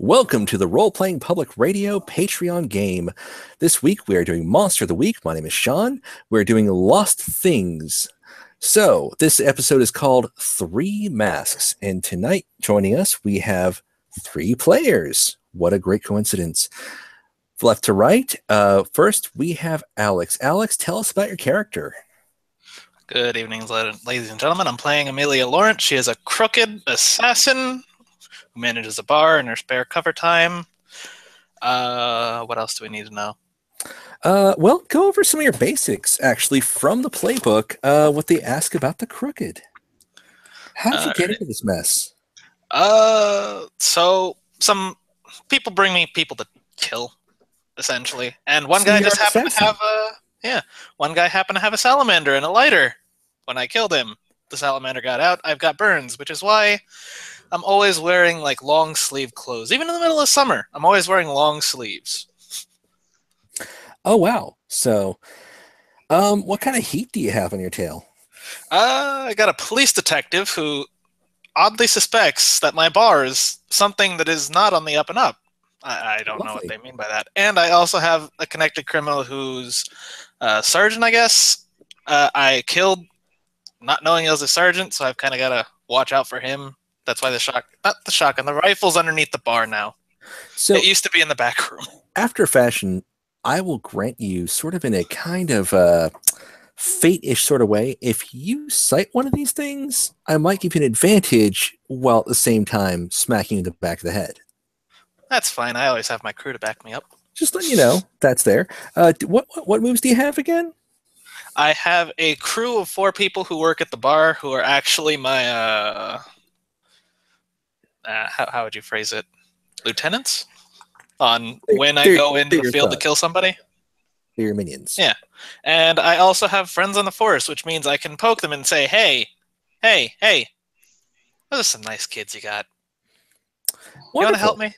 Welcome to the Role Playing Public Radio Patreon game. This week we are doing Monster of the Week. My name is Sean. We're doing Lost Things. So, this episode is called Three Masks. And tonight, joining us, we have three players. What a great coincidence. Left to right, first we have Alex. Alex, tell us about your character. Good evening, ladies and gentlemen. I'm playing Amelia Lawrence. She is a crooked assassin who manages a bar in her spare cover time. What else do we need to know? Well, go over some of your basics, actually, from the playbook, what they ask about the crooked. How did you get into this mess? So some people bring me people to kill, essentially. And one guy just happened to have one guy happened to have a salamander and a lighter. When I killed him, the salamander got out. I've got burns, which is why I'm always wearing like long sleeve clothes. Even in the middle of summer, I'm always wearing long sleeves. Oh, wow. So, what kind of heat do you have on your tail? I got a police detective who oddly suspects that my bar is something that is not on the up and up. I don't know what they mean by that. And I also have a connected criminal who's a sergeant, I guess. I killed not knowing he was a sergeant, so I've kind of got to watch out for him. That's why the rifle's underneath the bar now. So it used to be in the back room. After fashion, I will grant you, sort of in a kind of fate-ish sort of way, if you cite one of these things, I might give you an advantage while at the same time smacking you in the back of the head. That's fine. I always have my crew to back me up. Just letting you know, that's there. What moves do you have again? I have a crew of 4 people who work at the bar who are actually my, how would you phrase it? Lieutenants? On when I go into the field to kill somebody? They're your minions. Yeah. And I also have friends on the force, which means I can poke them and say, hey, those are some nice kids you got. Wonderful. You want to help me?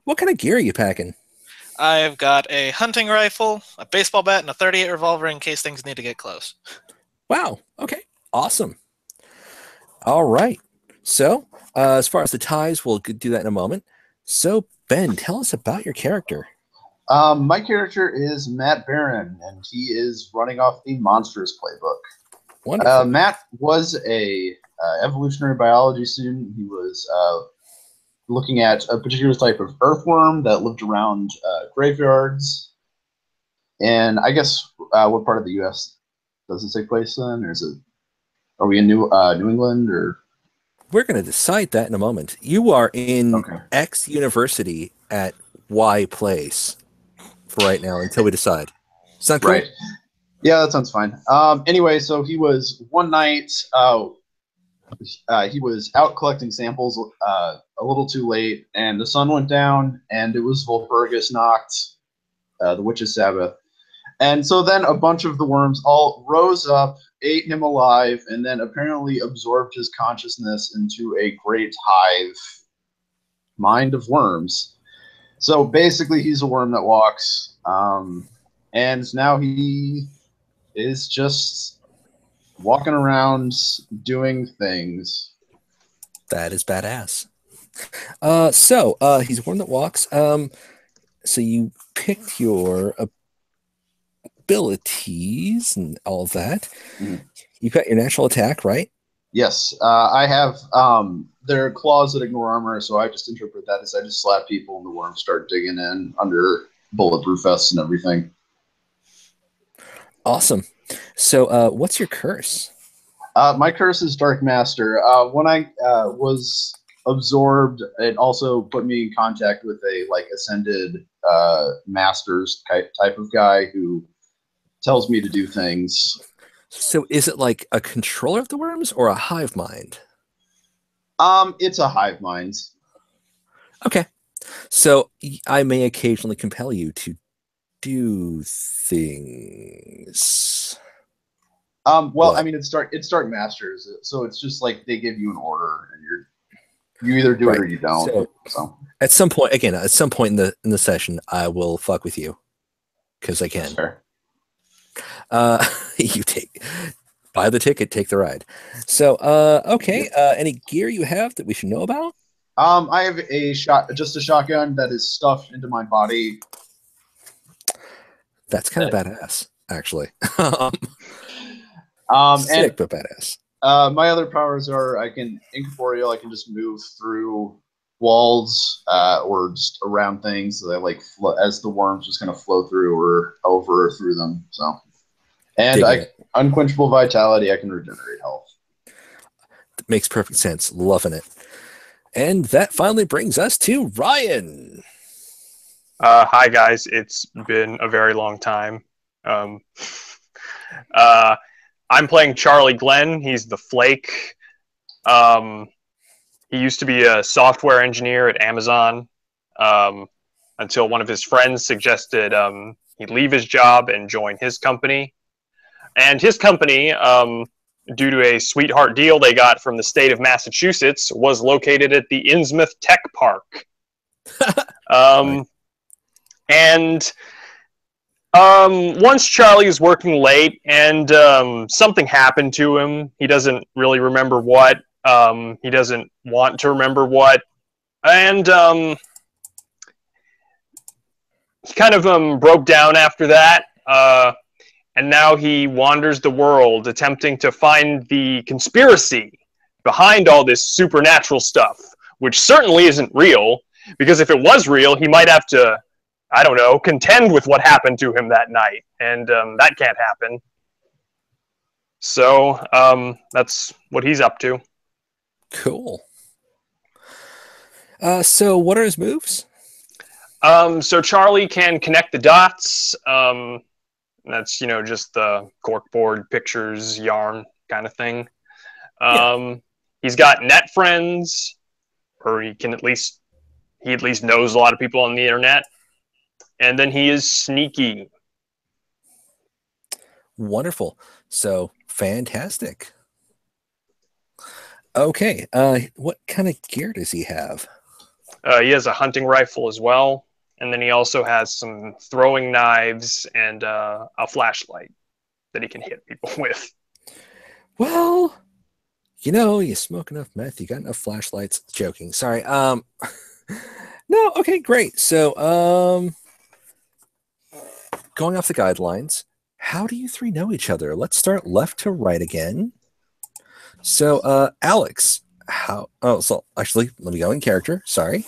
What kind of gear are you packing? I've got a hunting rifle, a baseball bat, and a .38 revolver in case things need to get close. Wow. Okay. Awesome. All right. So, as far as the ties, we'll do that in a moment. So, Ben, tell us about your character. My character is Matt Barron, and he is running off the Monstrous playbook. Wonderful. Matt was a evolutionary biology student. He was looking at a particular type of earthworm that lived around graveyards. And I guess what part of the U.S. does it take place in? Or are we in New England? Or we're going to decide that in a moment. You are in X university at Y place for right now until we decide. Sound cool? Right. Yeah, that sounds fine. Anyway, so he was one night. He was out collecting samples a little too late, and the sun went down, and it was Volpurgis Nacht, the Witch's Sabbath. And so then a bunch of the worms all rose up, ate him alive, and then apparently absorbed his consciousness into a great hive mind of worms. So basically, he's a worm that walks, and now he is just walking around doing things. That is badass. So he's a worm that walks. So you picked your abilities and all of that. You got your natural attack, right? Yes. I have there are claws that ignore armor, so I just interpret that as I just slap people and the worms start digging in under bulletproof vests and everything. Awesome. So what's your curse? My curse is Dark Master. When I was absorbed, it also put me in contact with a ascended masters type of guy who tells me to do things. So is it like a controller of the worms or a hive mind? It's a hive mind. Okay. So I may occasionally compel you to do things. Well, what? I mean, it's Dark Masters, so it's just like they give you an order, and you either do it or you don't. So at some point in the session, I will fuck with you because I can. Sure. You buy the ticket, take the ride. So, okay. Any gear you have that we should know about? I have just a shotgun that is stuffed into my body. That's kind of badass, actually. Sick, but badass. My other powers are I can incorporeal. I can just move through walls or just around things. So they like as the worms just kind of flow through or over or through them. So, and unquenchable vitality. I can regenerate health. That makes perfect sense. Loving it. And that finally brings us to Ryan. Hi guys, it's been a very long time. I'm playing Charlie Glenn. He's the Flake. He used to be a software engineer at Amazon until one of his friends suggested he leave his job and join his company. And his company, due to a sweetheart deal they got from the state of Massachusetts, was located at the Innsmouth Tech Park. And once Charlie is working late and something happened to him. He doesn't really remember what. He doesn't want to remember what. And he kind of broke down after that. And now he wanders the world attempting to find the conspiracy behind all this supernatural stuff, which certainly isn't real, because if it was real, he might have to, I don't know, contend with what happened to him that night, and that can't happen. So that's what he's up to. Cool. So what are his moves? So Charlie can connect the dots. That's, just the corkboard, pictures, yarn kind of thing. He's got net friends, or he at least knows a lot of people on the internet. And then he is sneaky. Wonderful. So fantastic. Okay. What kind of gear does he have? He has a hunting rifle as well. And then he also has some throwing knives and a flashlight that he can hit people with. Well, you smoke enough meth, you got enough flashlights. Joking. Sorry. No, okay, great. So, going off the guidelines, how do you three know each other? Let's start left to right again. So, Alex, so actually, let me go in character. Sorry.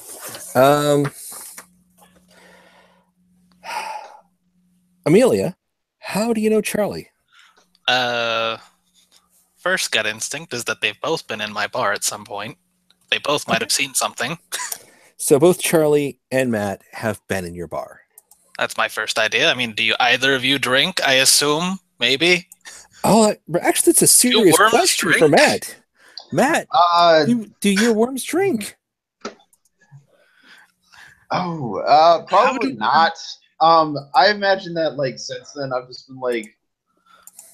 Amelia, how do you know Charlie? First gut instinct is that they've both been in my bar at some point. They both might have seen something. So both Charlie and Matt have been in your bar. That's my first idea. I mean, do either of you drink? I assume, maybe. Oh, actually, it's a serious question for Matt. Matt, do your worms drink? Probably not. I imagine that since then I've just been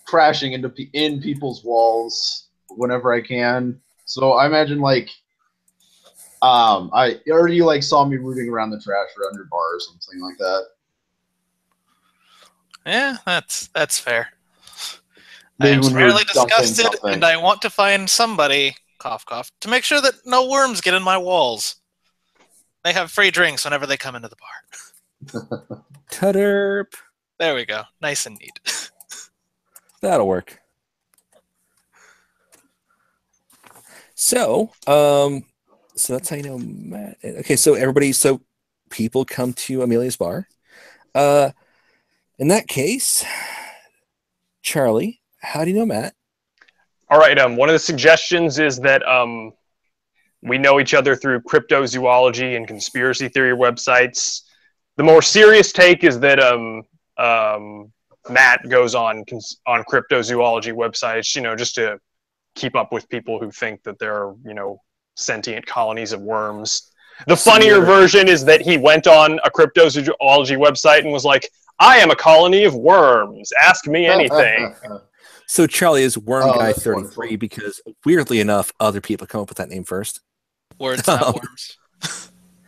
crashing in people's walls whenever I can. So I imagine I already saw me rooting around the trash around your bar or something like that. Yeah, that's fair. Maybe I am rarely disgusted, and I want to find somebody, cough cough, to make sure that no worms get in my walls. They have free drinks whenever they come into the bar. Tuderp. There we go. Nice and neat. That'll work. So that's how you know Matt. Okay, so people come to Amelia's bar. In that case, Charlie, how do you know Matt? All right. One of the suggestions is that we know each other through cryptozoology and conspiracy theory websites. The more serious take is that Matt goes on cryptozoology websites, just to keep up with people who think that there are, sentient colonies of worms. The funnier version is that he went on a cryptozoology website and was like, I am a colony of worms. Ask me anything. So Charlie is Worm Guy 33 because, weirdly enough, other people come up with that name first. Words, not worms. I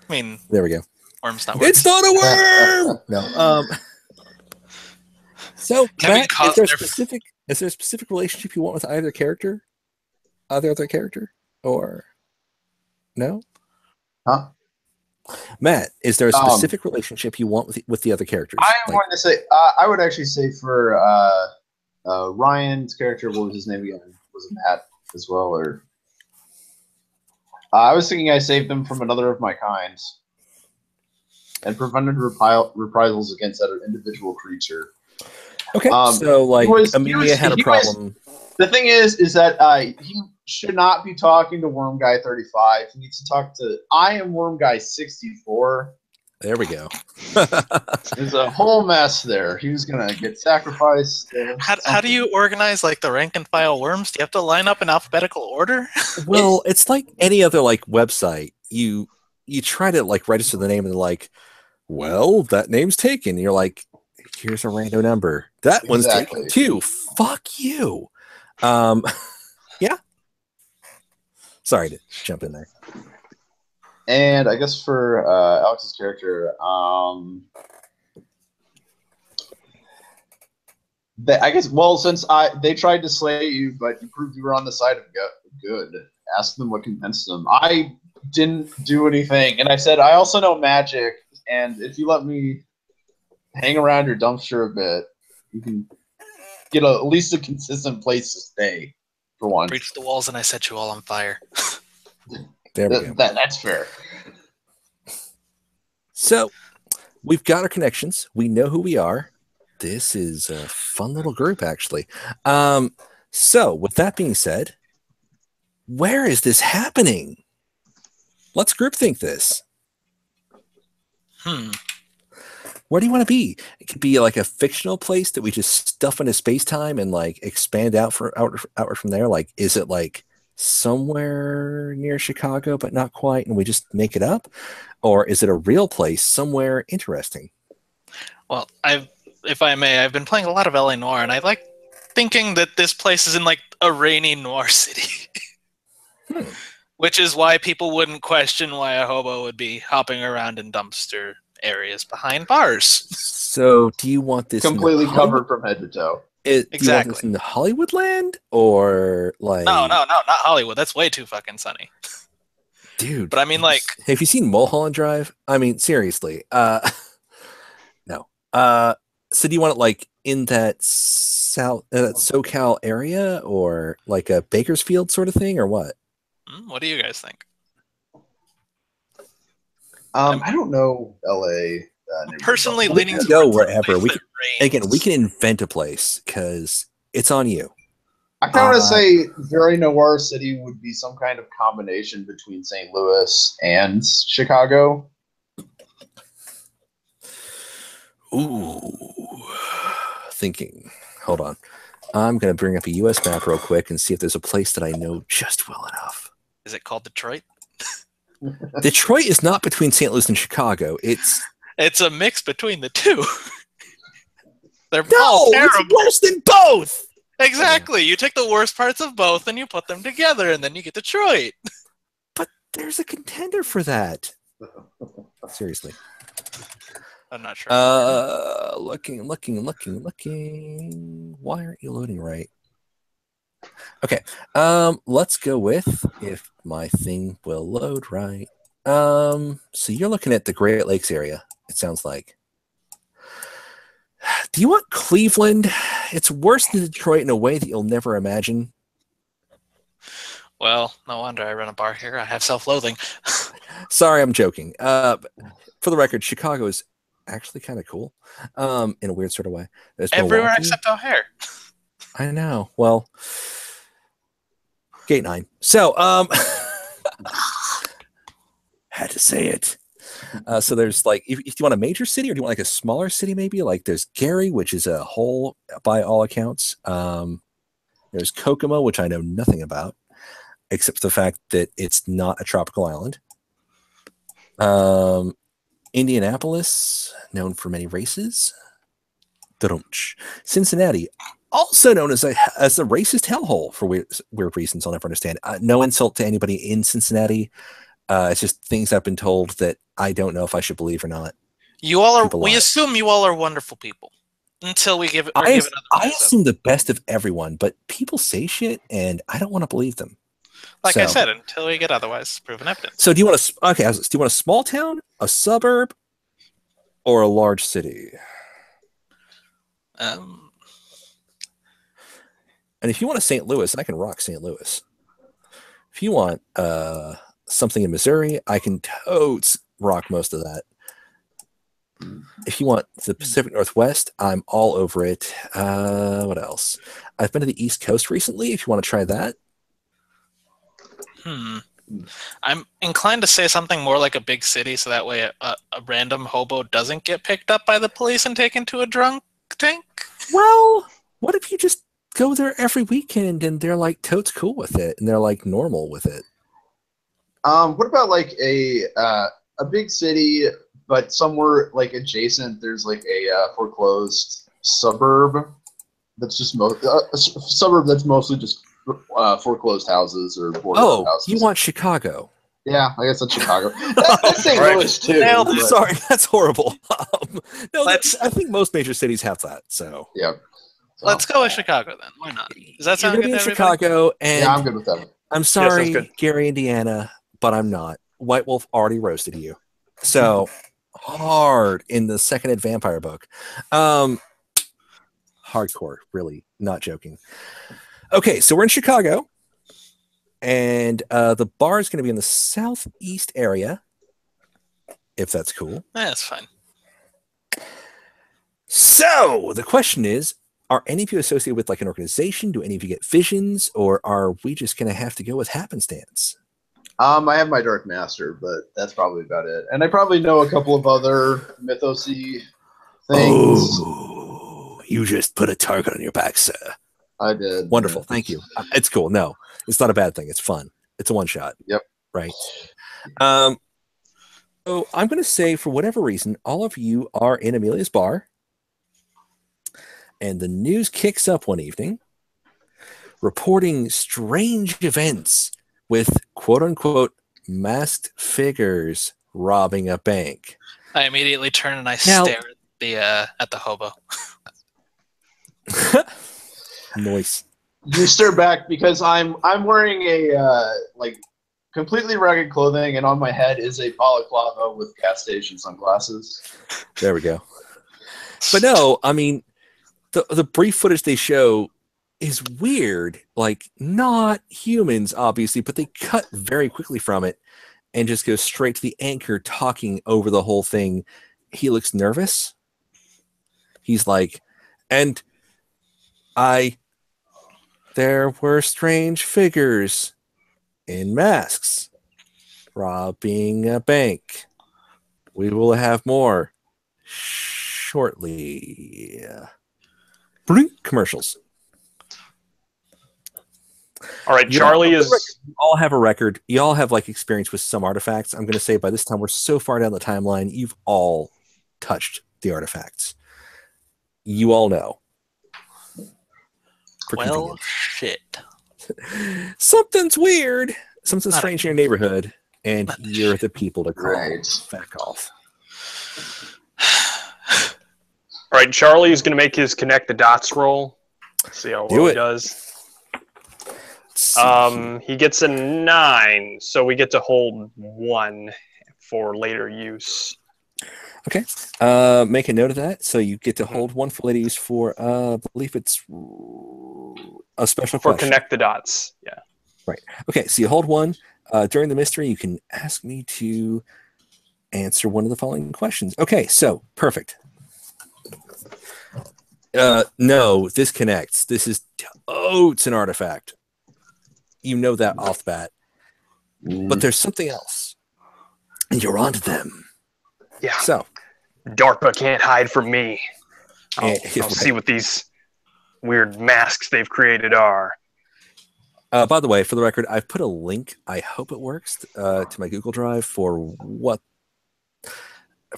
mean, there we go. Worms, not worms. It's not a worm! No. So, Matt, is there a specific relationship you want with either other character? Or no? Huh? Matt, is there a specific relationship you want with the other characters? I am going to say, I would actually say for Ryan's character, what was his name again? Was it Matt as well? Or I was thinking I saved them from another of my kinds and prevented reprisals against that individual creature. Okay, so like Amelia had a problem. The thing is that he should not be talking to Worm Guy 35. He needs to talk to I am Worm Guy 64. There we go. There's a whole mess there. He was gonna get sacrificed. How do you organize like the rank and file worms? Do you have to line up in alphabetical order? Well, it's like any other like website. You try to like register the name and they're like, well, that name's taken. And you're like, here's a random number. That one's taken too. Fuck you. Yeah. Sorry to jump in there. And I guess for Alex's character, I guess, well, since they tried to slay you, but you proved you were on the side of good, ask them what convinced them. I didn't do anything, and I said, I also know magic, and if you let me hang around your dumpster a bit, you can get at least a consistent place to stay, for once. Breach the walls and I set you all on fire. There we go. That's fair. So, we've got our connections. We know who we are. This is a fun little group, actually. So, with that being said, where is this happening? Let's groupthink this. Where do you want to be? It could be like a fictional place that we just stuff into space-time and like expand outward from there. Like, is it like somewhere near Chicago, but not quite, and we just make it up? Or is it a real place somewhere interesting? Well, if I may, I've been playing a lot of LA Noire, and I like thinking that this place is in like a rainy noir city. Which is why people wouldn't question why a hobo would be hopping around in dumpster areas behind bars. So, do you want this completely covered from head to toe? Exactly. Do you want this in the Hollywood land, or like? No, not Hollywood. That's way too fucking sunny, dude. But I mean, like, have you seen Mulholland Drive? I mean, seriously. No. So, do you want it like in that SoCal area, or like a Bakersfield sort of thing, or what? What do you guys think? I don't know LA. Personally, leaning to go wherever we can invent a place because it's on you. I kind of want to say very noir city would be some kind of combination between St. Louis and Chicago. Ooh, thinking. Hold on. I'm going to bring up a U.S. map real quick and see if there's a place that I know just well enough. Is it called Detroit? Detroit is not between St. Louis and Chicago. It's a mix between the two. They're all terrible. It's worse than both. Exactly. You take the worst parts of both and you put them together, and then you get Detroit. But there's a contender for that. Seriously. I'm not sure. Looking. Why aren't you loading right? Okay. Let's go with if my thing will load right. So you're looking at the Great Lakes area, it sounds like. Do you want Cleveland? It's worse than Detroit in a way that you'll never imagine. Well, no wonder I run a bar here. I have self-loathing. Sorry, I'm joking. For the record, Chicago is actually kind of cool, in a weird sort of way. There's everywhere except O'Hare. I know. Well, Gate 9. So, had to say it. So there's like, if you want a major city or do you want like a smaller city, maybe like there's Gary, which is a hole by all accounts. There's Kokomo, which I know nothing about, except for the fact that it's not a tropical island. Indianapolis, known for many races. Cincinnati, also known as a racist hellhole for weird reasons I'll never understand. No insult to anybody in Cincinnati. It's just things I've been told that I don't know if I should believe or not. You all are. We assume you all are wonderful people until we give it. I assume the best of everyone, but people say shit, and I don't want to believe them. Like I said, until we get otherwise proven evidence. So do you want do you want a small town, a suburb, or a large city? And if you want a St. Louis, I can rock St. Louis. If you want something in Missouri, I can totes rock most of that. If you want the Pacific Northwest, I'm all over it. What else? I've been to the East Coast recently. If you want to try that. I'm inclined to say something more like a big city, so that way a random hobo doesn't get picked up by the police and taken to a drunk tank. Well, what if you just go there every weekend and they're like totes cool with it and they're like normal with it? What about like a big city, but somewhere like adjacent, there's like a foreclosed suburb that's just a suburb that's mostly just foreclosed houses or houses. You want Chicago? Yeah, I guess that's Chicago. That's St. Louis too. I'm sorry, that's horrible. I think most major cities have that. So yeah, let's go with Chicago then. Why not? Does that sound good to Chicago? And yeah, I'm good with that. I'm sorry, Gary, Indiana, but I'm not. White Wolf already roasted you. So hard in the second vampire book. Hardcore, really, not joking. Okay, so we're in Chicago, and the bar is going to be in the southeast area, if that's cool. That's fine. So the question is, are any of you associated with like an organization? Do any of you get visions, or are we just going to have to go with happenstance? I have my Dark Master, but that's probably about it. And I probably know a couple of other mythos-y things. Oh, you just put a target on your back, sir. I did. Wonderful. Yeah. Thank you. It's cool. No, it's not a bad thing. It's fun. It's a one-shot. Yep. Right. So I'm going to say, for whatever reason, all of you are in Amelia's bar, and the news kicks up one evening, reporting strange events with quote-unquote masked figures robbing a bank. I immediately turn and I stare at the hobo. Noise. You stare back because I'm wearing a like completely ragged clothing, and on my head is a balaclava with gas station sunglasses. There we go. But no, I mean, the brief footage they show is weird. Like, not humans, obviously, but they cut very quickly from it and just go straight to the anchor talking over the whole thing. He looks nervous. He's like, and there were strange figures in masks robbing a bank. We will have more shortly. Commercials. All right, Charlie is... You all have a record. You all have like experience with some artifacts. I'm going to say by this time we're so far down the timeline, you've all touched the artifacts. You all know. Well, shit. Something's weird. Something's strange in your neighborhood, and you're the people to call. Right. Back off. All right, Charlie is going to make his connect the dots roll. Let's see how well he does. He gets a 9, so we get to hold 1 for later use. Okay. Make a note of that. So you get to hold 1 for later use for, I believe it's a special for question. connect the dots. Yeah. Right. Okay. So you hold 1. During the mystery, you can ask me to answer one of the following questions. Okay. So perfect. No, this connects. This is it's an artifact. You know that off the bat. But there's something else. And you're onto them. Yeah. So DARPA can't hide from me. I'll right. see what these weird masks they've created are. By the way, for the record, I've put a link. I hope it works to my Google Drive for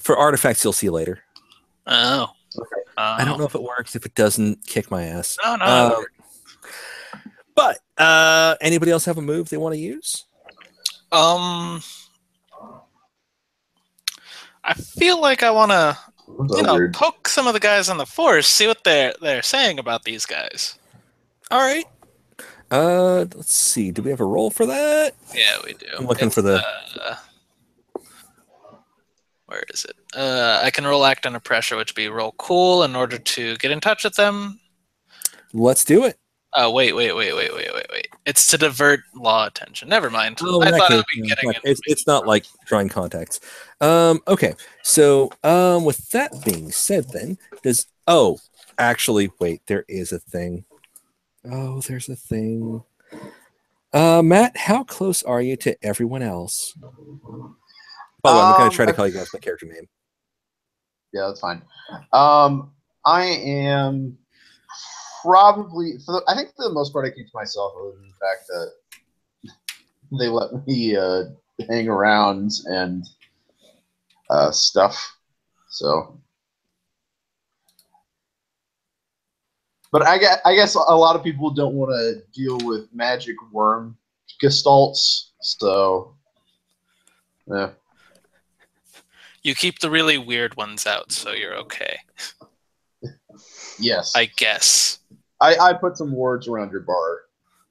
artifacts you'll see later. Oh. Okay. I don't know if it works. If it doesn't, kick my ass. No. But anybody else have a move they want to use? I feel like I want to, poke some of the guys on the force, see what they're saying about these guys. All right. Let's see. Do we have a roll for that? Yeah, we do. I'm looking for the. Where is it? I can roll act under pressure, which would be roll cool in order to get in touch with them. Let's do it. Oh, wait. It's to divert law attention. Never mind. Oh, I thought case, it would be getting it. It's not like drawing contacts. Okay. So, with that being said, then actually, wait. There is a thing. Oh, there's a thing. Matt, how close are you to everyone else? By the way, I'm going to try to call you guys my character name. Yeah, that's fine. I am probably, I think for the most part, I keep to myself, other than the fact that they let me hang around and stuff. So, but I guess a lot of people don't want to deal with magic worm gestalts. So, yeah. You keep the really weird ones out, so you're okay. Yes. I guess. I put some words around your bar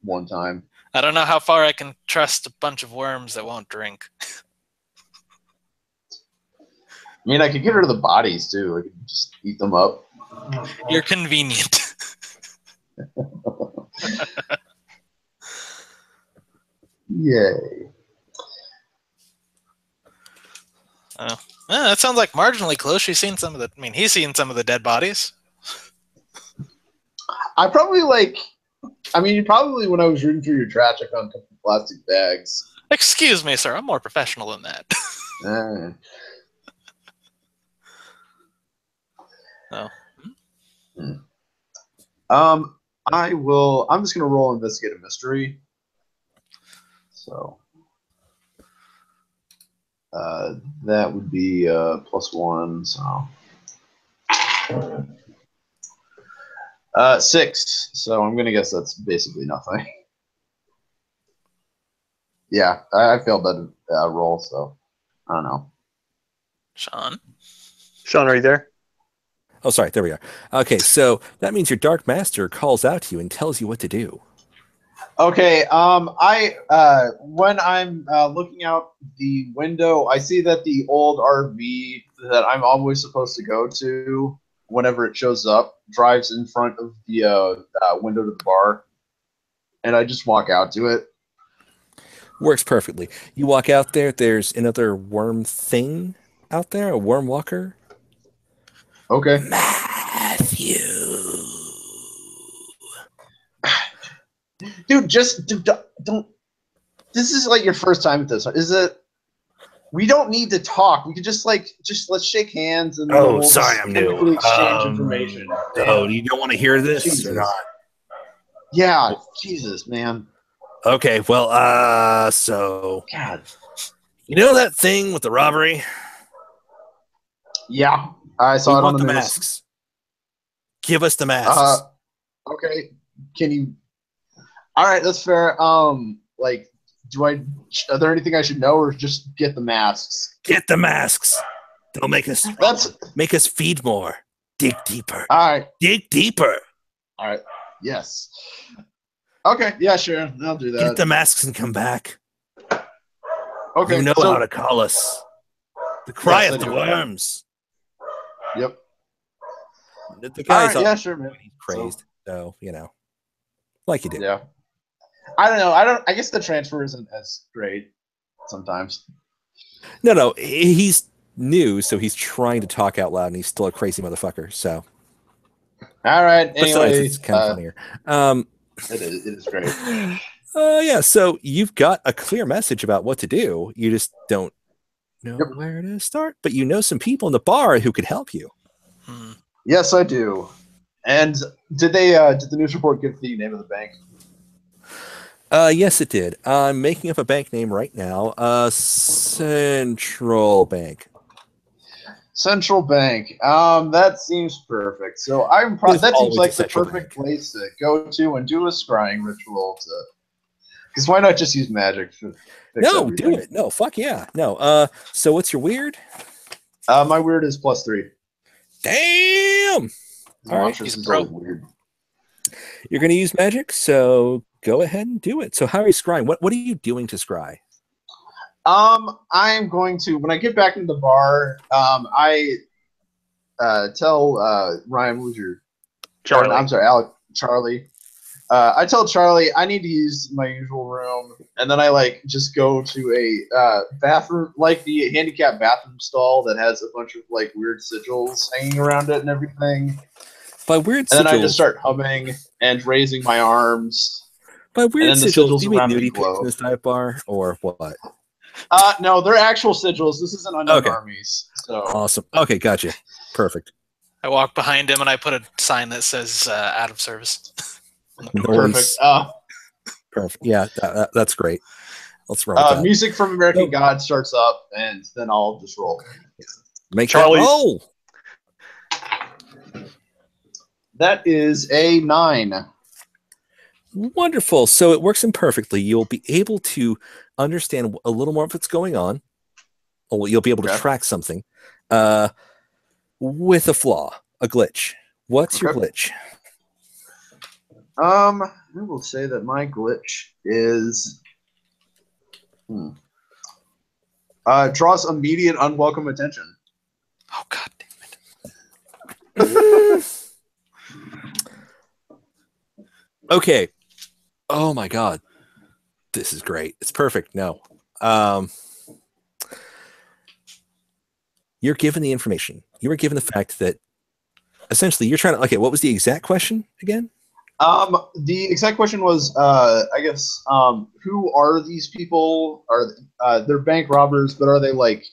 one time. I don't know how far I can trust a bunch of worms that won't drink. I mean, I could get rid of the bodies, too. I could just eat them up. You're convenient. Yay. Oh. That sounds like marginally close. He's seen some of the dead bodies. Probably when I was reading through your trash, I found a couple of plastic bags. Excuse me, sir. I'm more professional than that. Oh. I'm just gonna roll investigate a mystery. So that would be +1, so 6. So I'm gonna guess that's basically nothing. Yeah, I failed that roll, so I don't know. Sean, are you there? Oh, sorry. There we are. Okay, so that means your Dark Master calls out to you and tells you what to do. Okay. When I'm looking out the window, I see that the old RV that I'm always supposed to go to, whenever it shows up, drives in front of the window to the bar, and I just walk out to it. Works perfectly. You walk out there. There's another worm thing out there, a worm walker. Okay. Matthew. Dude, don't. This is like your first time at this. Is it? We don't need to talk. We could just let's shake hands and. Oh, sorry, I'm new. Exchange information. Oh, you don't want to hear this Jesus. or not? Yeah, Jesus, man. Okay, well, so God, you know that thing with the robbery? Yeah, I saw it on the news. Masks. Give us the masks. Okay. Can you? All right, that's fair. Are there anything I should know, or just get the masks? Get the masks. Don't make us. Make us feed more. Dig deeper. All right. Dig deeper. All right. Yes. Okay. Yeah. Sure. I'll do that. Get the masks and come back. Okay. You know how to call us. The cry of the worms. Yep. The guy's yeah, sure, man. He's crazed, so like you do. Yeah. I don't know. I guess the transfer isn't as great sometimes. No. He's new, so he's trying to talk out loud, and he's still a crazy motherfucker. So. All right. Besides, it's kind of funnier. It is great. Yeah. So you've got a clear message about what to do. You just don't know where to start, but you know some people in the bar who could help you. Yes, I do. And did the news report give the name of the bank? Yes, it did. I'm making up a bank name right now. Central Bank. Central Bank. That seems perfect. So that seems like the perfect place to go to and do a scrying ritual. Because why not just use magic? Do it. No, fuck yeah. No. So what's your weird? My weird is +3. Damn. All right. He's broke. Weird. You're going to use magic, so Go ahead and do it. So how are you scrying? What are you doing to scry? I'm going to, when I get back into the bar, I tell Ryan, who's your Charlie. I'm sorry, Alec, Charlie. I tell Charlie I need to use my usual room, and then I like just go to a bathroom, like the handicapped bathroom stall that has a bunch of like weird sigils hanging around it and everything. By weird sigils, and then I just start humming and raising my arms. By weird and then sigils, the sigils do you mean around me nudie pics glow. in this dive bar, or what? No, they're actual sigils. This isn't Unknown Okay. Armies. So Awesome. Okay, gotcha. Perfect. I walk behind him and I put a sign that says out of service. Noise. perfect. Perfect. Yeah, that's great. Let's roll with that. Music from American God starts up, and then I'll just roll. Make Charlie. that roll. That is a 9. Wonderful. So it works imperfectly. You'll be able to understand a little more of what's going on. Or you'll be able to track something with a flaw, a glitch. What's your glitch? I will say that my glitch is draws immediate unwelcome attention. Oh, God damn it. Okay. Oh my God. This is great. It's perfect. No. You're given the information. You were given the fact that essentially you're trying to, okay, what was the exact question again? The exact question was, I guess, who are these people? Are they're bank robbers, but are they like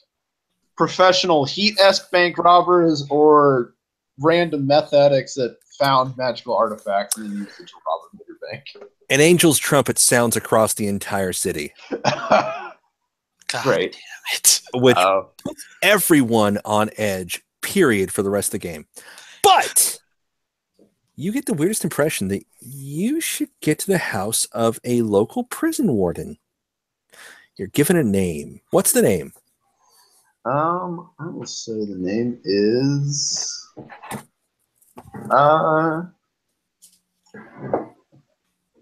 professional Heat-esque bank robbers or random meth addicts that found magical artifacts and then used it to rob a bigger bank? An angel's trumpet sounds across the entire city. God Great. damn it. Which puts everyone on edge, period, for the rest of the game. But you get the weirdest impression that you should get to the house of a local prison warden. You're given a name. What's the name? I will say the name is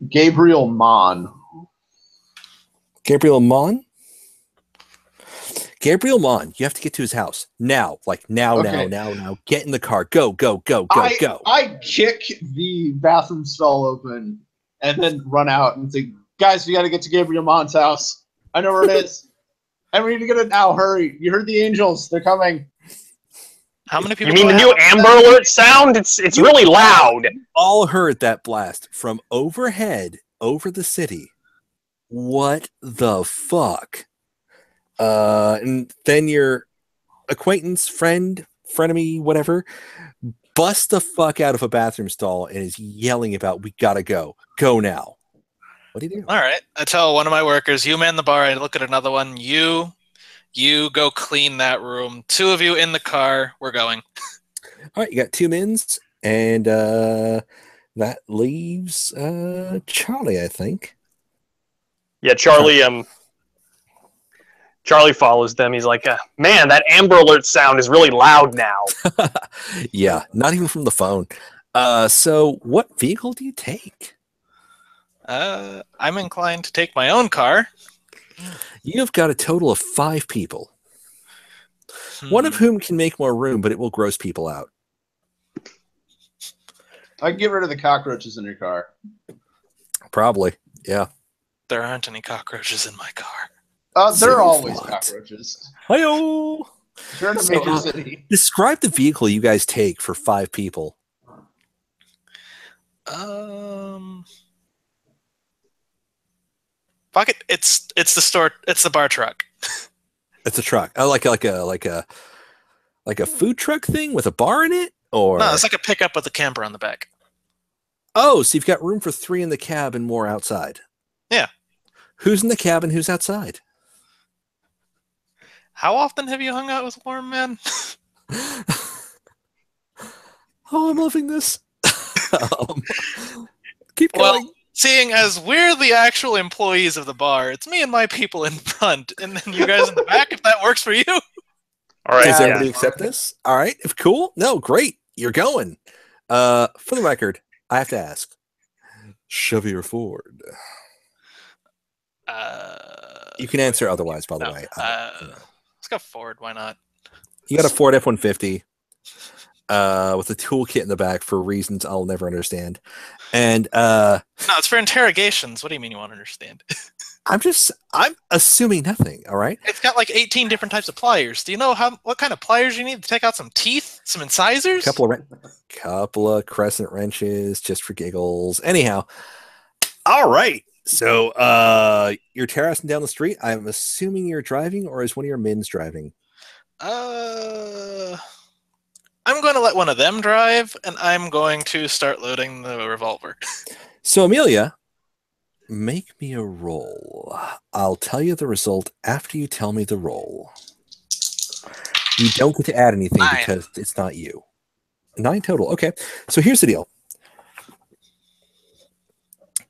Gabriel Mon. Gabriel Mon? Gabriel Mon, you have to get to his house. Now. Like now. Get in the car. Go. I kick the bathroom stall open and then run out and say, guys, we got to get to Gabriel Mon's house. I know where it is. And we need to get it now. Hurry. You heard the angels. They're coming. How many people? You mean the new Amber Alert sound? It's really loud. All heard that blast from overhead over the city. What the fuck? And then your acquaintance, friend, frenemy, whatever, busts the fuck out of a bathroom stall and is yelling about, we gotta go. Go now. What do you do? All right. I tell one of my workers, you man the bar. I look at another one. You go clean that room. 2 of you in the car. We're going. All right, you got 2 mins, and that leaves Charlie, I think. Yeah, Charlie follows them. He's like, man, that Amber Alert sound is really loud now. Yeah, not even from the phone. So what vehicle do you take? I'm inclined to take my own car. You've got a total of 5 people. One of whom can make more room, but it will gross people out. I can get rid of the cockroaches in your car. Probably, yeah. There aren't any cockroaches in my car. There are always cockroaches. Hi-yo! You're in a major city. Describe the vehicle you guys take for 5 people. Fuck it. It's the store. It's the bar truck. It's a truck. Oh, like a food truck thing with a bar in it, or No, it's like a pickup with a camper on the back. Oh, so you've got room for 3 in the cab and more outside. Yeah. Who's in the cab and who's outside? How often have you hung out with Warm Man? Oh, I'm loving this. Keep going. Well, seeing as we're the actual employees of the bar, it's me and my people in front, and then you guys in the back, if that works for you. All right. Does everybody accept this? All right. If cool. No, great. You're going. For the record, I have to ask. Chevy or Ford? You can answer otherwise, by the way. Let's go Ford. Why not? You got a Ford F-150 with a toolkit in the back for reasons I'll never understand. And no, it's for interrogations. What do you mean you won't understand? I'm assuming nothing. All right. It's got like 18 different types of pliers. Do you know what kind of pliers you need to take out some teeth, some incisors? Couple of crescent wrenches just for giggles. Anyhow, all right. So you're terracing down the street. I'm assuming you're driving, or is one of your mins driving? I'm going to let one of them drive, and I'm going to start loading the revolver. So Amelia, make me a roll. I'll tell you the result after you tell me the roll. You don't get to add anything 9. because it's not you. 9 total. Okay. So here's the deal.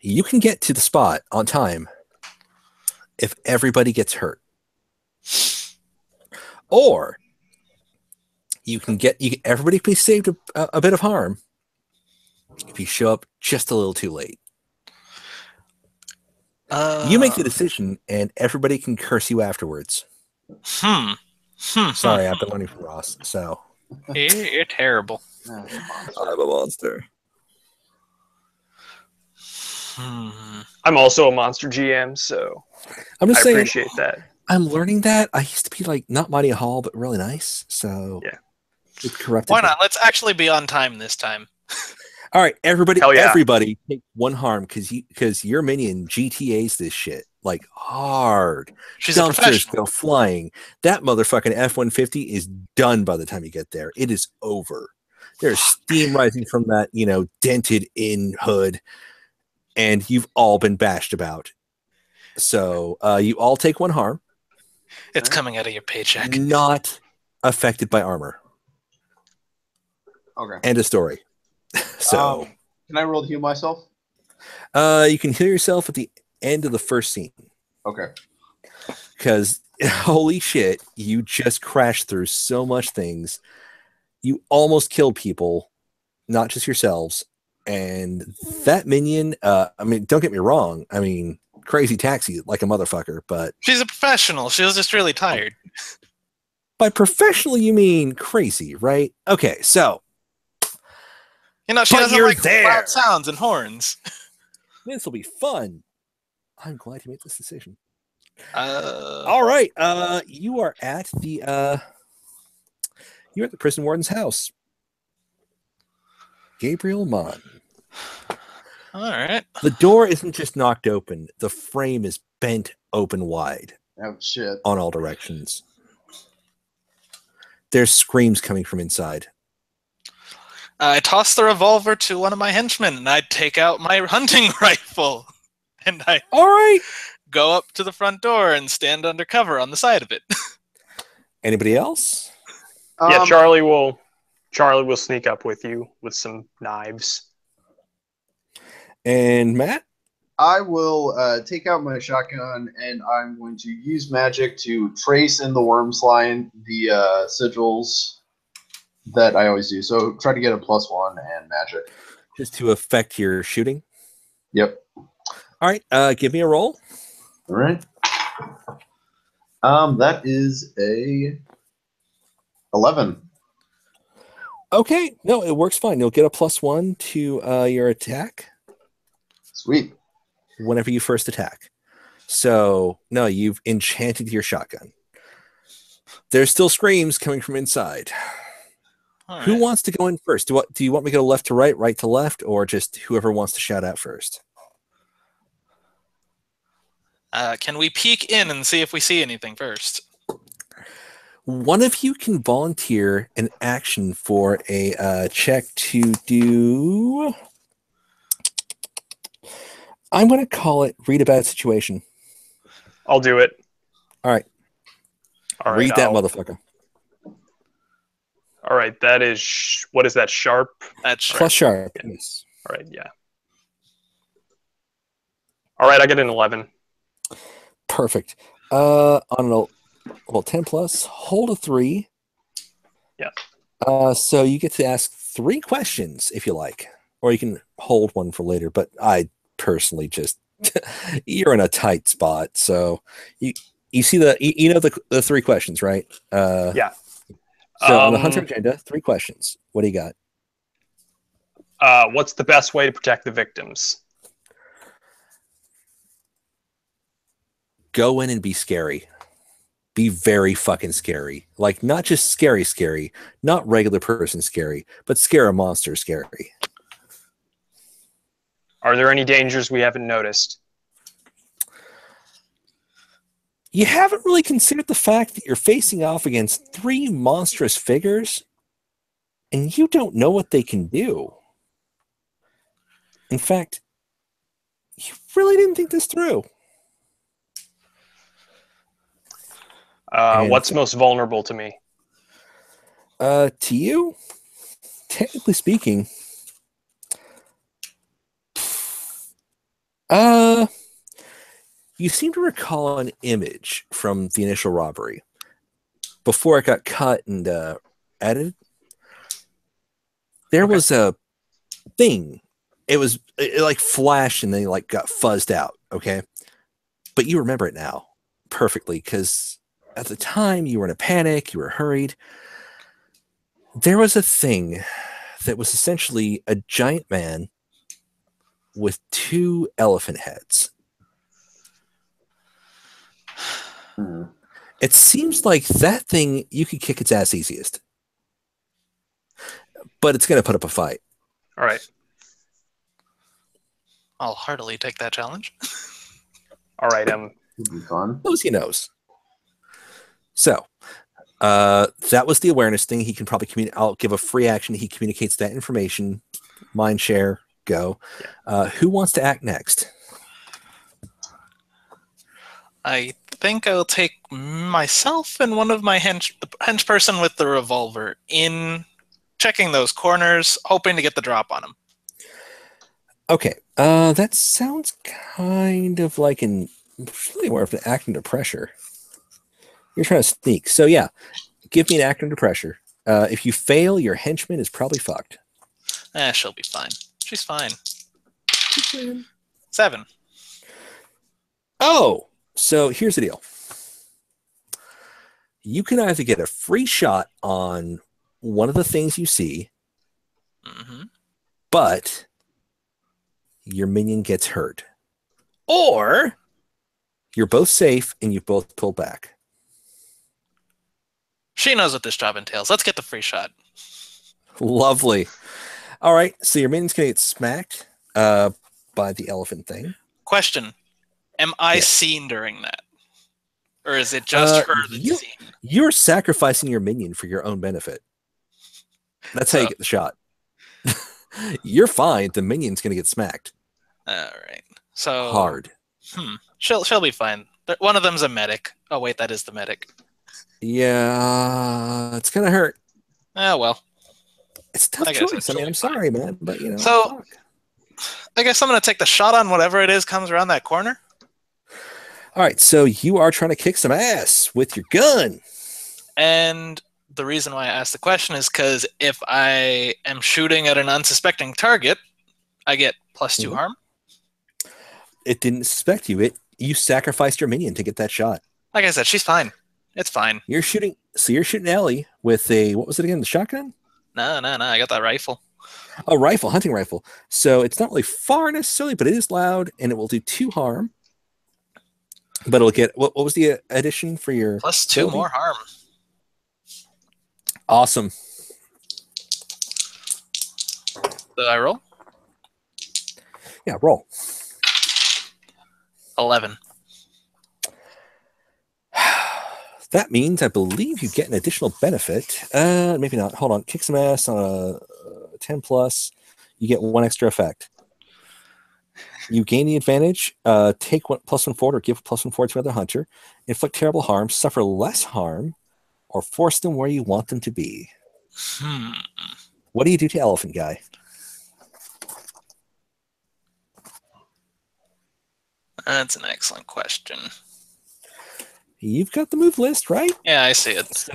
You can get to the spot on time if everybody gets hurt. Or everybody can be saved a bit of harm if you show up just a little too late. You make the decision, and everybody can curse you afterwards. Sorry, I've been learning from Ross. So you're terrible. I'm a monster. I'm also a monster GM, so I'm just saying, appreciate that. I'm learning that. I used to be like not Mighty Hall, but really nice. So yeah, it's corrupted. Why not? Let's actually be on time this time. All right, everybody, yeah. Everybody take 1 harm because your minion GTA's this shit like hard. She's Dumpsters go flying. That motherfucking F-150 is done by the time you get there. It is over. There's steam rising from that, dented in hood, and you've all been bashed about. So you all take 1 harm. It's coming out of your paycheck. Not affected by armor. Okay. End of story. So can I roll to heal myself? You can heal yourself at the end of the first scene. Okay. Because holy shit, you just crashed through so much things. You almost killed people, not just yourselves. And that minion, don't get me wrong. Crazy taxi like a motherfucker, but she's a professional. She was just really tired. By professional, you mean crazy, right? Okay, so she doesn't like loud sounds and horns. This will be fun. I'm glad you made this decision. All right, you are at the prison warden's house. Gabriel Mon. All right. The door isn't just knocked open. The frame is bent open wide. Oh, shit. On all directions. There's screams coming from inside. I toss the revolver to one of my henchmen, and I take out my hunting rifle. And I go up to the front door and stand under cover on the side of it. Anybody else? Yeah, Charlie will sneak up with you with some knives. And Matt? I will take out my shotgun, and I'm going to use magic to trace in the worm's line the sigils that I always do. So try to get a +1 and magic. Just to affect your shooting? Yep. All right, give me a roll. All right. That is a 11. Okay, no, it works fine. You'll get a +1 to your attack. Sweet. Whenever you first attack. So, no, you've enchanted your shotgun. There's still screams coming from inside. Right. Who wants to go in first? Do you want me to go left to right to left, or just whoever wants to shout out first? Can we peek in and see if we see anything first? One of you can volunteer an action for a check to do... I'm going to call it read a bad situation. I'll do it. All right. Read that motherfucker. All right, that is... what is that, sharp? That's sharp. Plus sharp, yeah. Yes. All right, yeah. All right, I get an 11. Perfect. On a 10 plus, hold a 3. Yeah. So you get to ask 3 questions if you like, or you can hold one for later. But I personally just you're in a tight spot. So you see you know the three questions, right? Yeah. So on the hunter agenda, 3 questions. What do you got? What's the best way to protect the victims? Go in and be scary. Be very fucking scary. Like, not just scary, not regular person scary, but scare a monster scary. Are there any dangers we haven't noticed? You haven't really considered the fact that you're facing off against 3 monstrous figures, and you don't know what they can do. In fact, you really didn't think this through. What's most vulnerable to me? To you, technically speaking, you seem to recall an image from the initial robbery before it got cut and edited. There was a thing. It like flashed and then like got fuzzed out. Okay, but you remember it now perfectly because at the time you were in a panic, you were hurried. There was a thing that was essentially a giant man with 2 elephant heads. It seems like that thing, you could kick its ass easiest. But it's going to put up a fight. All right. I'll heartily take that challenge. All right. It'd be fun. He knows. So, that was the awareness thing. He can probably communicate. I'll give a free action. He communicates that information. Mind share. Go. Who wants to act next? I think I'll take myself and one of my the hench person with the revolver in checking those corners, hoping to get the drop on him. Okay. That sounds kind of like really more of an act under pressure. You're trying to sneak. So yeah, give me an act under pressure. If you fail, your henchman is probably fucked. She'll be fine. She's fine. 7. Oh, so here's the deal. You can either get a free shot on one of the things you see, but your minion gets hurt. Or you're both safe and you've both pulled back. She knows what this job entails. Let's get the free shot. Lovely. All right, so your minion's going to get smacked by the elephant thing. Question. Am I seen during that? Or is it just her that's seen? You're sacrificing your minion for your own benefit. That's how you get the shot. You're fine. The minion's going to get smacked. All right. So hard. She'll be fine. One of them's a medic. Oh, wait, that is the medic. Yeah, it's going to hurt. Oh, well. It's a tough choice. I mean, I'm sorry, man, but you know. So, I guess I'm going to take the shot on whatever it is comes around that corner. All right, so you are trying to kick some ass with your gun. And the reason why I asked the question is because if I am shooting at an unsuspecting target, I get +2 harm. It didn't suspect you. You sacrificed your minion to get that shot. Like I said, she's fine. It's fine. You're shooting Ellie with a, what was it again, the shotgun? No, I got that rifle. A rifle, hunting rifle. So it's not really far necessarily, but it is loud, and it will do 2 harm. But it'll get, what was the addition for your... +2 ability? more harm. Awesome. Did I roll? Yeah, roll. 11. That means I believe you get an additional benefit. Maybe not. Hold on. Kick some ass on a 10 plus. You get 1 extra effect. You gain the advantage. Take +1 forward or give +1 forward to another hunter. Inflict terrible harm. Suffer less harm. Or force them where you want them to be. What do you do to Elephant Guy? That's an excellent question. You've got the move list, right? Yeah, I see it. So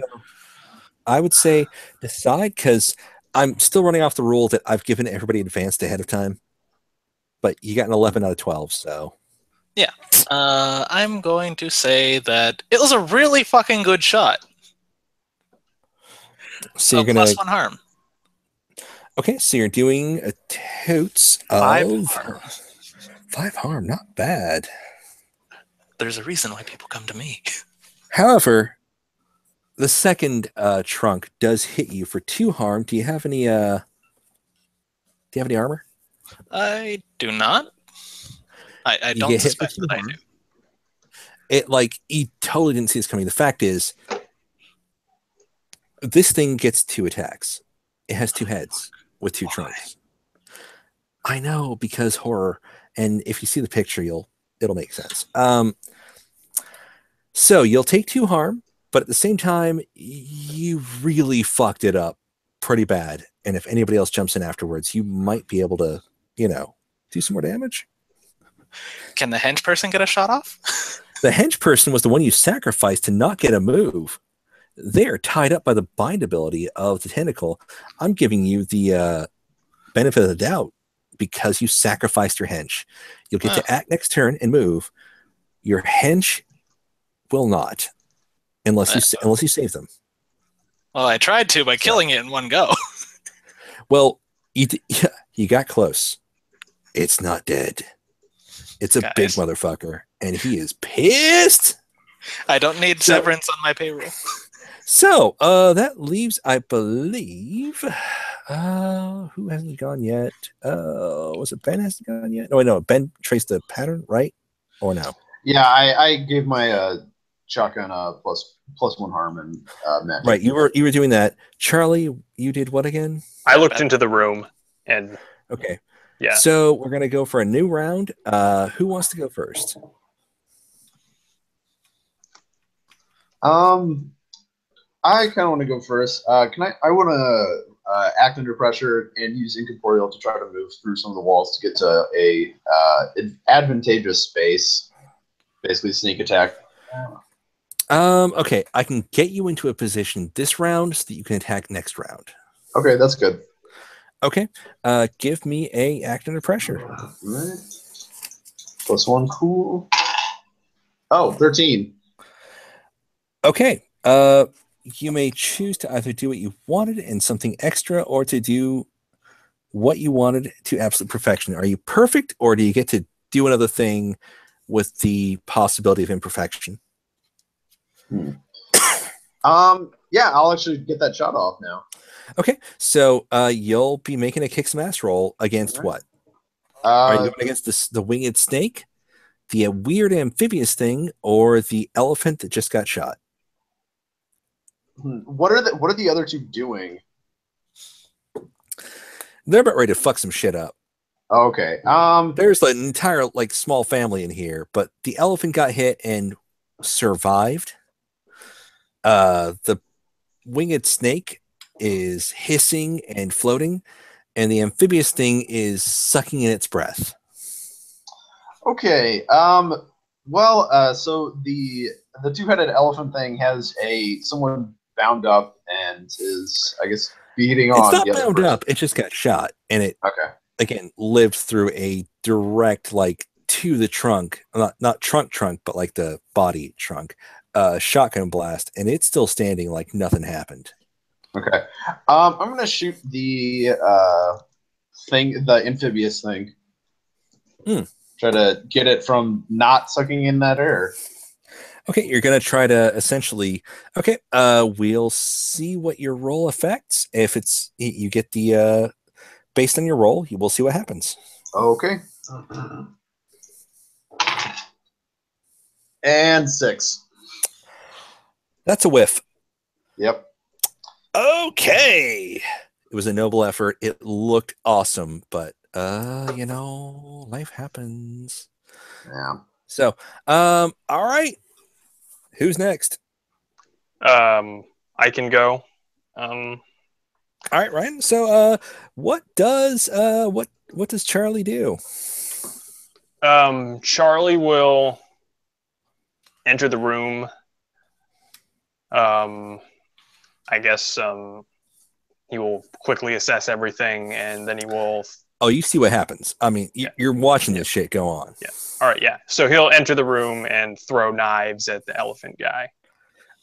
I would say decide, because I'm still running off the rule that I've given everybody advanced ahead of time. but you got an 11 out of 12, so. Yeah. I'm going to say that it was a really fucking good shot. So you're going plus to... 1 harm. Okay, so you're doing a totes of... 5 harm. 5 harm, not bad. There's a reason why people come to me. However, the second trunk does hit you for 2 harm. Do you have any armor? I do not. I You don't get hit for suspect 2 that I harm. do. It, like, you totally didn't see this coming. The fact is, this thing gets 2 attacks. It has 2 heads with 2 trunks. I know, because horror. And if you see the picture, it'll make sense. So you'll take 2 harm, but at the same time, you really fucked it up pretty bad. And if anybody else jumps in afterwards, you might be able to, do some more damage. Can the henge person get a shot off? The henge person was the one you sacrificed to not get a move. They are tied up by the bind ability of the tentacle. I'm giving you the benefit of the doubt because you sacrificed your henge. You'll get to act next turn and move. Your henge will not, unless you save them. Well, I tried to by killing it in one go. Well, you got close. It's not dead. It's a big motherfucker, and he is pissed. I don't need severance on my payroll. So, that leaves, I believe, who hasn't gone yet? Was it Ben hasn't gone yet? No, I know Ben traced the pattern, right? Or no? Yeah, I gave my shotgun plus 1 harm and magic. Right, you were doing that. Charlie, you did what again? I looked into the room and okay. Yeah. So we're gonna go for a new round. Who wants to go first? I kind of want to go first. I want to act under pressure and use incorporeal to try to move through some of the walls to get to a advantageous space. Basically, sneak attack. Okay, I can get you into a position this round so that you can attack next round. Okay, that's good. Okay, give me a act under pressure. Right. Plus 1, cool. Oh, 13. Okay, you may choose to either do what you wanted and something extra, or to do what you wanted to absolute perfection. Are you perfect, or do you get to do another thing with the possibility of imperfection? Yeah, I'll actually get that shot off now. Okay, so you'll be making a kick some ass roll against what? Are you going against the winged snake, the weird amphibious thing, or the elephant that just got shot? What are the other 2 doing? They're about ready to fuck some shit up. Okay. There's an entire small family in here, but the elephant got hit and survived. The winged snake is hissing and floating, and the amphibious thing is sucking in its breath. Okay. So the 2-headed elephant thing has someone bound up and is, I guess, beating on. It's not bound up. It just got shot, and it again lived through a direct to the trunk, not trunk, but the body trunk, shotgun blast, and it's still standing like nothing happened. Okay. I'm gonna shoot the thing, the amphibious thing. Try to get it from not sucking in that air. Okay, you're gonna try to essentially. Okay, we'll see what your roll affects. If it's you get the based on your roll, you will see what happens. Okay. And 6. That's a whiff. Yep. Okay. It was a noble effort. It looked awesome, but life happens. Yeah. So, all right. Who's next? I can go. All right, Ryan. So, what does Charlie do? Charlie will enter the room. I guess he will quickly assess everything, and then he will Oh, you see what happens. I mean, you're watching this shit go on. Yeah. All right, yeah. So he'll enter the room and throw knives at the elephant guy.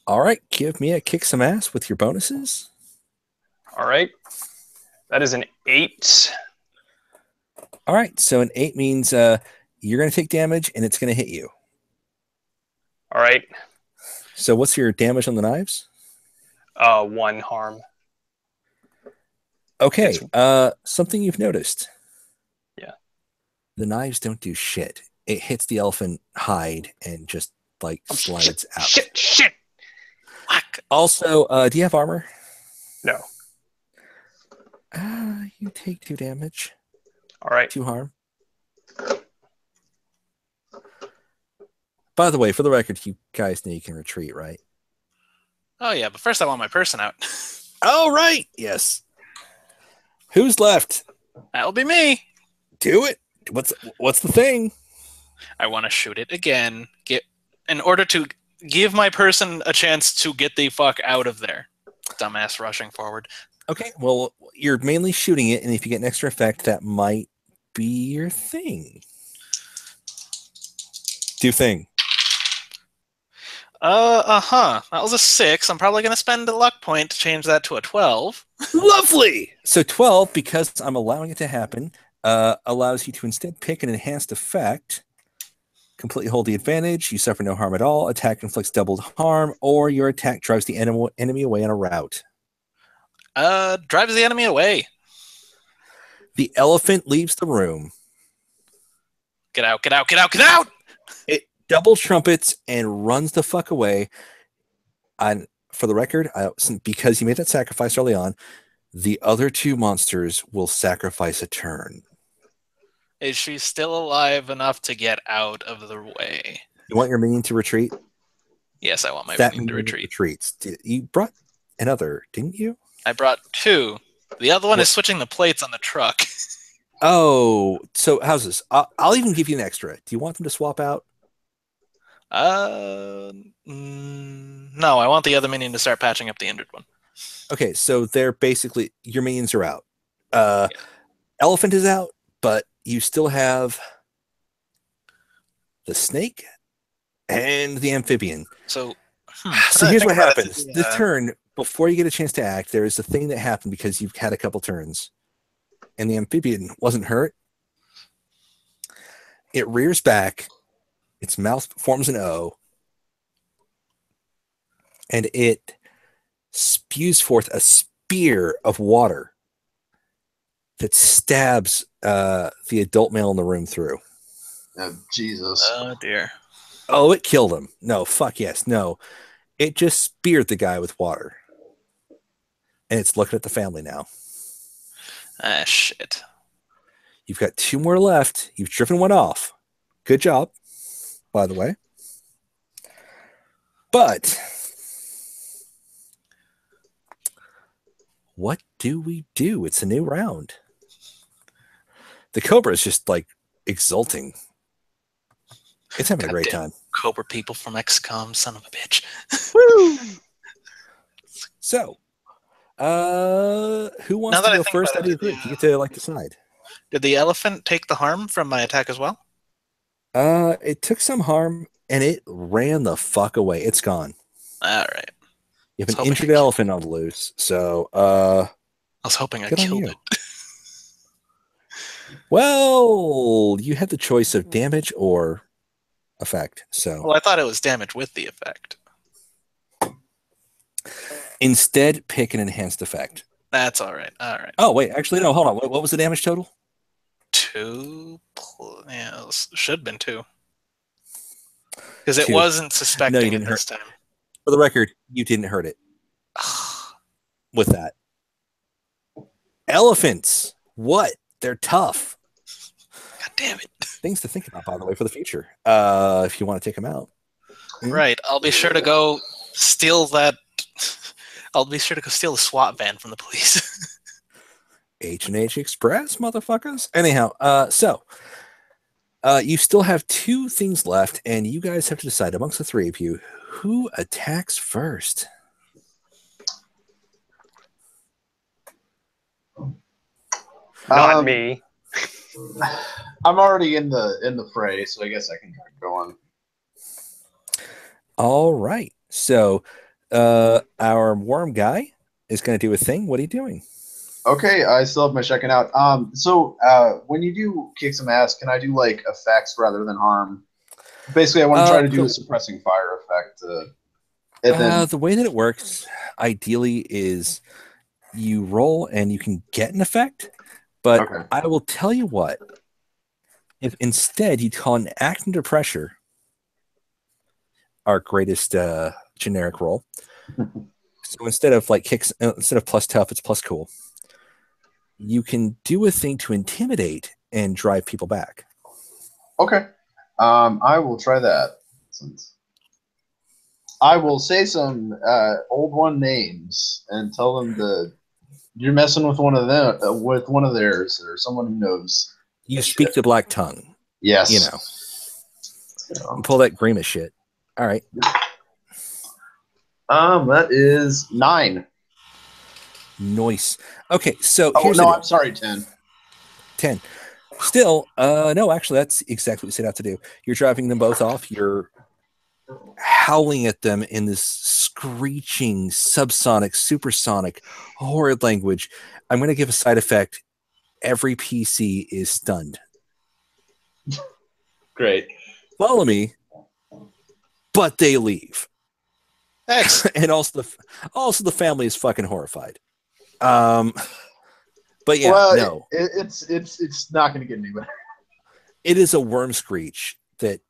All right, give me a kick some ass with your bonuses. All right. That is an 8. All right, so an 8 means you're going to take damage and it's going to hit you. All right. So what's your damage on the knives? 1 harm. Okay, something you've noticed. Yeah. The knives don't do shit. It hits the elephant hide and just like slides out. Shit. Whack. Also, do you have armor? No. You take 2 damage. All right. 2 harm. By the way, for the record, you guys know you can retreat, right? Oh yeah, but first I want my person out. Oh, right. Yes. Who's left? That'll be me. Do it. What's the thing? I want to shoot it again. In order to give my person a chance to get the fuck out of there. Dumbass rushing forward. Okay, well, you're mainly shooting it, and if you get an extra effect, that might be your thing. Do thing. That was a 6. I'm probably going to spend a luck point to change that to a 12. Lovely! So 12, because I'm allowing it to happen, allows you to instead pick an enhanced effect. Completely hold the advantage. You suffer no harm at all. Attack inflicts doubled harm, or your attack drives the enemy away on a route. Drives the enemy away. The elephant leaves the room. Get out, get out, get out, get out! It double trumpets and runs the fuck away. And for the record, because you made that sacrifice early on, the other 2 monsters will sacrifice a turn. Is she still alive enough to get out of the way? You want your minion to retreat? Yes, I want my That minion to retreat. Retreats. You brought another, didn't you? I brought 2. The other one is switching the plates on the truck. Oh, so how's this? I'll even give you an extra. Do you want them to swap out? No, I want the other minion to start patching up the injured one. Okay, so they're basically, your minions are out. Elephant is out, but you still have the snake and the amphibian. So here's what happens. This turn, before you get a chance to act, there is a thing that happened because you've had a couple turns. And the amphibian wasn't hurt. It rears back. Its mouth forms an O. And it spews forth a spear of water that stabs the adult male in the room through. Oh, Jesus. Oh, dear. Oh, it killed him. No, fuck yes. No. It just speared the guy with water. And it's looking at the family now. Ah, shit. You've got 2 more left. You've driven 1 off. Good job, by the way. But what do we do? It's a new round. The Cobra is just like exulting. It's having a great time. Cobra people from XCOM, son of a bitch. Woo! So, who wants to go first out of your group? You get to decide. Did the elephant take the harm from my attack as well? It took some harm and it ran the fuck away. It's gone. All right. You have an injured elephant on the loose, so I was hoping I killed it. Well, you had the choice of damage or effect. So, well, I thought it was damage with the effect. Instead, pick an enhanced effect. That's all right. All right. Oh wait, actually no. Hold on. What was the damage total? 2. Yeah, it should have been 2. Because it wasn't suspecting it this time. For the record, you didn't hurt it. With that. Elephants. What? They're tough. God damn it. Things to think about, by the way, for the future. If you want to take them out. Right. I'll be sure to go steal that. I'll be sure to go steal the SWAT van from the police. H&H Express, motherfuckers. Anyhow, you still have 2 things left, and you guys have to decide amongst the 3 of you who attacks first. Not me. I'm already in the fray, so I guess I can go on. All right. So, our worm guy is going to do a thing. What are you doing? Okay, I still have my checking out. When you do kick some ass, can I do like effects rather than harm? Basically, I want to try to do a suppressing fire effect. The way that it works, ideally, is you roll and you can get an effect. But Okay. I will tell you what. If instead you call an act under pressure, our greatest generic roll. So instead of plus tough, it's plus cool. You can do a thing to intimidate and drive people back. Okay. I will try that. I will say some old one names and tell them that you're messing with one of them, with one of theirs, or someone who knows. You speak the black tongue. Yes. You know. You pull that Grimace shit. All right. That is 9. Nice. Okay, so here's I'm sorry, 10. 10. Still, no, actually, that's exactly what you set out to do. You're driving them both off. You're howling at them in this screeching, subsonic, supersonic, horrid language. I'm going to give a side effect. Every PC is stunned. Great. Follow me, but they leave. Excellent. And also the family is fucking horrified. But yeah, no. It's not going to get any better. It is a worm screech that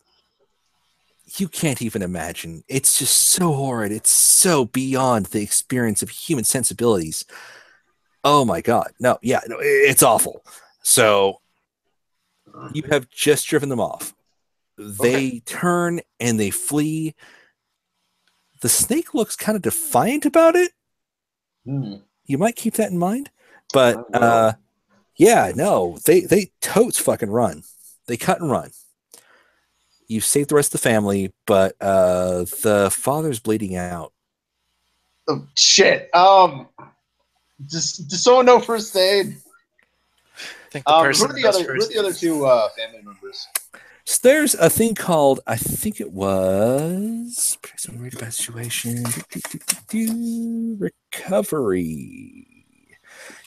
you can't even imagine. It's just so horrid. It's so beyond the experience of human sensibilities. Oh my God. No, it's awful. So you have just driven them off. They turn and they flee. The snake looks kind of defiant about it. You might keep that in mind. But they totes fucking run. They cut and run. You've saved the rest of the family, but the father's bleeding out. Oh shit. Does someone know first aid? I think the person who are the other two family members? So there's a thing called, I think it was situation recovery.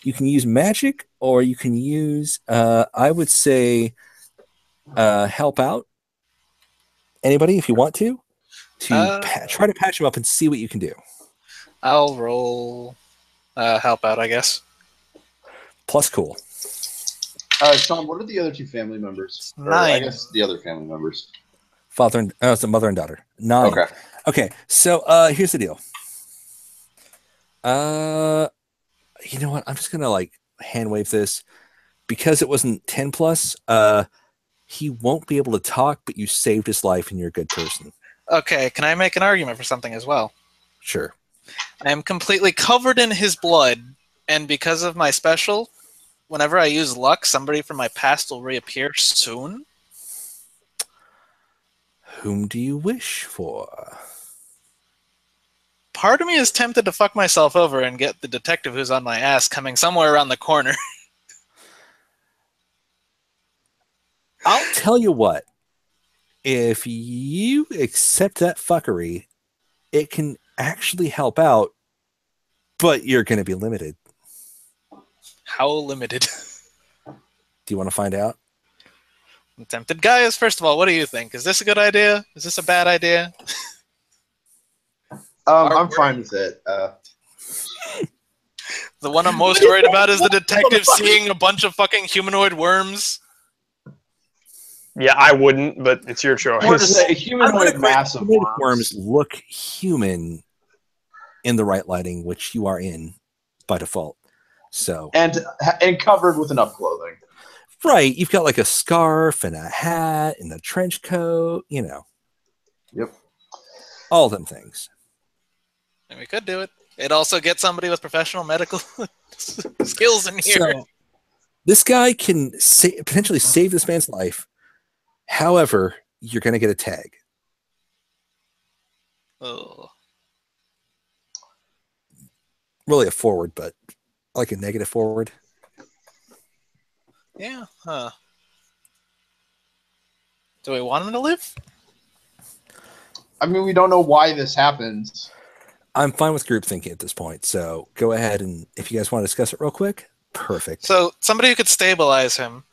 You can use magic, or you can use, I would say, help out. Anybody, if you want to try to patch them up and see what you can do. I'll roll help out, I guess. Plus cool. Sean, what are the other two family members? 9. Or, I guess the other family members. It's a mother and daughter. 9. Okay. So here's the deal. You know what? I'm just gonna hand wave this because it wasn't 10 plus. He won't be able to talk, but you saved his life and you're a good person. Okay, can I make an argument for something as well? Sure. I am completely covered in his blood, and because of my special, whenever I use luck, somebody from my past will reappear soon. Whom do you wish for? Part of me is tempted to fuck myself over and get the detective who's on my ass coming somewhere around the corner. I'll tell you what. If you accept that fuckery, it can actually help out, but you're going to be limited. How limited? Do you want to find out? I'm tempted. Guys, first of all, what do you think? Is this a good idea? Is this a bad idea? I'm fine with it. The one I'm most worried about is the detective seeing a bunch of fucking humanoid worms. Yeah, I wouldn't, but it's your choice. A humanoid massive worms look human in the right lighting, which you are in by default. So and covered with enough clothing. Right, you've got a scarf and a hat and a trench coat, Yep. All them things. And we could do it. It'd also get somebody with professional medical skills in here. So, this guy can potentially save this man's life. However, you're going to get a tag. Oh. Really a forward, but like a negative forward. Yeah. Huh. Do we want him to live? I mean, we don't know why this happens. I'm fine with group thinking at this point, so go ahead, and if you guys want to discuss it real quick, perfect. So somebody who could stabilize him,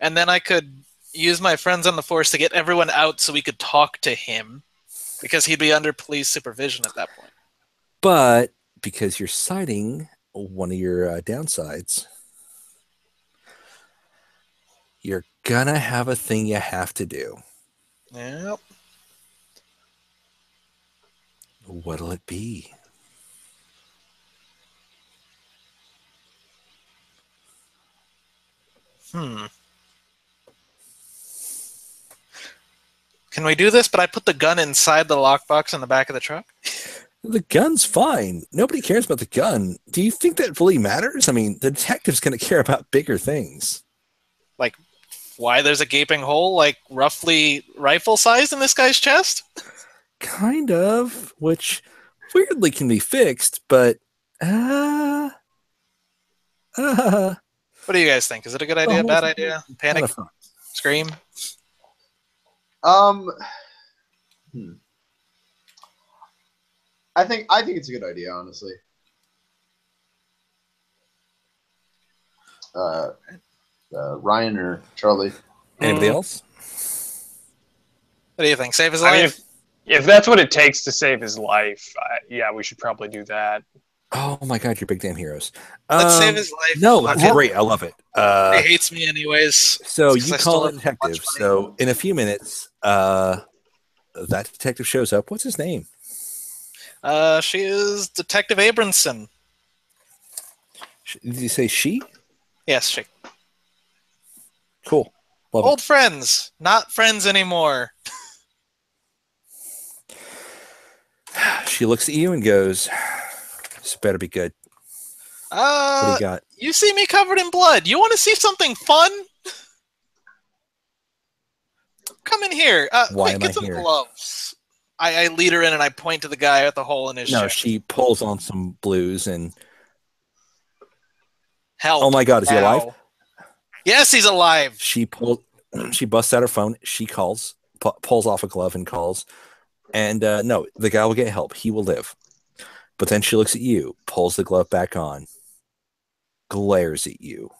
and then I could use my friends on the force to get everyone out so we could talk to him, because he'd be under police supervision at that point. But because you're citing one of your downsides, you're gonna have a thing you have to do. Yep. What'll it be? Can we do this, but I put the gun inside the lockbox in the back of the truck? The gun's fine. Nobody cares about the gun. Do you think that really matters? I mean, the detective's going to care about bigger things. Like, why there's a gaping hole, like, roughly rifle-sized in this guy's chest? Kind of, which weirdly can be fixed, but... What do you guys think? Is it a good idea, bad idea? Panic? Scream? I think it's a good idea, honestly. Ryan or Charlie? Anybody else? What do you think? Save his life? I mean, if that's what it takes to save his life, yeah, we should probably do that. Oh my god, you're big damn heroes. Let's save his life. No, that's great. I love it. He hates me anyways. So you call a detective. So in a few minutes, that detective shows up. What's his name? She is Detective Abramson. Did you say she? Yes, she. Cool. Love Old friends, not friends anymore. She looks at you and goes, "This better be good." What do you got? You see me covered in blood. You want to see something fun? Come in here. Why quick, am get I some here? Gloves. I lead her in and I point to the guy at the hole in his chest. She pulls on some blues and... Help. Oh my god, is he alive? Yes, he's alive. She busts out her phone. She calls, pulls off a glove and calls. And no, the guy will get help. He will live. But then she looks at you, pulls the glove back on, glares at you.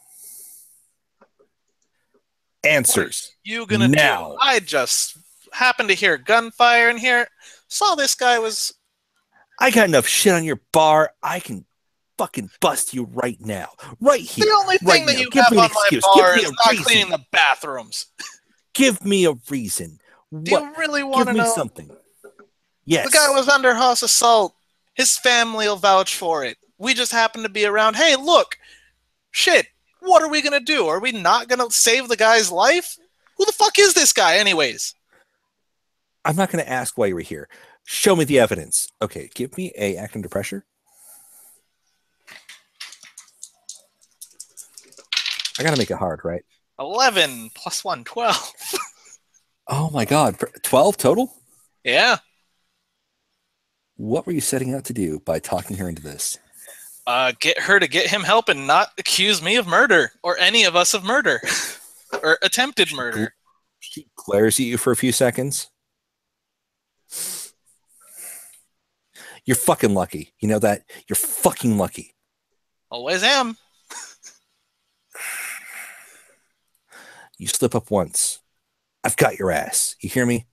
Answers. What are you gonna now. do? I just happened to hear gunfire in here. Saw this guy was... I got enough shit on your bar. I can fucking bust you right now. Right here. The only thing that you have on my bar is not cleaning the bathrooms. Give me a reason. Do you really want to know? Give me something. Yes. The guy was under house assault. His family will vouch for it. We just happen to be around. Hey, look. Shit. What are we going to do? Are we not going to save the guy's life? Who the fuck is this guy anyways? I'm not going to ask why you were here. Show me the evidence. Okay, give me a act under pressure. I got to make it hard, right? 11 plus 1, 12. Oh my god. 12 total? Yeah. What were you setting out to do by talking her into this? Get her to get him help and not accuse me of murder or any of us of murder or attempted murder. She glares at you for a few seconds. You're fucking lucky. You know that? You're fucking lucky. Always am. You slip up once. I've got your ass. You hear me?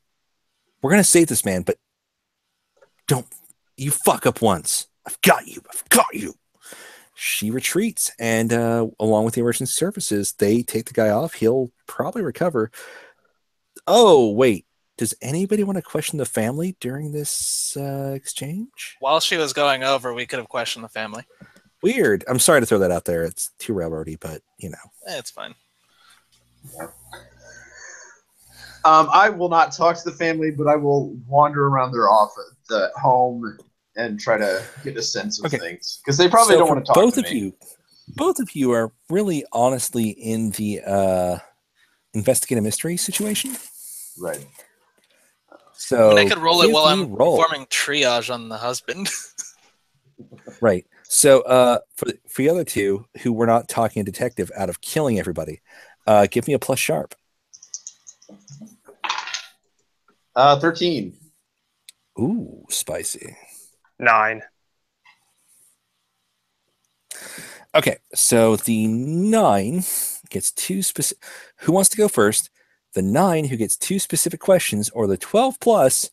We're going to save this man, but don't you fuck up once. I've got you. I've got you. She retreats, and along with the emergency services, they take the guy off. He'll probably recover. Oh, wait. Does anybody want to question the family during this exchange? While she was going over, we could have questioned the family. Weird. I'm sorry to throw that out there. It's too railroady, but, you know. It's fine. I will not talk to the family, but I will wander around their office, the home, and try to get a sense of things. Because they probably don't want to talk to me. Both of you are really honestly in the investigative mystery situation. Right. So I could roll it while I'm performing triage on the husband. Right. So for the other two who were not talking to detective out of killing everybody, give me a plus sharp. 13. Ooh, spicy. 9. Okay, so the 9 gets 2 specific. Who wants to go first? The 9 who gets 2 specific questions, or the 12 plus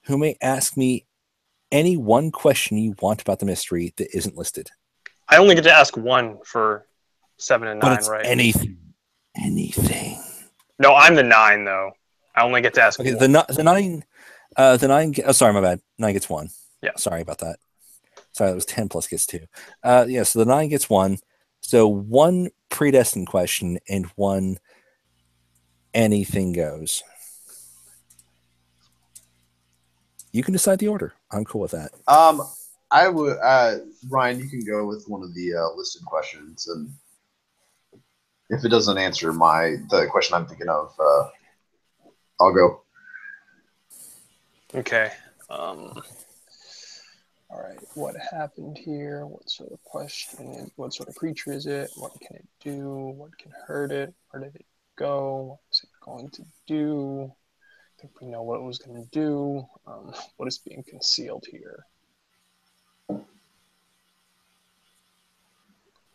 who may ask me any one question you want about the mystery that isn't listed. I only get to ask one for 7 and 9, But it's right? anything. Anything. No, I'm the 9 though. I only get to ask Okay, one. the 9. The 9. Oh, sorry, my bad. 9 gets 1. Yeah. Sorry about that. Sorry, that was 10 plus gets 2. Yeah, so the 9 gets 1. So 1 predestined question and 1 anything goes. You can decide the order. I'm cool with that. I would, Ryan, you can go with one of the listed questions, and if it doesn't answer the question I'm thinking of, I'll go. Okay. All right. What happened here? What sort of question? What sort of creature is it? What can it do? What can hurt it? Where did it go? What is it going to do? I think we know what it was going to do. What is being concealed here?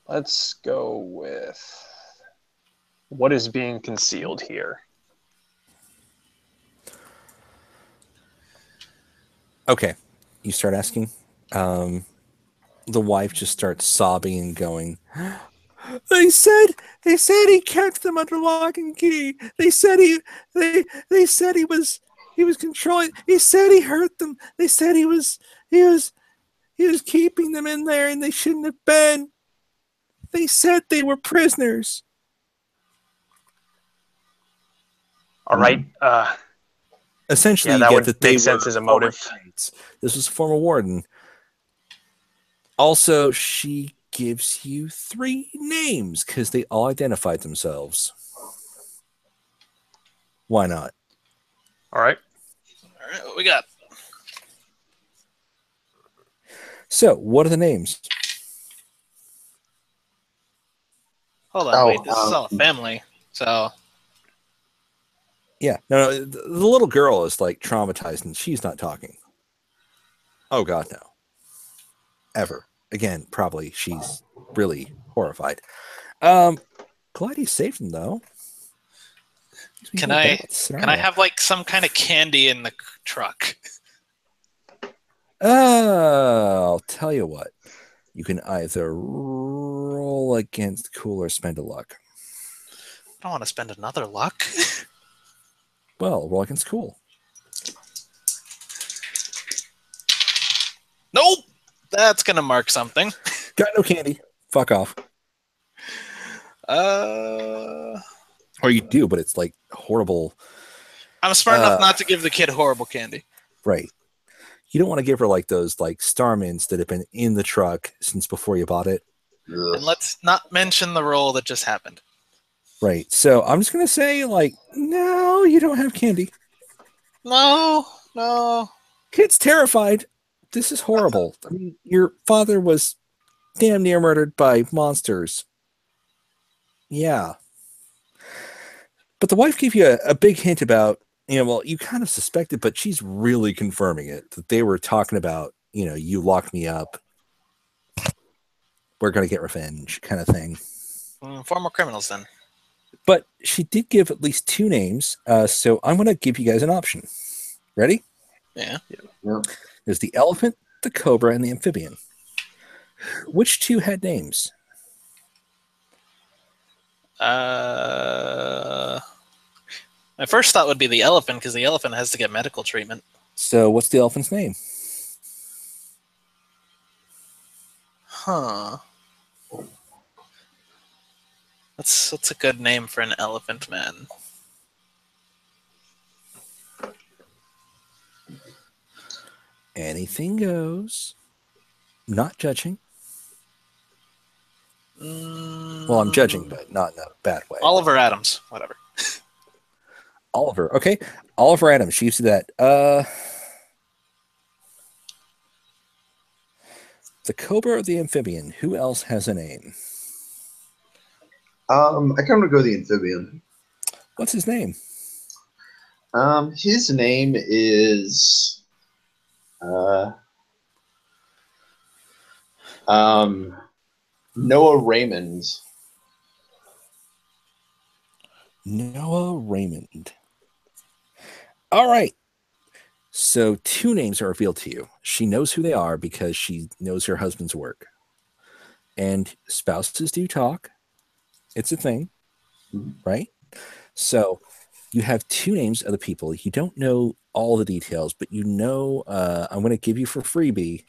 Let's go with what is being concealed here. Okay, you start asking. The wife just starts sobbing and going, They said he kept them under lock and key. They said they said he was controlling. He said he hurt them. They said he was keeping them in there, and they shouldn't have been. They said they were prisoners. All right. Essentially, yeah, you that get would that they make sense were as a motive. inmates. This was a former warden. Also, she gives you 3 names because they all identified themselves. Why not? All right. All right, what we got? So, what are the names? Hold on, wait. This is all a family, so. Yeah, no, the little girl is like traumatized and she's not talking. Oh God, no. Ever. Again, probably she's really horrified. Glad you saved him though. Can I have like some kind of candy in the truck? I'll tell you what. You can either roll against cool or spend a luck. I don't want to spend another luck. Well, roll against cool. Nope! That's gonna mark something. Got no candy. Fuck off. Or you do, but it's like horrible. I'm smart enough not to give the kid horrible candy. Right. You don't want to give her like those like Star Mints that have been in the truck since before you bought it. And let's not mention the roll that just happened. Right. So I'm just gonna say, like, no, you don't have candy. No. Kid's terrified. This is horrible. I mean, your father was damn near murdered by monsters. Yeah. But the wife gave you a big hint about, well, you kind of suspected, but she's really confirming it, that they were talking about, you locked me up. We're going to get revenge kind of thing. Former criminals, then. But she did give at least 2 names, so I'm going to give you guys an option. Ready? Yeah. There's the elephant, the cobra, and the amphibian. Which 2 had names? My first thought would be the elephant, because the elephant has to get medical treatment. So what's the elephant's name? Huh. That's a good name for an elephant man. Anything goes. Not judging. Well, I'm judging, but not in a bad way. Oliver Adams, whatever. Oliver, okay. Oliver Adams, she used to that. The cobra or the amphibian? Who else has a name? I kind of go the amphibian. What's his name? His name is Noah Raymond. Noah Raymond. All right. So 2 names are revealed to you. She knows who they are because she knows her husband's work. And spouses do talk. It's a thing, right? So you have 2 names of the people. You don't know all the details, but you know, I'm going to give you for freebie,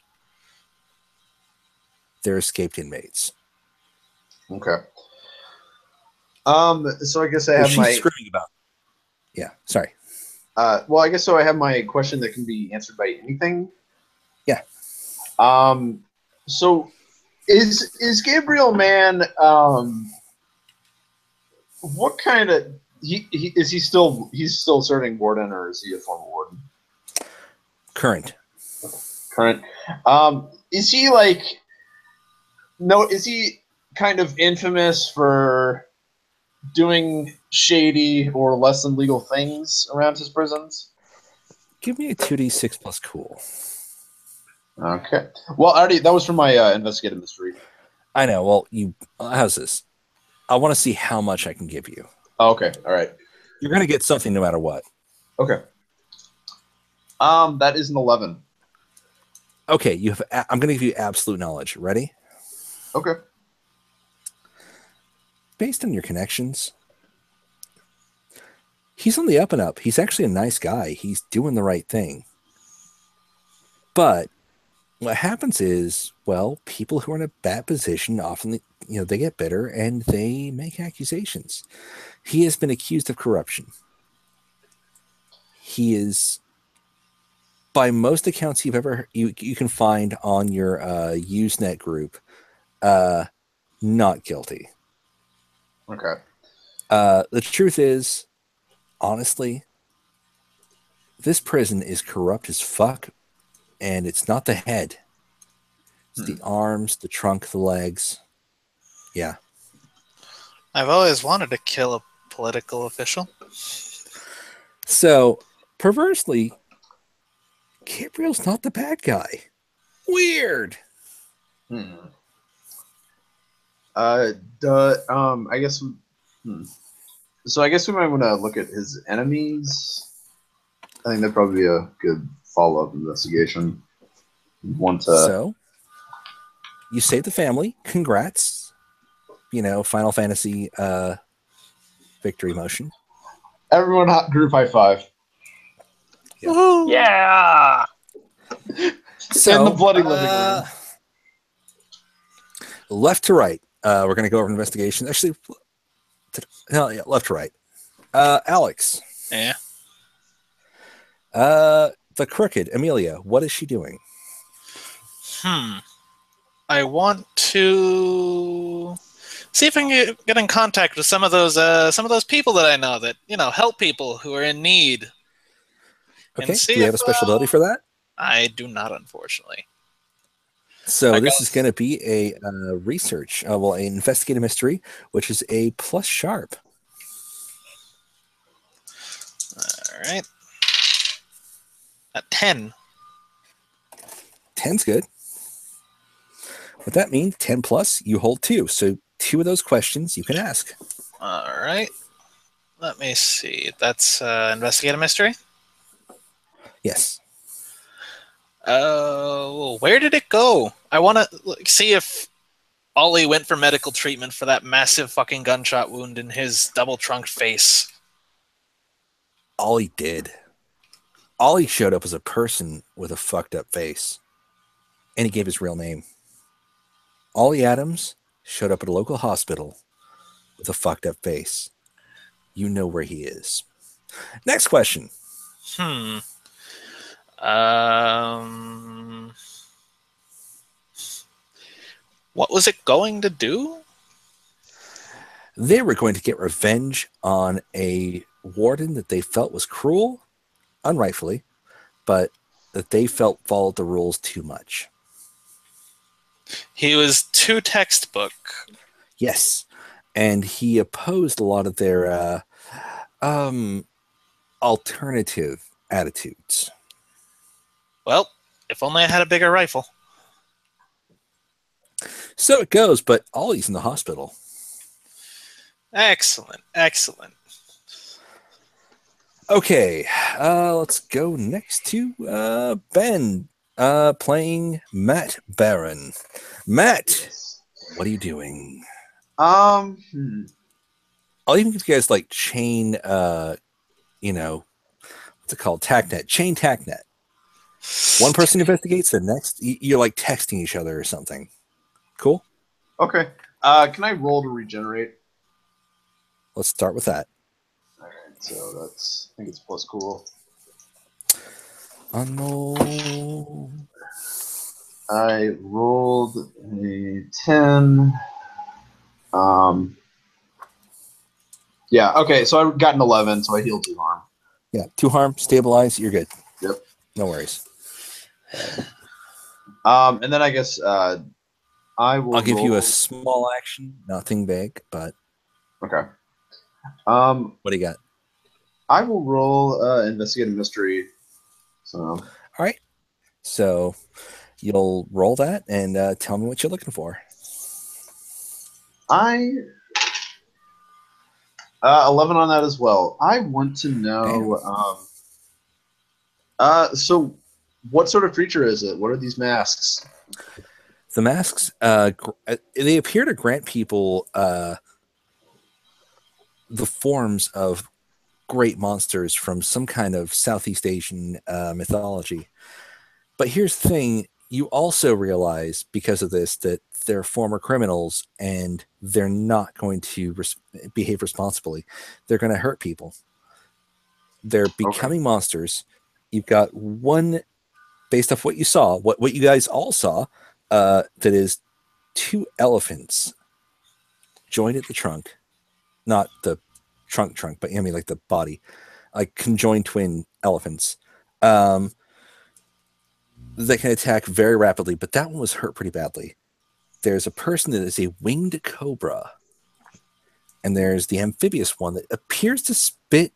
they're escaped inmates. Okay. So I guess I have she's screaming about. Yeah, sorry. Well, I guess so. I have my question that can be answered by anything. Yeah. So is Gabriel Mann? What kind of is he still? He's still serving warden, or is he a former warden? Current. Is he like? No, is he kind of infamous for doing shady or less than legal things around his prisons? Give me a 2d6 plus cool. Okay. Well, that was from my investigative mystery. I know. Well, how's this? I want to see how much I can give you. Oh, okay. All right. You're going to get something no matter what. Okay. That is an 11. Okay, I'm going to give you absolute knowledge. Ready? Okay. Based on your connections, he's on the up and up. He's actually a nice guy. He's doing the right thing. But what happens is, well, people who are in a bad position often, they get bitter and they make accusations. He has been accused of corruption. He is, by most accounts you can find on your Usenet group, not guilty. Okay. The truth is, honestly, this prison is corrupt as fuck, and it's not the head. It's the arms, the trunk, the legs. Yeah. I've always wanted to kill a political official. So, perversely, Gabriel's not the bad guy. Weird. I guess. So I guess we might want to look at his enemies. I think that'd probably be a good follow-up investigation. So, you saved the family. Congrats. Final Fantasy victory motion. Everyone, group high five. Yeah. So, in the bloody living room. Left to right. We're going to go over investigation. Actually, left to right. Alex. Yeah. The crooked Amelia. What is she doing? I want to see if I can get in contact with some of those people that I know that help people who are in need. Okay. Do we have a special ability for that? I do not, unfortunately. So this is going to be a research, an investigative mystery, which is a plus sharp. All right. At 10. 10's good. What that means, 10 plus, you hold 2. So 2 of those questions you can ask. All right. Let me see. That's investigative mystery? Yes. Where did it go? I want to see if Ollie went for medical treatment for that massive fucking gunshot wound in his double-trunked face. Ollie did. Ollie showed up as a person with a fucked up face. And he gave his real name. Ollie Adams showed up at a local hospital with a fucked up face. You know where he is. Next question. What was it going to do? They were going to get revenge on a warden that they felt was cruel, unrightfully, but that they felt followed the rules too much. He was too textbook. Yes. And he opposed a lot of their alternative attitudes. Well, if only I had a bigger rifle. So it goes, but Ollie's in the hospital. Excellent, excellent. Okay, let's go next to Ben, playing Matt Barron. Matt, Yes. what are you doing? Hmm. I'll even give you guys like chain, what's it called? TACnet, chain TACnet. One person investigates, the next you're like texting each other or something. Cool. Okay. Can I roll to regenerate? Let's start with that. All right. So that's, I think it's plus cool. No. I rolled a 10. Yeah. Okay. So I got an 11. So I healed 2 harm. Yeah, 2 harm, stabilize, you're good. Yep. No worries. And then I guess I'll give you a small action, nothing big, but okay. What do you got? I will roll investigate a mystery. So all right. So you'll roll that and tell me what you're looking for. 11 on that as well. I want to know. So what sort of creature is it? What are these masks? The masks, they appear to grant people the forms of great monsters from some kind of Southeast Asian mythology. But here's the thing. You also realize because of this that they're former criminals and they're not going to behave responsibly. They're going to hurt people. They're becoming monsters. You've got one, based off what you saw, what you guys all saw, that is 2 elephants joined at the trunk. Not the trunk, but I mean like the body. Like conjoined twin elephants. That can attack very rapidly, but that one was hurt pretty badly. There's a person that is a winged cobra. And there's the amphibious one that appears to spit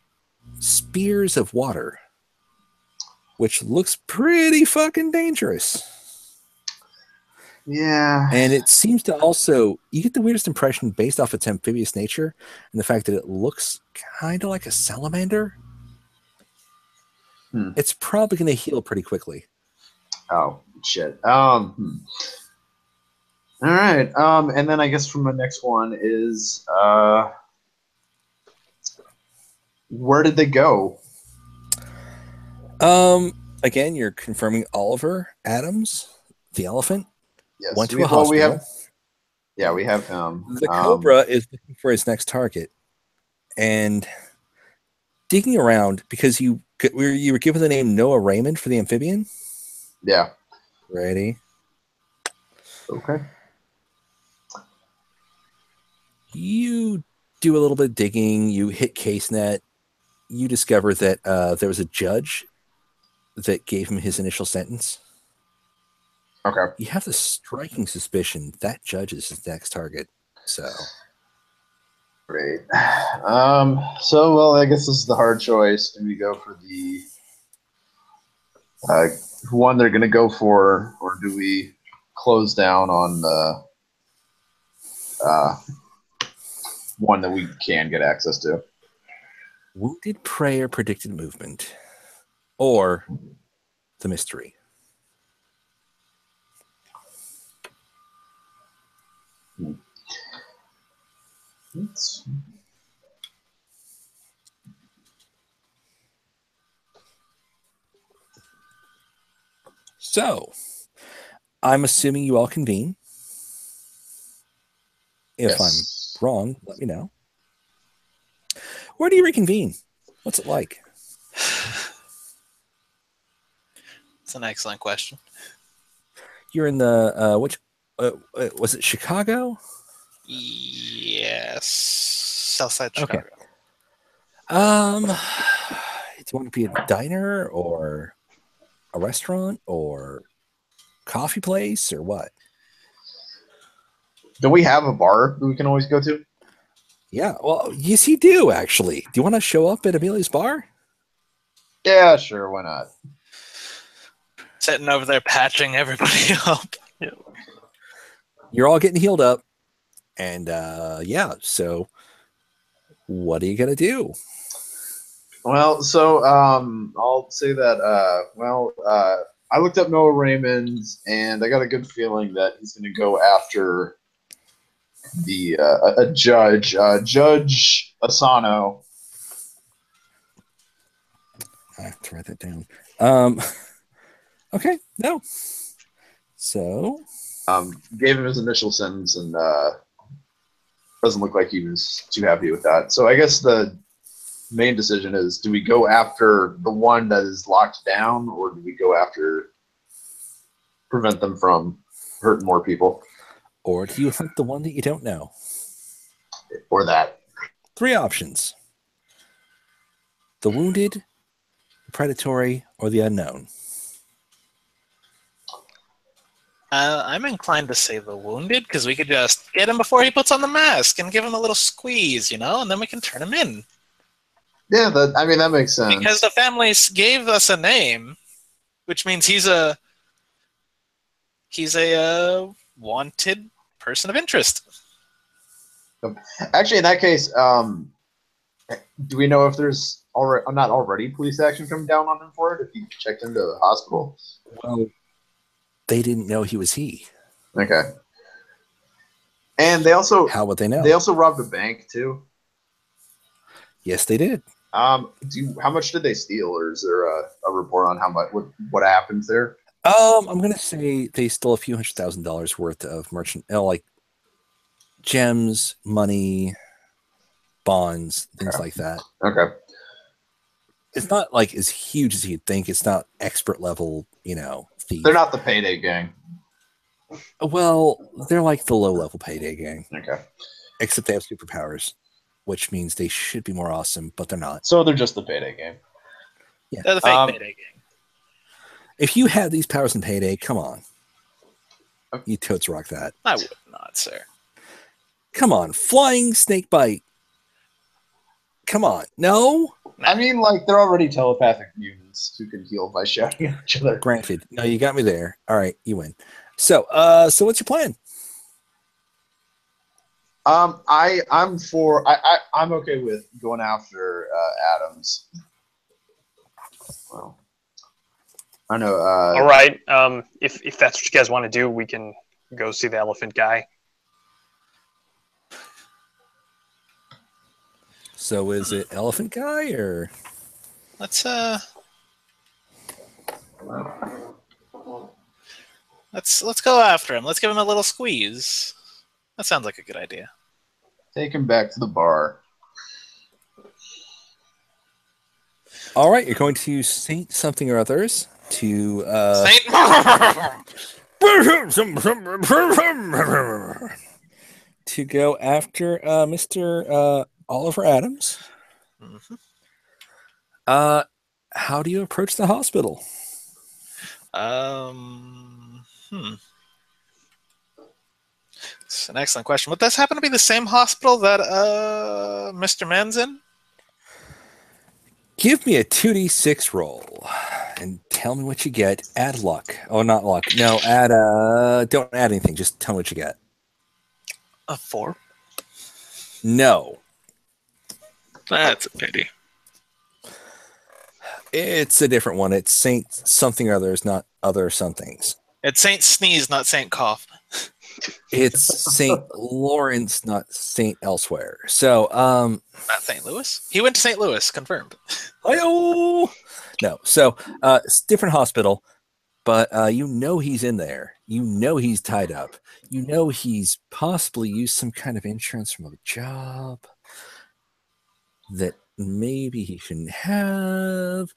spears of water, which looks pretty fucking dangerous. Yeah. And it seems to also, you get the weirdest impression based off its amphibious nature and the fact that it looks kind of like a salamander. It's probably going to heal pretty quickly. Oh, shit. All right. And then I guess from the next one is where did they go? Again, you're confirming Oliver Adams, the elephant, Yes, went to a hospital. We have him. The cobra is looking for his next target, and digging around because you were given the name Noah Raymond for the amphibian. Yeah. Ready? Okay. You do a little bit of digging. You hit CaseNet. You discover that there was a judge that gave him his initial sentence. Okay. You have the striking suspicion that judge is his next target. So. Great. So, well, I guess this is the hard choice. Do we go for the one they're going to go for, or do we close down on the one that we can get access to? Wounded prey or predicted movement, or the mystery. So, I'm assuming you all convene. If I'm wrong, let me know. Where do you reconvene? What's it like? It's an excellent question. You're in the was it Chicago? Yes, Southside Chicago. Okay. Do you want to be a diner or a restaurant or coffee place or what? Do we have a bar that we can always go to? Yeah, well, yes, you do, actually. Do you want to show up at Amelia's bar? Yeah, sure, why not? Sitting over there patching everybody up. You're all getting healed up. And yeah, so what are you going to do? Well, so I'll say that. I looked up Noah Raymond, and I got a good feeling that he's going to go after the a judge, Judge Asano. I have to write that down. Okay, no. So Gave him his initial sentence, and doesn't look like he was too happy with that. So I guess the main decision is: do we go after the one that is locked down, or do we go after prevent them from hurting more people, or do you hunt the one that you don't know? or that? 3 options: the wounded, the predatory, or the unknown. I'm inclined to say the wounded, because we could just get him before he puts on the mask and give him a little squeeze, and then we can turn him in. Yeah, that makes sense. Because the family gave us a name, which means he's a wanted person of interest. Actually, in that case, do we know if there's not already police action coming down on him for it? If he checked into the hospital? Well, they didn't know he was he. Okay. And they also How would they know? They also robbed a bank too. Yes, they did. How much did they steal, or is there a report on how much what happens there? I'm gonna say they stole a few $100,000 worth of merchant, like gems, money, bonds, things like that. Okay. It's not like as huge as you'd think. It's not expert level, thief. They're not the payday gang. Well, they're like the low level payday gang. Okay. Except they have superpowers, which means they should be more awesome, but they're not. So they're just the payday gang. Yeah. They're the fake payday gang. If you had these powers in payday, come on. You totes rock that. I would not, sir. Come on. Flying snake bite. Come on. No? I mean, like, they're already telepathic mutants who can heal by shouting at each other. Granted. No, you got me there. All right, you win. So what's your plan? I'm okay with going after Adams. Well, I know. All right. If that's what you guys want to do, we can go see the elephant guy. So is it elephant guy or? Let's go after him. Let's give him a little squeeze. That sounds like a good idea. Take him back to the bar. All right, you're going to Saint something or others to Saint. to go after Mr. Oliver Adams. Mm-hmm. How do you approach the hospital? It's an excellent question. Would this happen to be the same hospital that Mr. Man's in? Give me a 2d6 roll and tell me what you get. Add luck. Oh, not luck. No, add don't add anything. Just tell me what you get. A 4. No. That's a pity. It's a different one. It's Saint something or others, not other somethings. It's Saint Sneeze, not Saint Cough. It's Saint Lawrence, not Saint elsewhere. So, not St. Louis. He went to St. Louis, confirmed. No. So, it's a different hospital, but he's in there. He's tied up. He's possibly used some kind of insurance from a job that maybe he shouldn't have,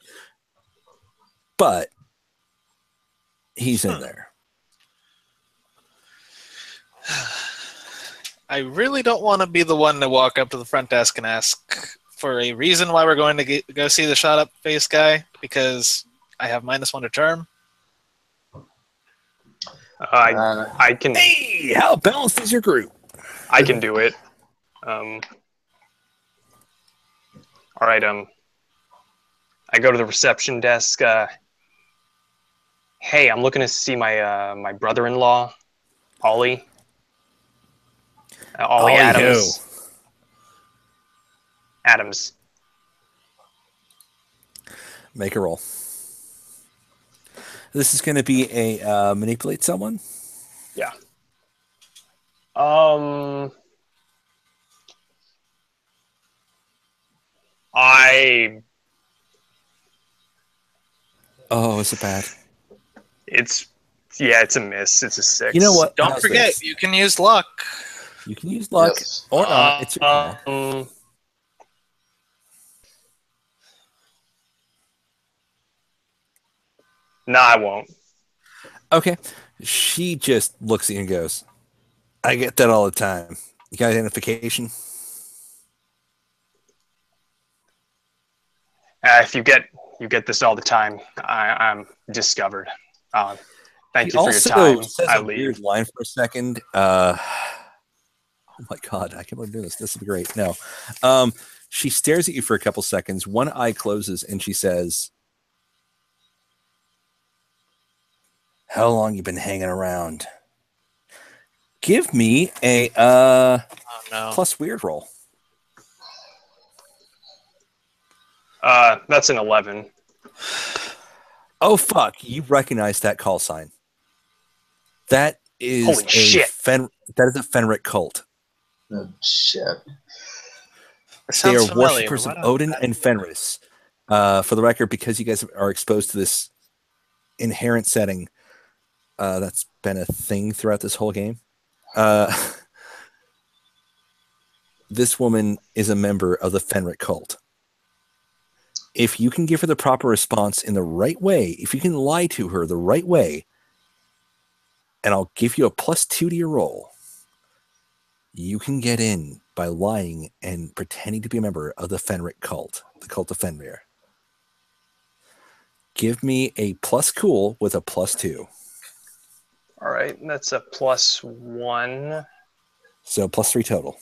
but he's in there. I really don't want to be the one to walk up to the front desk and ask for a reason why we're going to go see the shot up face guy, because I have -1 to charm. I can. Hey, how balanced is your group? I can do it. All right. I go to the reception desk. Hey, I'm looking to see my brother-in-law, Ollie. Ollie Adams. Adams. Make a roll. This is going to be a manipulate someone. Yeah. Oh, is it bad? It's a miss. It's a 6. You know what? Don't How's forget, this? you can use luck. You can use luck Yes. or not. It's your call. Nah, I won't. Okay. She just looks at you and goes, I get that all the time. You got identification? If you get this all the time, I'm discovered. Thank you for your time. Says I a leave. weird line for a second. Oh my god, I can't believe I'm doing this. This will be great. No. She stares at you for a couple seconds. One eye closes and she says, how long you been hanging around? Give me a plus weird roll. That's an 11. Oh fuck! You recognize that call sign? That is Holy shit! That is a Fenric cult. Oh, shit. They are worshippers of Odin and Fenris. For the record, because you guys are exposed to this inherent setting, that's been a thing throughout this whole game. This woman is a member of the Fenric cult. If you can give her the proper response in the right way, if you can lie to her the right way, and I'll give you a +2 to your roll, you can get in by lying and pretending to be a member of the Fenric cult, the cult of Fenrir. Give me a plus cool with a +2. All right, that's a +1. So +3 total.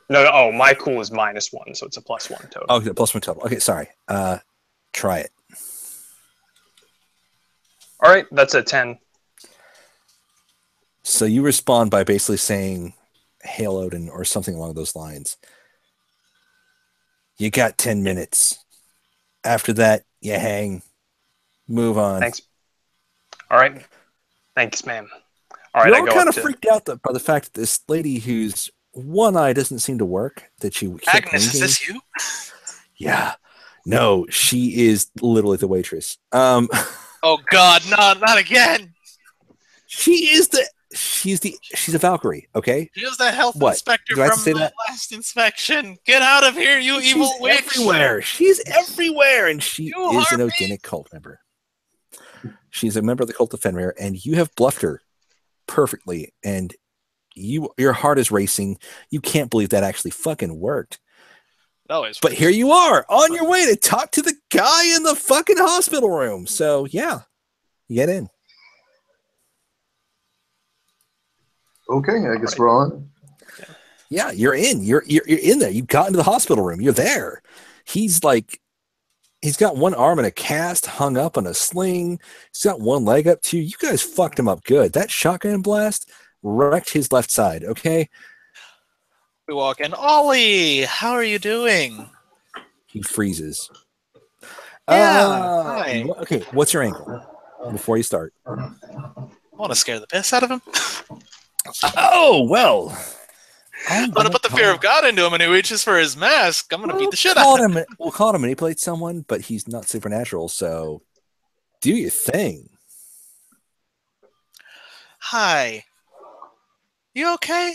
No, my cool is -1, so it's a +1 total. Oh, okay, +1 total. Okay, sorry. Try it. All right, that's a 10. So you respond by basically saying, Hail Odin, or something along those lines. You got 10 minutes. After that, you hang. Move on. Thanks. All right. Thanks, ma'am. All right, You're I all go kind of up to... freaked out by the fact that this lady whose one eye doesn't seem to work, that she kept Agnes, winking. is this you? Yeah. No, she is literally the waitress. Oh God, no, not again. She's a Valkyrie, okay? She was the health What? inspector Do I have to from say the that? last inspection. Get out of here, you evil witch! Everywhere. She's everywhere, and she You is an harpy! Odinic cult member. She's a member of the cult of Fenrir, and you have bluffed her perfectly, and your heart is racing. You can't believe that actually fucking worked. Always. But here you are on your way to talk to the guy in the fucking hospital room. So yeah, you get in. Okay, I guess we're on. Yeah, you're in. You're in there. You got into the hospital room. You're there. He's got one arm in a cast, hung up on a sling. He's got one leg up too. You guys fucked him up good. That shotgun blast wrecked his left side. Okay. We walk in. Ollie, how are you doing? He freezes. Hi. Okay, what's your angle before you start? I want to scare the piss out of him. Oh, well. I'm going to put the fear of God into him, and he reaches for his mask. I'm going to beat the shit out of him. We'll call it to manipulate someone, but he's not supernatural, so do your thing. Hi. You okay?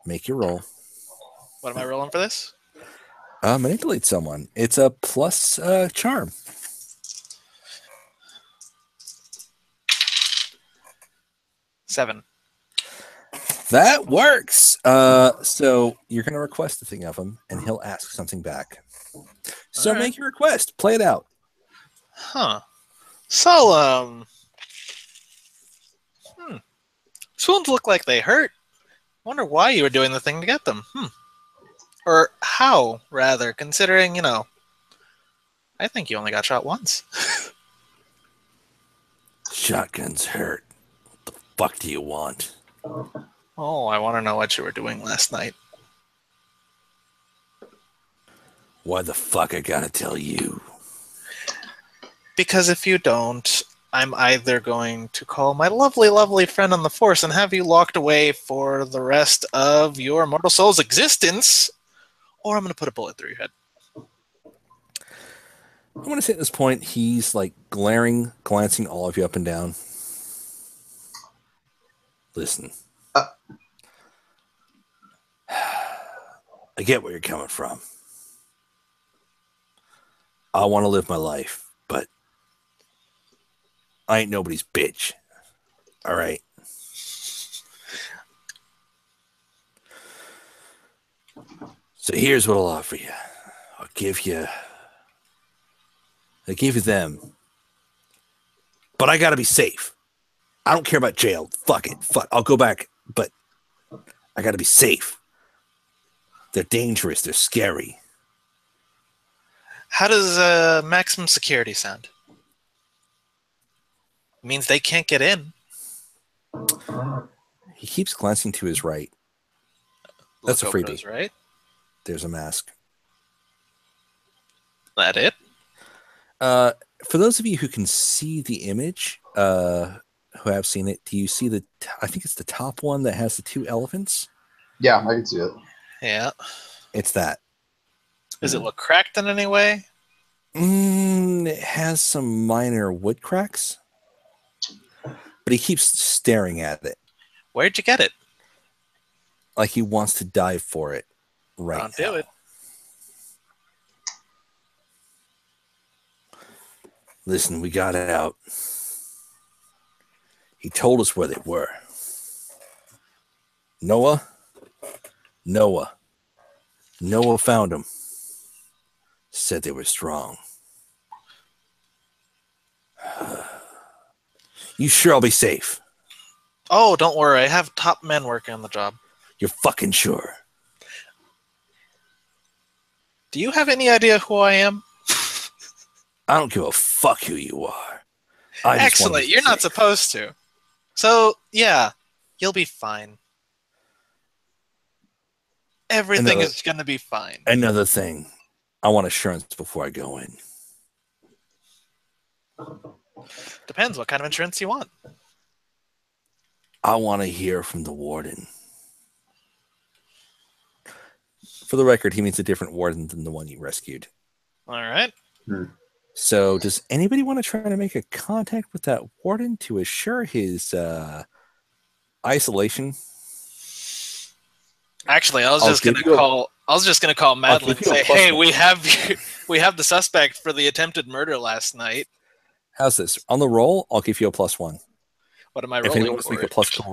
Make your roll. What am I rolling for this? Manipulate someone. It's a plus charm. Seven. That works. So you're going to request a thing of him, and he'll ask something back. So make your request. Play it out. Huh. So, These wounds look like they hurt. Wonder why you were doing the thing to get them. Or how, rather, considering, I think you only got shot once. Shotguns hurt. What the fuck do you want? Oh, I want to know what you were doing last night. Why the fuck I gotta tell you? Because if you don't, I'm either going to call my lovely, lovely friend on the Force and have you locked away for the rest of your mortal soul's existence, or I'm going to put a bullet through your head. I want to say at this point, he's like glancing all of you up and down. Listen. I get where you're coming from. I want to live my life, but I ain't nobody's bitch. All right? So here's what I'll offer you. I'll give you them. But I gotta be safe. I don't care about jail. Fuck it. Fuck. I'll go back, but I gotta be safe. They're dangerous. They're scary. How does maximum security sound? It means they can't get in. He keeps glancing to his right. That's a freebie. Right? There's a mask. That it? For those of you who can see the image, who have seen it, do you see I think it's the top one that has the two elephants? Yeah, I can see it. Yeah. It's that. Does it look cracked in any way? It has some minor wood cracks, but he keeps staring at it. Where'd you get it? Like he wants to dive for it right now. Do it. Listen, we got out. He told us where they were. Noah found them. Said they were strong. You sure I'll be safe? Oh, don't worry. I have top men working on the job. You're fucking sure? Do you have any idea who I am? I don't give a fuck who you are. Excellent. You're not supposed to. So, yeah, you'll be fine. Everything is going to be fine. Another thing. I want assurance before I go in. Depends what kind of insurance you want. I want to hear from the warden. For the record, he means a different warden than the one you rescued. All right. So does anybody want to try to make a contact with that warden to assure his isolation? Actually, I was just going to call Madeline and say, "Hey, we have the suspect for the attempted murder last night." How's this? On the roll, I'll give you a +1. What am I rolling? If anyone wants to make a +2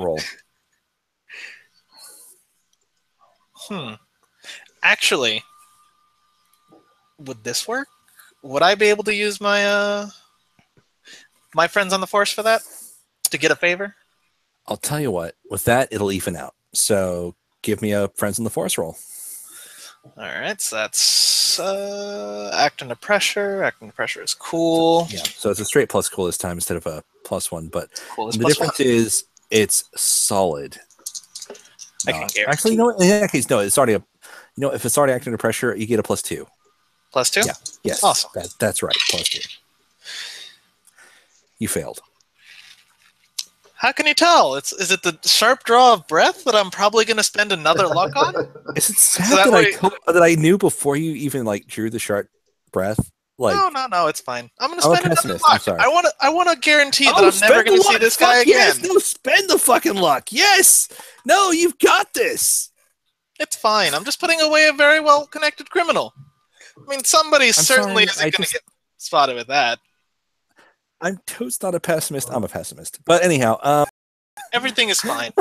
roll. Actually, would this work? Would I be able to use my my friends on the Force for that to get a favor? I'll tell you what. With that, it'll even out. So give me a friends on the Force roll. All right, so that's act under pressure. Act under pressure is cool. Yeah, so it's a straight plus cool this time instead of a +1. But cool the difference is it's solid. I can guarantee. Actually, no. In that case, no. It's already a. If it's already acting under pressure, you get a +2. +2? Yeah. Yes. Awesome. That's right. +2. You failed. How can you tell? Is it the sharp draw of breath that I'm probably going to spend another luck on? Is it sad that I knew before you even drew the sharp breath? No, it's fine. I'm going to spend another luck. I'm sorry. I want to guarantee that I'm never going to see this guy again. Yes, no, spend the fucking luck. Yes. No, you've got this. It's fine. I'm just putting away a very well-connected criminal. I mean, somebody certainly isn't going to get spotted with that. I'm toast not a pessimist. I'm a pessimist. But anyhow, everything is fine.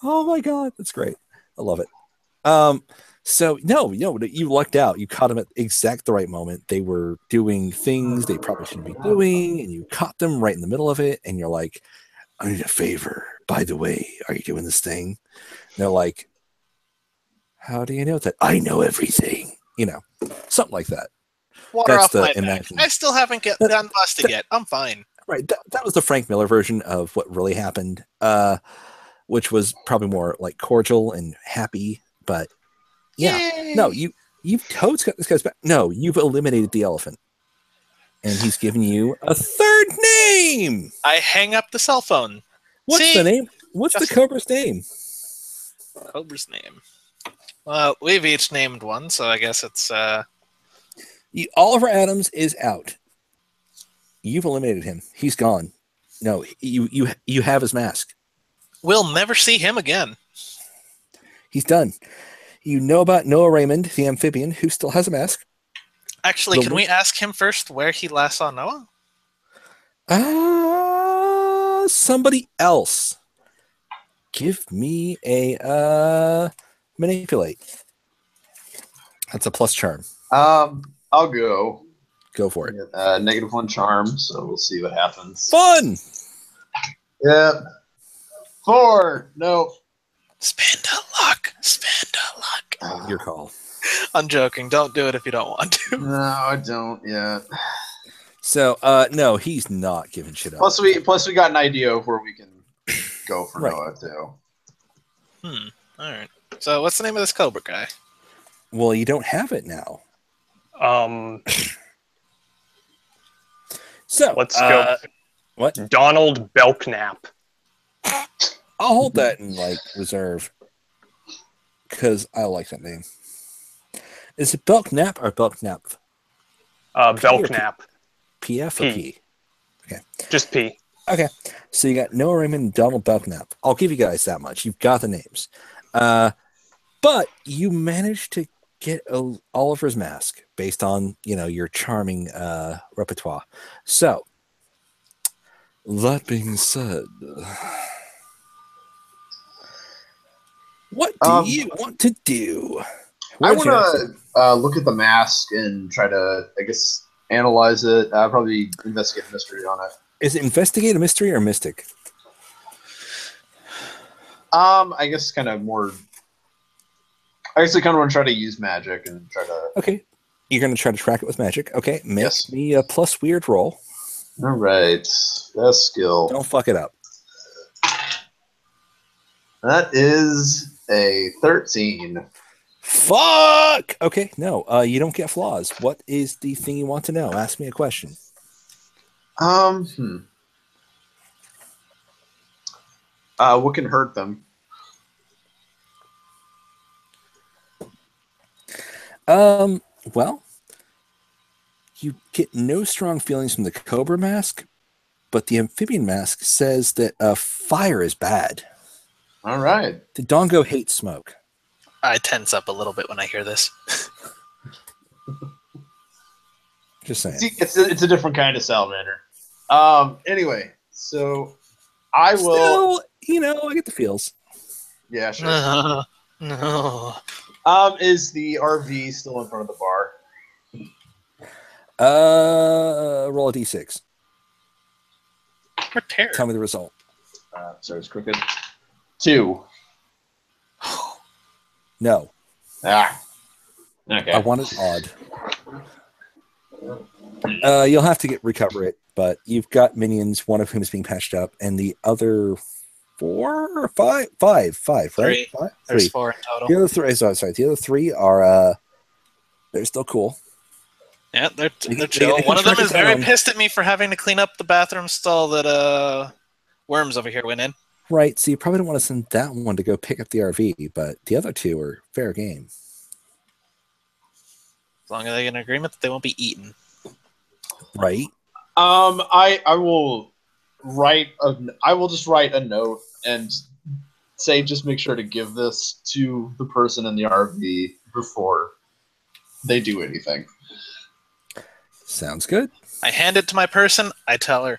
Oh my god, that's great. I love it. So no, you lucked out. You caught them at exact the right moment. They were doing things they probably shouldn't be doing, and you caught them right in the middle of it. And you're like, "I need a favor. By the way, are you doing this thing?" And they're like, "How do you know that?" "I know everything." Something like that. Water That's off the my back. imagined. I still haven't gotten busted yet. I'm fine. Right. That was the Frank Miller version of what really happened, which was probably more like cordial and happy. But yeah, Yay. no, you've totes got this guy's back. No, you've eliminated the elephant, and he's given you a third name. I hang up the cell phone. What's the name? What's the cobra's name? Cobra's name. Well, we've each named one, so I guess it's Oliver Adams is out. You've eliminated him. He's gone. No, you have his mask. We'll never see him again. He's done. You know about Noah Raymond, the amphibian, who still has a mask. Actually, can we ask him first where he last saw Noah? Somebody else. Give me a manipulate. That's a plus charm. I'll go. Go for it. -1 charm, so we'll see what happens. Fun! Yep. 4. Nope. Spend a luck. Spend a luck. Your call. I'm joking. Don't do it if you don't want to. No, I don't yet. So, no, he's not giving shit up. Plus we got an idea of where we can go for Right. Noah, too. All right. So what's the name of this Cobra guy? Well, you don't have it now. So Let's go. What? Donald Belknap. I'll hold that in like reserve because I like that name. Is it Belknap or Belknap? Belknap. PF or P? Okay. Just P. Okay. So you got Noah Raymond and Donald Belknap. I'll give you guys that much. You've got the names. But you managed to get Oliver's mask based on, your charming repertoire. So, that being said, what do you want to do? I want to look at the mask and try to, I guess, analyze it. Probably investigate the mystery on it. Is it investigate a mystery or mystic? I guess kind of more. I guess I kind of want to try to use magic and try to. Okay, you're going to try to track it with magic. Okay, make Yes. me a plus weird roll. All right, best skill. Don't fuck it up. That is a 13. Fuck. Okay, no, you don't get flaws. What is the thing you want to know? Ask me a question. What can hurt them? Well, you get no strong feelings from the Cobra mask, but the amphibian mask says that fire is bad. All right. The Dongo hates smoke. I tense up a little bit when I hear this. Just saying. See, it's a different kind of salamander. Anyway, so I will. Still, I get the feels. Yeah, sure. No. Is the RV still in front of the bar? Roll a d6. We're terrible. Tell me the result. Sorry, it's crooked. 2. No. Ah. Okay. I want it odd. You'll have to recover it, but you've got minions, one of whom is being patched up, and the other 4 or 5? 5, right? 3. 5? There's 3. 4 in total. The other 3, sorry, the other 3 are, they're still cool. Yeah, they're they chill. can One of them track is it very down. pissed at me for having to clean up the bathroom stall that Worms over here went in. Right, so you probably don't want to send that one to go pick up the RV, but the other 2 are fair game. As long as they get an agreement that they won't be eaten. Right? I will just write a note and say just make sure to give this to the person in the RV before they do anything. Sounds good. I hand it to my person. I tell her,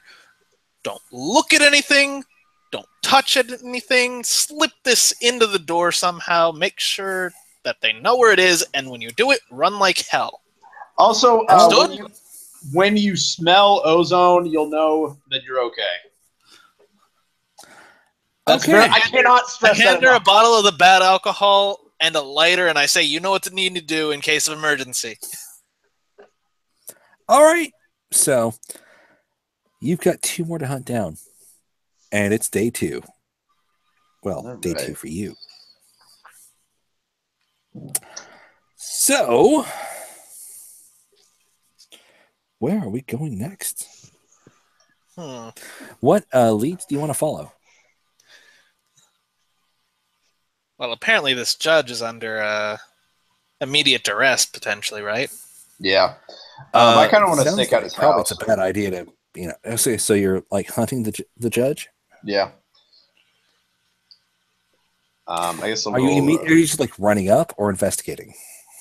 don't look at anything. Don't touch anything. Slip this into the door somehow. Make sure that they know where it is. And when you do it, run like hell. Also, when you smell ozone, you'll know that you're okay. I cannot stress I hand that her a enough. bottle of the bad alcohol and a lighter, and I say, you know what to need to do in case of emergency. All right. So you've got 2 more to hunt down, and it's day 2. Well, All day right. 2 for you. So, where are we going next? What leads do you want to follow? Well, apparently this judge is under immediate duress, potentially, right? Yeah. I kind of want to sounds stake out like his probably house. it's a bad idea to, so you're like hunting the judge? Yeah. I guess I'll Are go. you just like running up or investigating?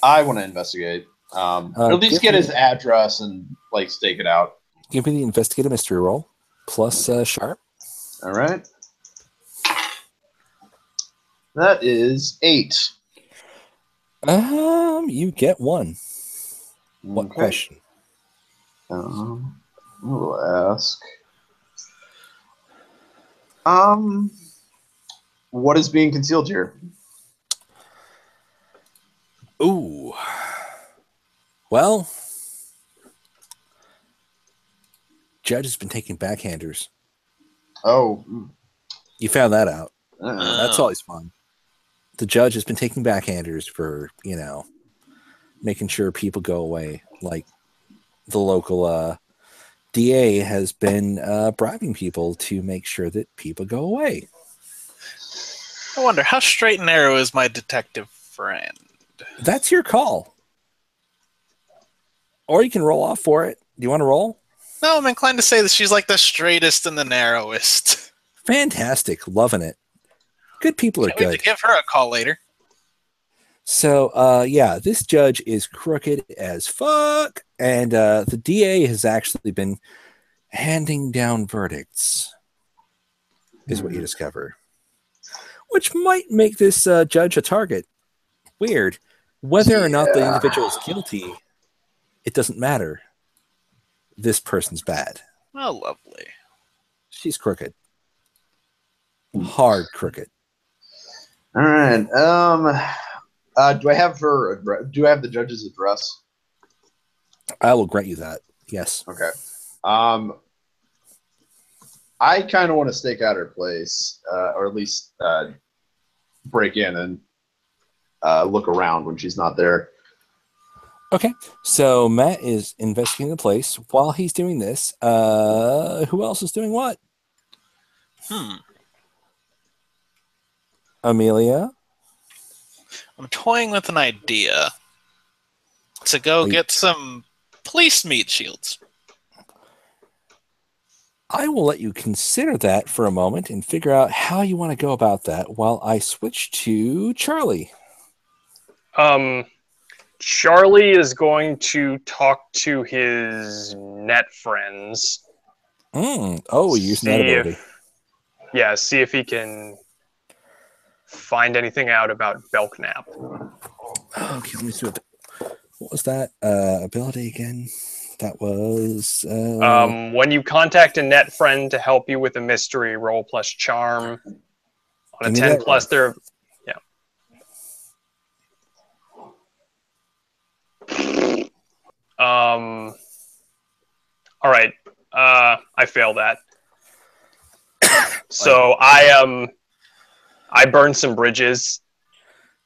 I want to investigate. At least get his address and like stake it out. Give me the investigative mystery roll plus sharp. All right. That is 8. You get 1. What Okay. question? We'll ask. What is being concealed here? Ooh. Well, Judge has been taking backhanders. Oh. You found that out. Uh-uh. That's always fun. The judge has been taking backhanders for, making sure people go away. Like the local DA has been bribing people to make sure that people go away. I wonder, how straight and narrow is my detective friend? That's your call. Or you can roll off for it. Do you want to roll? No, I'm inclined to say that she's like the straightest and the narrowest. Fantastic. Loving it. Good people are Can't wait good. to give her a call later. So, this judge is crooked as fuck. And the DA has actually been handing down verdicts, is what you discover. Which might make this judge a target. Weird. Whether or not the individual is guilty, it doesn't matter. This person's bad. Oh, lovely. She's crooked. Hard crooked. All right. Do I have her? Do I have the judge's address? I will grant you that. Yes. Okay. I kind of want to stake out her place, or at least break in and look around when she's not there. Okay. So Matt is investigating the place. While he's doing this, who else is doing what? Amelia? I'm toying with an idea to go get some police meat shields. I will let you consider that for a moment and figure out how you want to go about that while I switch to Charlie. Charlie is going to talk to his net friends. Oh, using that ability. See if he can find anything out about Belknap. Okay, let me see what was that ability again? That was when you contact a net friend to help you with a mystery, roll plus charm. On a 10 plus, they're all right. I failed that. So I burned some bridges.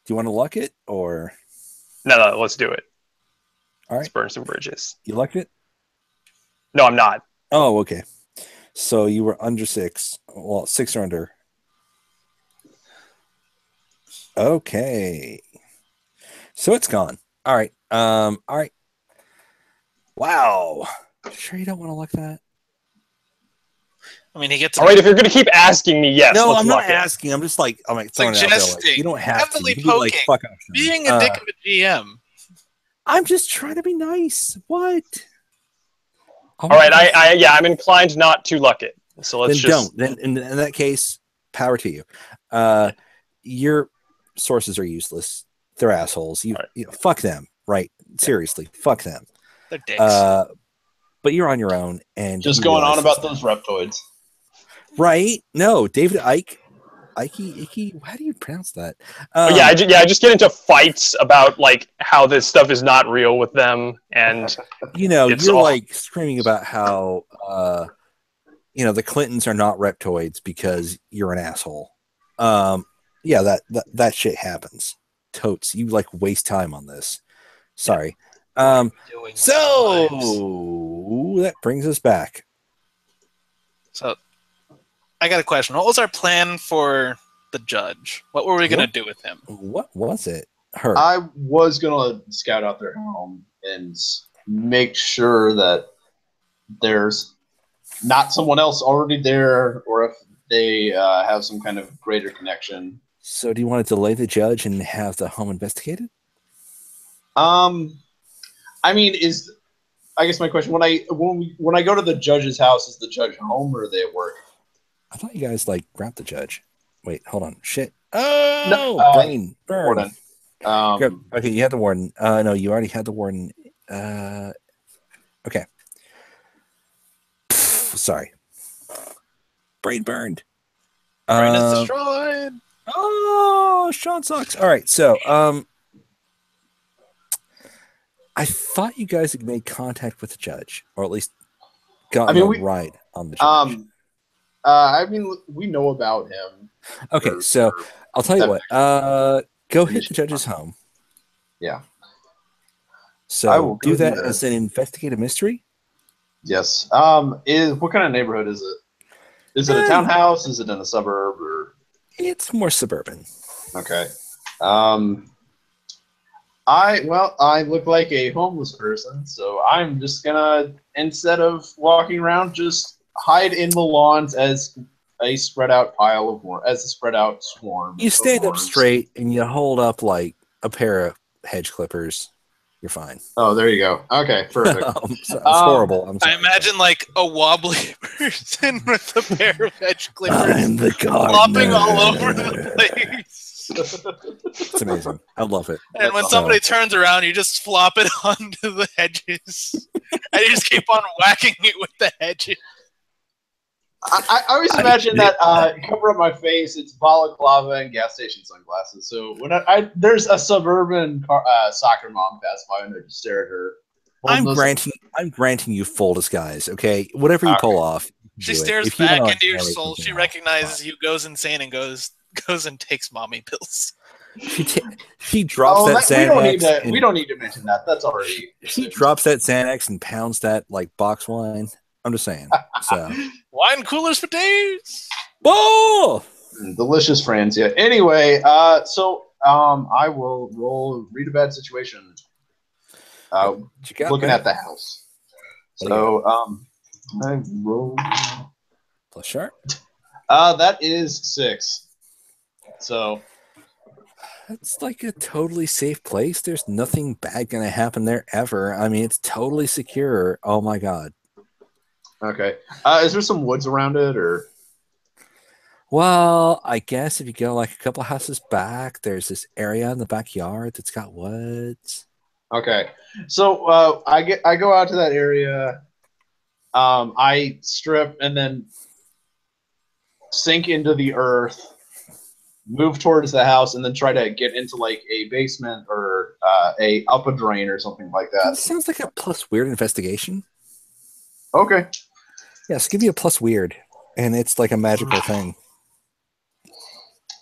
Do you want to luck it or no, let's do it. All right. Let's burn some bridges. You lucked it? No, I'm not. Oh, okay. So you were under 6. Well, 6 or under. Okay. So it's gone. All right. All right. Wow. Sure you don't want to luck that? I mean, he gets. All right, if you're going to keep asking me, yes. No, let's I'm not luck it. asking. I'm just like, I'm like throwing it out there. Like, you don't have heavily to. You poking, like, fuck off. being a dick of a GM. I'm just trying to be nice. What? All right, I'm inclined not to luck it. So let's don't. Then in that case, power to you. Your sources are useless. They're assholes. You know, fuck them. Right? Seriously, fuck them. They're dicks. But you're on your own, and just going on about those reptoids. Right? No, David Icke Icky. How do you pronounce that? I just get into fights about like how this stuff is not real with them, and you're like screaming about how the Clintons are not reptoids because you're an asshole. That shit happens. Totes, you like waste time on this. Sorry. So that brings us back. So I got a question. What was our plan for the judge? What were we going to do with him? What was it? Her. I was going to scout out their home and make sure that there's not someone else already there, or if they have some kind of greater connection. So do you want to delay the judge and have the home investigated? I mean, I guess my question, when I go to the judge's house, is the judge home or are they at work? I thought you guys like grabbed the judge. Wait, hold on. Shit. Oh, no, brain burn. Warden. Okay, you had the warden. No, you already had the warden. Okay. Sorry. Brain burned. Brain is destroyed. Oh, Sean sucks. All right, so I thought you guys had made contact with the judge, or at least got a ride on the judge. I mean, we know about him. Okay, so I'll tell you what. Go hit the judge's home. Yeah. So do that as an investigative mystery? Yes. What kind of neighborhood is it? Is it a townhouse? Is it in a suburb? Or it's more suburban. Okay. I look like a homeless person, so I'm just gonna, instead of walking around, just hide in the lawns as a spread out swarm. You stand up straight and you hold up like a pair of hedge clippers. You're fine. Oh, there you go. Okay, perfect. It's horrible. I'm sorry. I imagine like a wobbly person with a pair of hedge clippers. I'm the gardener. Flopping all over the place. It's amazing. I love it. And when somebody turns around, you just flop it onto the hedges. And you just keep on whacking it with the hedges. I always imagine that cover up my face. It's balaclava and gas station sunglasses. So when there's a suburban soccer mom pass by and I just stare at her. I'm granting you full disguise. Okay, whatever you pull off. She stares back into your soul. She recognizes you, goes insane, and goes and takes mommy pills. She drops that Xanax. We don't need to mention that. That's already. She drops that Xanax and pounds that like box wine. I'm just saying. So wine coolers for days. Oh, delicious friends. Yeah. Anyway, so I will roll read a bad situation. Looking at the house. So I roll plus sharp. That is 6. So it's like a totally safe place. There's nothing bad gonna happen there ever. I mean, it's totally secure. Oh my god. Okay. Is there some woods around it, or? Well, I guess if you go like a couple houses back, there's this area in the backyard that's got woods. Okay. So I go out to that area. I strip and then sink into the earth, move towards the house, and then try to get into like a basement or up a drain or something like that. That sounds like a plus weird investigation. Okay. Yes, give you a plus weird, and it's like a magical thing.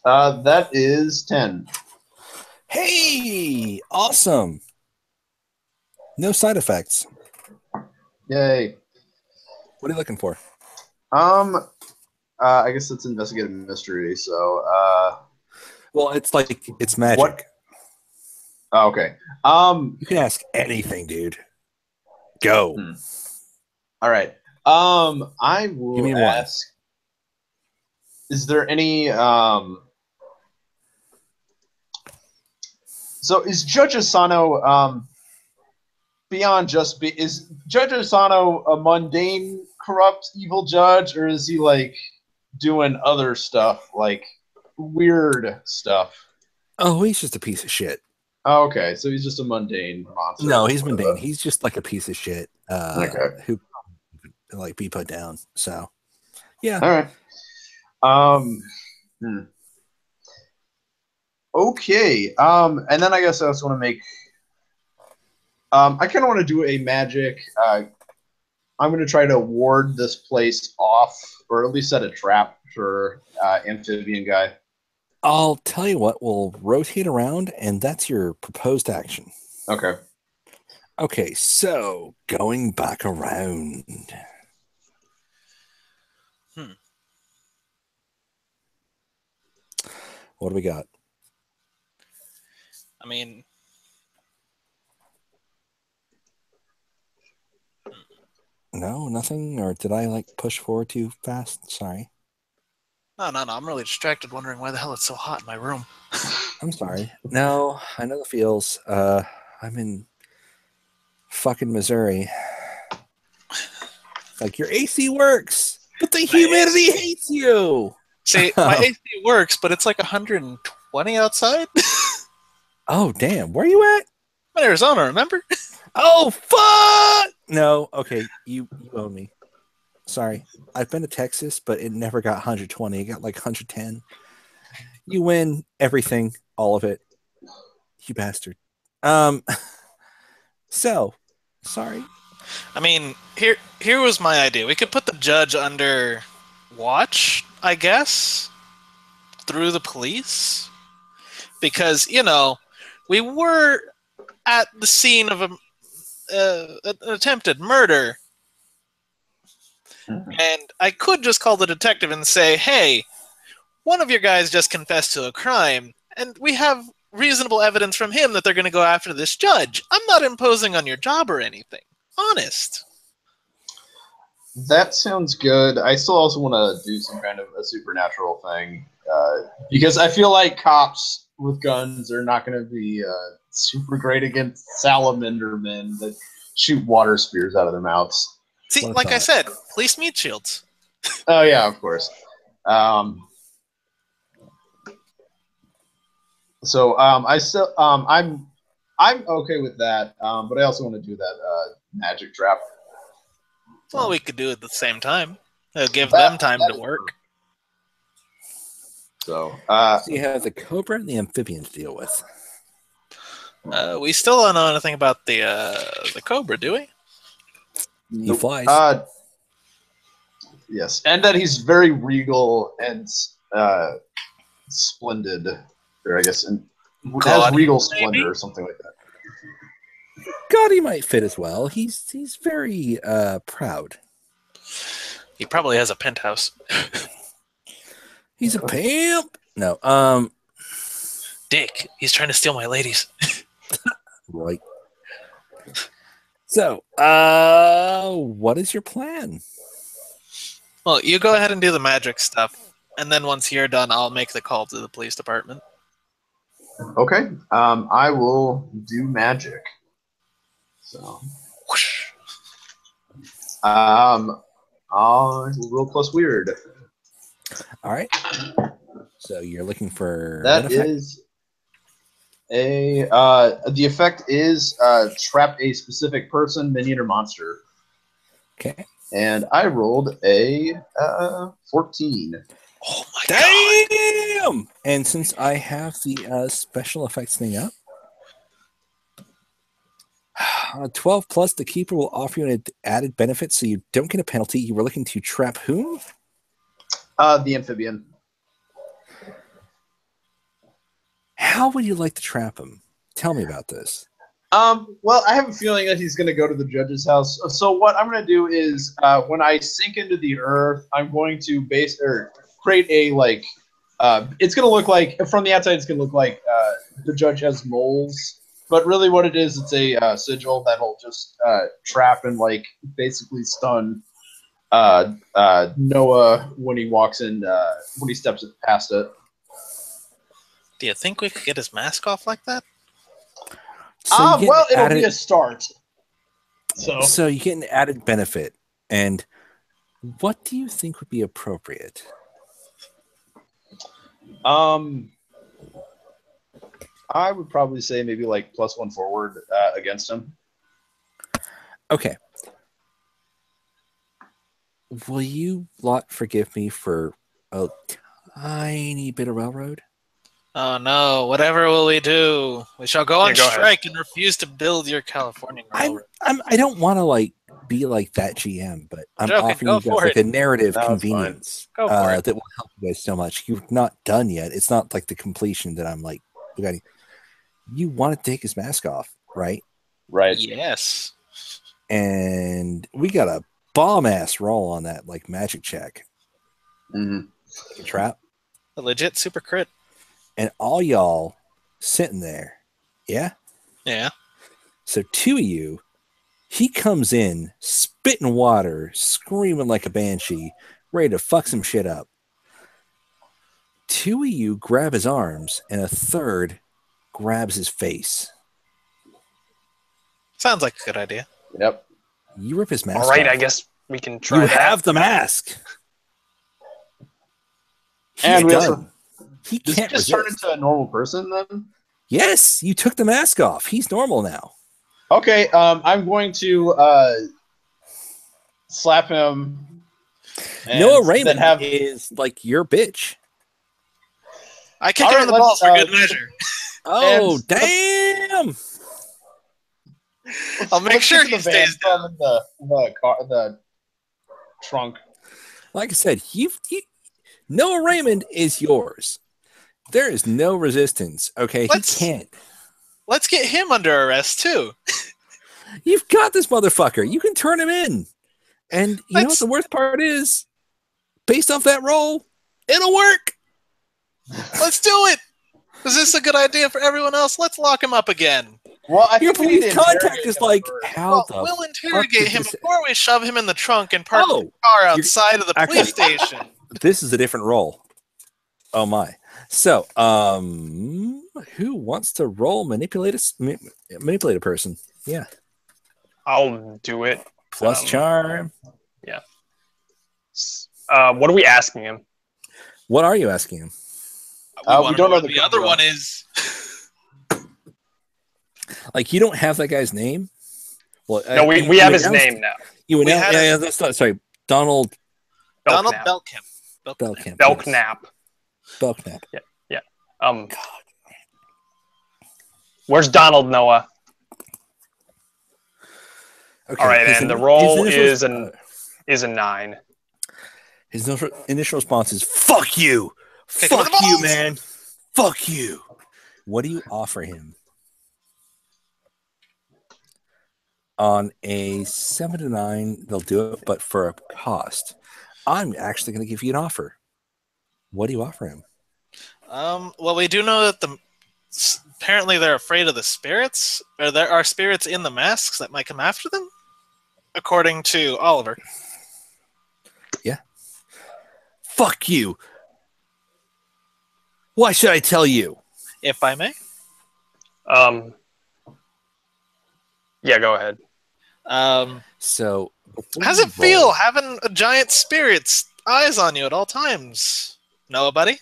That is 10. Hey, awesome. No side effects. Yay. What are you looking for? I guess it's investigative mystery. So, well, it's magic. What? Oh, okay. You can ask anything, dude. Go. All right. I will ask. Is there any? So is Judge Asano beyond just is Judge Asano a mundane, corrupt, evil judge, or is he like doing other stuff, like weird stuff? Oh, he's just a piece of shit. Oh, okay, so he's just a mundane monster. No, he's mundane. He's just like a piece of shit who like be put down. So, yeah. All right. Okay. And then I guess I also want to make. I kind of want to do a magic. I'm going to try to ward this place off, or at least set a trap for amphibian guy. I'll tell you what, we'll rotate around, and that's your proposed action. Okay. Okay, so going back around. What do we got? I mean, No, nothing? Or did I push forward too fast? Sorry. no. I'm really distracted wondering why the hell it's so hot in my room. I'm sorry. No, I know the feels. I'm in fucking Missouri. Your AC works, but the humidity hates you. See, my AC works, but it's 120 outside. Oh, damn. Where are you at? I'm in Arizona, remember? Oh, fuck! No, okay, you owe me. Sorry. I've been to Texas, but it never got 120. It got 110. You win everything, all of it. You bastard. So, sorry. I mean, here was my idea. We could put the judge under watch, I guess, through the police. Because, we were at the scene of an attempted murder. And I could just call the detective and say, hey, one of your guys just confessed to a crime, and we have reasonable evidence from him that they're going to go after this judge. I'm not imposing on your job or anything. Honest. That sounds good. I still also want to do some kind of a supernatural thing, because I feel like cops with guns are not going to be super great against salamander men that shoot water spears out of their mouths. See, like I said, police meat shields. Oh yeah, of course. So I still I'm okay with that, but I also want to do that magic trap. Well, we could do it at the same time. It'll give them time to work. So you have the cobra and the amphibian to deal with. We still don't know anything about the cobra, do we? He flies. Yes, and that he's very regal and splendid, or I guess has regal splendor or something like that. God, he might fit as well. He's very proud. He probably has a penthouse. He's a pimp. No, Dick. He's trying to steal my ladies. Right. So, what is your plan? Well, you go ahead and do the magic stuff, and then once you're done, I'll make the call to the police department. Okay. I will do magic. So, Whoosh. I'll roll plus weird. All right. So you're looking for that is a the effect is trap a specific person, minion, or monster. Okay. And I rolled a 14. Oh my god! Damn! And since I have the special effects thing up, 12 plus, the keeper will offer you an added benefit, so you don't get a penalty. You were looking to trap whom? The amphibian. How would you like to trap him? Tell me about this. Well, I have a feeling that he's going to go to the judge's house. So what I'm going to do is, when I sink into the earth, I'm going to create a it's going to look like from the outside. It's going to look like the judge has moles, but really what it is, it's a sigil that'll just trap and basically stun Noah when he walks in, when he steps past it. Do you think we could get his mask off like that? So well, it'll be a start. So you get an added benefit. And what do you think would be appropriate? I would probably say maybe +1 forward against him. Okay. Will you lot forgive me for a tiny bit of railroad? Oh no! Whatever will we do? We shall go on Yeah, go ahead. strike and refuse to build your Californian railroad. I don't want to like be like that GM, but I'm joking. offering Go you guys for like it. a narrative No, it's fine. convenience Go for it. that will help you guys so much. You're not done yet. It's not like the completion that I'm like, okay, you want to take his mask off, right? Right. Yes. And we got a bomb ass roll on that like magic check. Mhm. Like a trap. A legit super crit. And all y'all sitting there. Yeah? Yeah. So two of you, he comes in, spitting water, screaming like a banshee, ready to fuck some shit up. Two of you grab his arms, and a third grabs his face. Sounds like a good idea. Yep. You rip his mask All right, off. I guess we can try You that. have the mask. And He's we also done. He does he can't just resist. turn into a normal person then? Yes, you took the mask off. He's normal now. Okay, I'm going to slap him. And Noah then Raymond have is like your bitch. I kick All him right, in the balls for let's, good measure. Oh, And- damn. I'll make let's sure get to he the van, stays throw him in the trunk. Like I said, Noah Raymond is yours. There is no resistance. Okay, Let's- he can't. Let's get him under arrest too. You've got this motherfucker. You can turn him in. And you know what Let's- the worst part is? Based off that roll, it'll work. Let's do it. Is this a good idea for everyone else? Let's lock him up again. Well, I Your think we need police to contact interrogate is him like, first. how Well, the we'll fuck interrogate did him this- before we shove him in the trunk and park Oh, the car outside of the police actually- station. This is a different roll. Oh my. So, who wants to roll manipulate a person? Yeah. I'll do it. Plus charm. What are we asking him? What are you asking him? We We wanna don't know what the the other cover one up. is. Like, you don't have that guy's name? Well, No, we you have his announced- name now. You We announced, had yeah, that's not, sorry, Donald Donald Belknap. Belkamp. Belkamp. yes. Belknap. Belknap. Um, where's Donald, Noah? Okay. All right, his and the ini- roll his is initial- is a 9. His initial response is, fuck you. Kick him in Fuck the you, balls. man. Fuck you. What do you offer him? On a 7 to 9, they'll do it, but for a cost. I'm actually going to give you an offer. What do you offer him? Well, we do know that apparently they're afraid of the spirits, or there are spirits in the masks that might come after them, according to Oliver. Fuck you. Why should I tell you? If I may. Yeah, go ahead. So, How's it feel having a giant spirit's eyes on you at all times? Noah, buddy?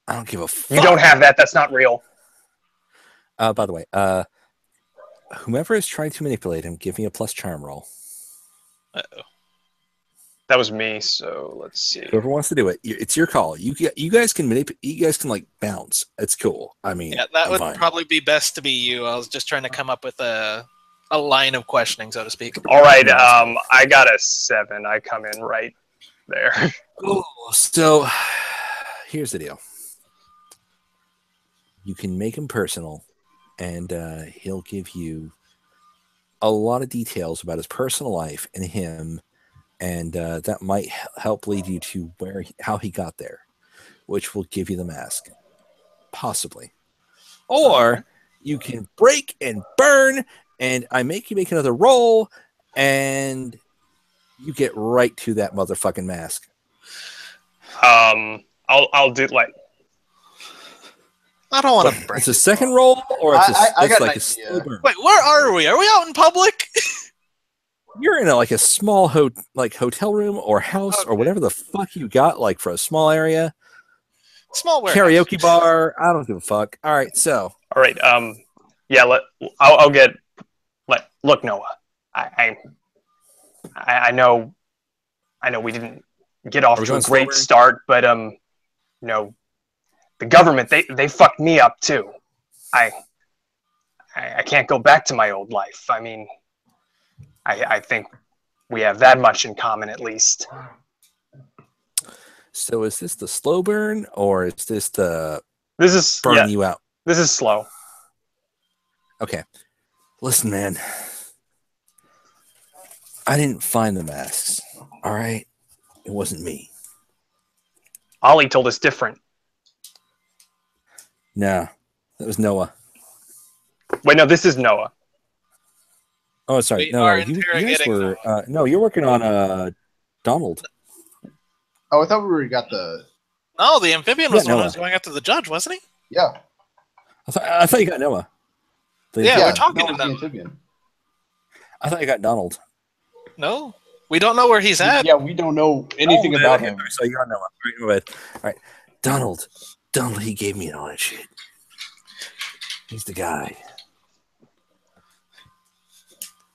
I don't give a fuck. You don't have that. That's not real. By the way, whomever is trying to manipulate him, give me a plus charm roll. Uh-oh. That was me. So let's see. Whoever wants to do it, it's your call. You guys can manipulate. You guys can like bounce. It's cool. I mean, Yeah, that I'm would fine. probably be best to be you. I was just trying to come up with a line of questioning, so to speak. All right. I got a 7. I come in right there. Oh, so here's the deal. You can make him personal, and he'll give you a lot of details about his personal life and him, and that might help lead you to how he got there, which will give you the mask, possibly. Or you can break and burn, and I make you make another roll, and you get right to that motherfucking mask. I'll do like I don't want to break. It's a second roll, or it's I got like an a slow idea. burn. Wait, where are we? Are we out in public? You're in like a small hotel room or house or Okay. whatever the fuck you got, like for a small area, Small warehouse. karaoke bar. I don't give a fuck. All right, so all right. Yeah. I'll get. Look, Noah. I know we didn't get off Are we to a going great slower? start, but the government, they fucked me up too. I can't go back to my old life. I mean, I think we have that much in common at least. So is this the slow burn, or is this the This burn you out? This is slow. Okay. Listen, man. I didn't find the masks. All right? It wasn't me. Ollie told us different. No. That was Noah. Wait, no, this is Noah. Oh, sorry. We No, are you guys interrogating were... no, you're working on Donald. Oh, I thought we already got the. No, the amphibian was the one who Noah. was going after the judge, wasn't he? Yeah. I thought you got Noah. Yeah, we're talking no, to them. amphibian. I thought you got Donald. No, we don't know where he's at. Yeah, we don't know anything about him. So you got Noah. All right. All right. Donald, he gave me all that shit. He's the guy.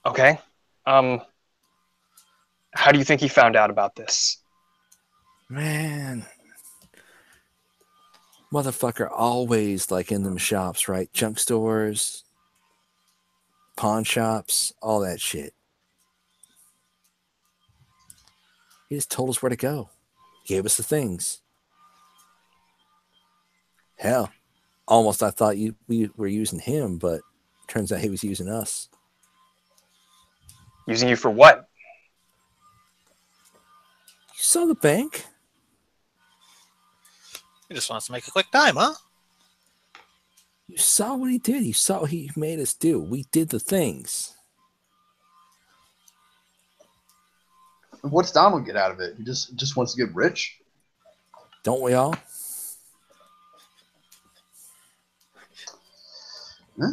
Okay. How do you think he found out about this? Man. Motherfucker always like in them shops, right? Junk stores, pawn shops, all that shit. He just told us where to go. Gave us the things. Hell, almost I thought we were using him, but turns out he was using us. Using you for what? You saw the bank? He just wants to make a quick dime, huh? You saw what he did. You saw what he made us do. We did the things. What's Donald get out of it? He just wants to get rich. Don't we all? Huh?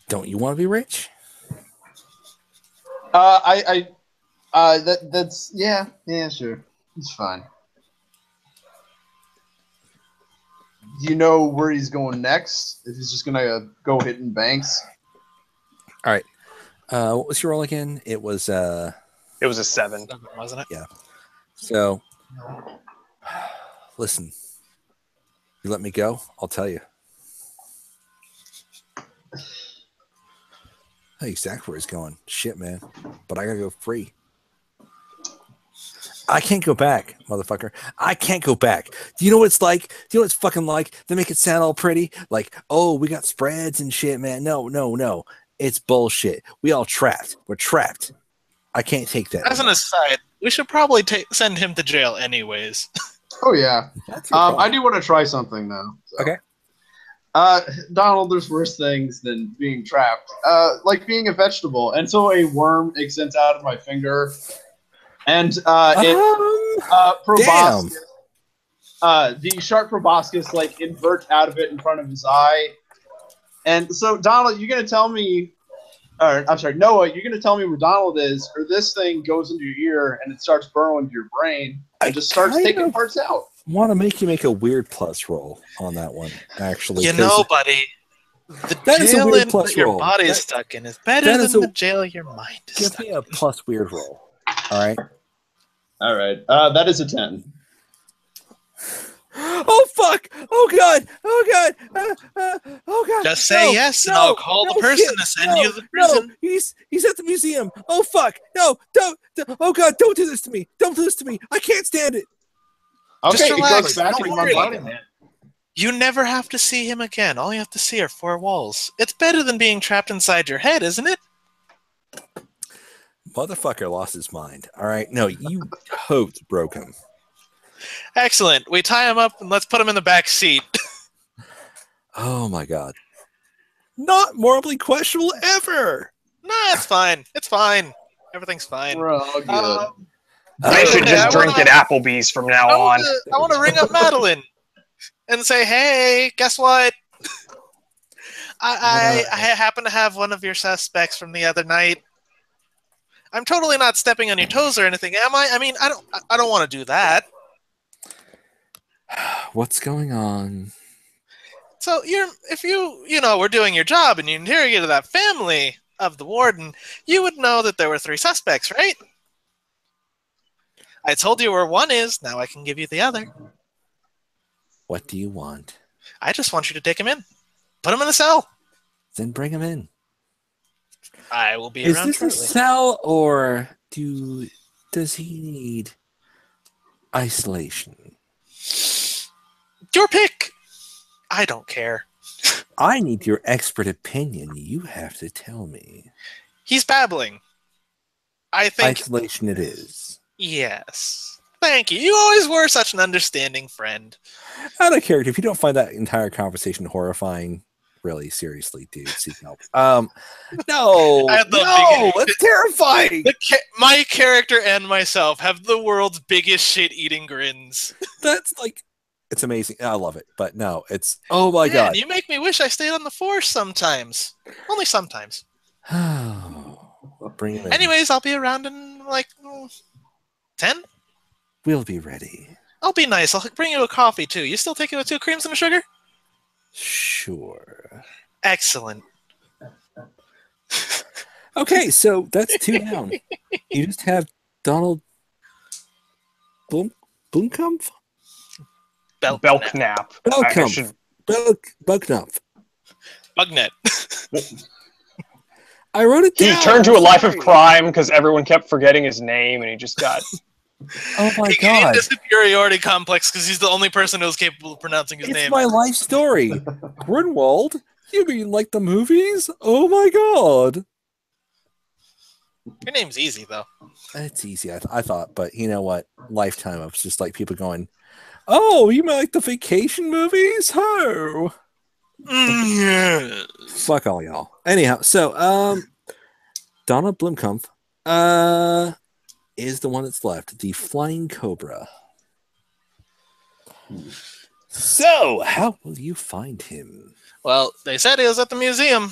Don't you want to be rich? That's yeah, sure. It's fine. Do you know where he's going next? If he's just gonna go hitting banks? All right. What was your roll again? It was a 7, wasn't it? Yeah. So listen. You let me go, I'll tell you. Hey, exactly where he's going. Shit, man. But I gotta go free. I can't go back, motherfucker. I can't go back. Do you know what it's like? Do you know what it's fucking like? They make it sound all pretty. Like, oh, we got spreads and shit, man. No. It's bullshit. We all trapped. We're trapped. I can't take that. As an aside, we should probably send him to jail anyways. Oh yeah. That's your fault. I do want to try something though. So. Okay. Donald, there's worse things than being trapped. Like being a vegetable. And so a worm extends out of my finger. And proboscis, the sharp proboscis like inverts out of it in front of his eye. And so Donald, you're gonna tell me, or I'm sorry, Noah, you're gonna tell me where Donald is, or this thing goes into your ear and it starts burrowing to your brain and just starts taking parts out. Want to make you make a weird plus roll on that one, actually. You know, buddy, the that is a jail weird plus that your roll. body is That- stuck in is better than the jail your mind is Give stuck me a in. plus weird roll. All right. All right. That is a 10. Oh fuck! Oh god! Oh god! Oh god! Just say yes, and I'll call the person to send you to the prison. No, he's at the museum. Oh fuck! No, don't! Oh god! Don't do this to me! Don't do this to me! I can't stand it. Okay, Just it relax. goes back Don't in my worry. body, man. You never have to see him again. All you have to see are 4 walls. It's better than being trapped inside your head, isn't it? Motherfucker lost his mind. All right. No, you hoped broke him. Excellent. We tie him up and let's put him in the back seat. Oh my god. Not morally questionable ever. Nah, it's fine. It's fine. Everything's fine. We're all good. They should Yeah, just I drink wanna- at Applebee's from now on. I want to ring up Madeline and say, hey, guess what? I happen to have one of your suspects from the other night. I'm totally not stepping on your toes or anything, am I? I mean, I don't want to do that. What's going on? So if we're doing your job and you interrogated that family of the warden, you would know that there were 3 suspects, right? I told you where one is. Now I can give you the other. What do you want? I just want you to take him in. Put him in the cell. Then bring him in. I will be Is around this shortly. a cell, or does he need isolation? Your pick. I don't care. I need your expert opinion. You have to tell me. He's babbling. I think... Isolation it is. Yes. Thank you. You always were such an understanding friend. Out of character, if you don't find that entire conversation horrifying, really, seriously, dude, seek help. No, it's terrifying. My character and myself have the world's biggest shit-eating grins. That's like, it's amazing. I love it, but no, it's, oh my God. You make me wish I stayed on the force sometimes. Only sometimes. Bring him in. Anyways, I'll be around in like 10? We'll be ready. I'll be nice. I'll bring you a coffee too. You still take it with 2 creams and a sugar? Sure. Excellent. Okay, so that's 2 down. You just have Donald Blomkamp? Belknap. Belknap. Bugnet. I wrote it down. He turned to a life of crime because everyone kept forgetting his name, and he just got... Oh my He God. gained a superiority complex because he's the only person who's capable of pronouncing his name. It's my life story. Grinwald? You mean like the movies? Oh my God. Your name's easy, though. It's easy, I thought, but you know what? Lifetime, I was just like people going, oh, you mean like the vacation movies? Oh. Fuck all y'all. Anyhow, so Donald Blomkamp is the one that's left, the Flying Cobra. So, how will you find him? Well, they said he was at the museum.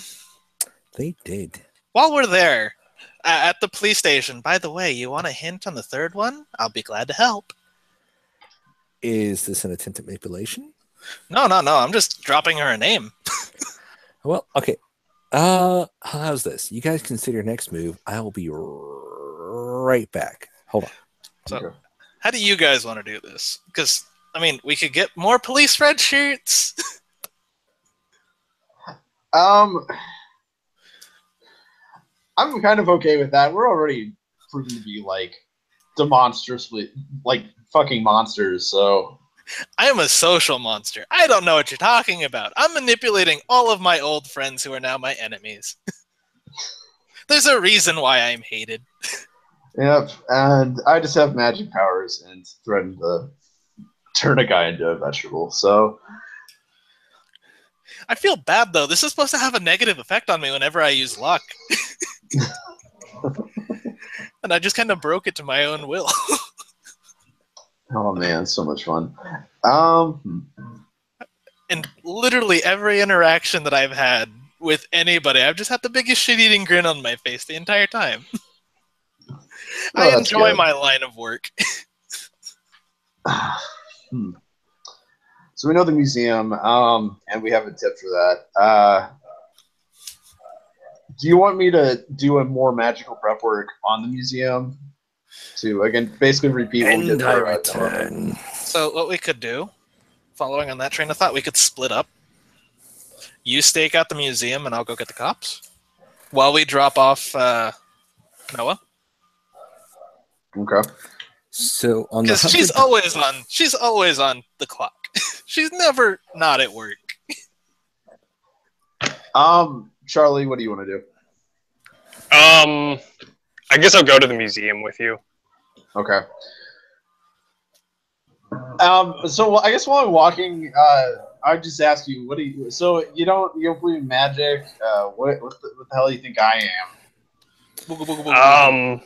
They did. While we're there, at the police station, by the way, you want a hint on the 3rd one? I'll be glad to help. Is this an attempt at manipulation? No. I'm just dropping her a name. Well, okay. How's this? You guys consider your next move. I will be right back. Hold on. So, how do you guys want to do this? Because, I mean, we could get more police red shirts. I'm kind of okay with that. We're already proven to be like demonstrably like fucking monsters, so I am a social monster. I don't know what you're talking about. I'm manipulating all of my old friends who are now my enemies. There's a reason why I'm hated. Yep, and I just have magic powers and threaten to turn a guy into a vegetable, so I feel bad, though. This is supposed to have a negative effect on me whenever I use luck. And I just kind of broke it to my own will. oh man, so much fun. And literally every interaction that I've had with anybody, I've just had the biggest shit-eating grin on my face the entire time. I enjoy good. my line of work. So we know the museum, and we have a tip for that. Do you want me to do a more magical prep work on the museum to, again, basically repeat what we did for return. So what we could do, following on that train of thought, we could split up. You stake out the museum, and I'll go get the cops while we drop off Noah. Okay. So on the Because she's always on the clock. She's never not at work. Charlie, what do you want to do? I guess I'll go to the museum with you. Okay. So I guess while I'm walking, I just ask you, what do you? So you don't believe in magic? What the hell do you think I am?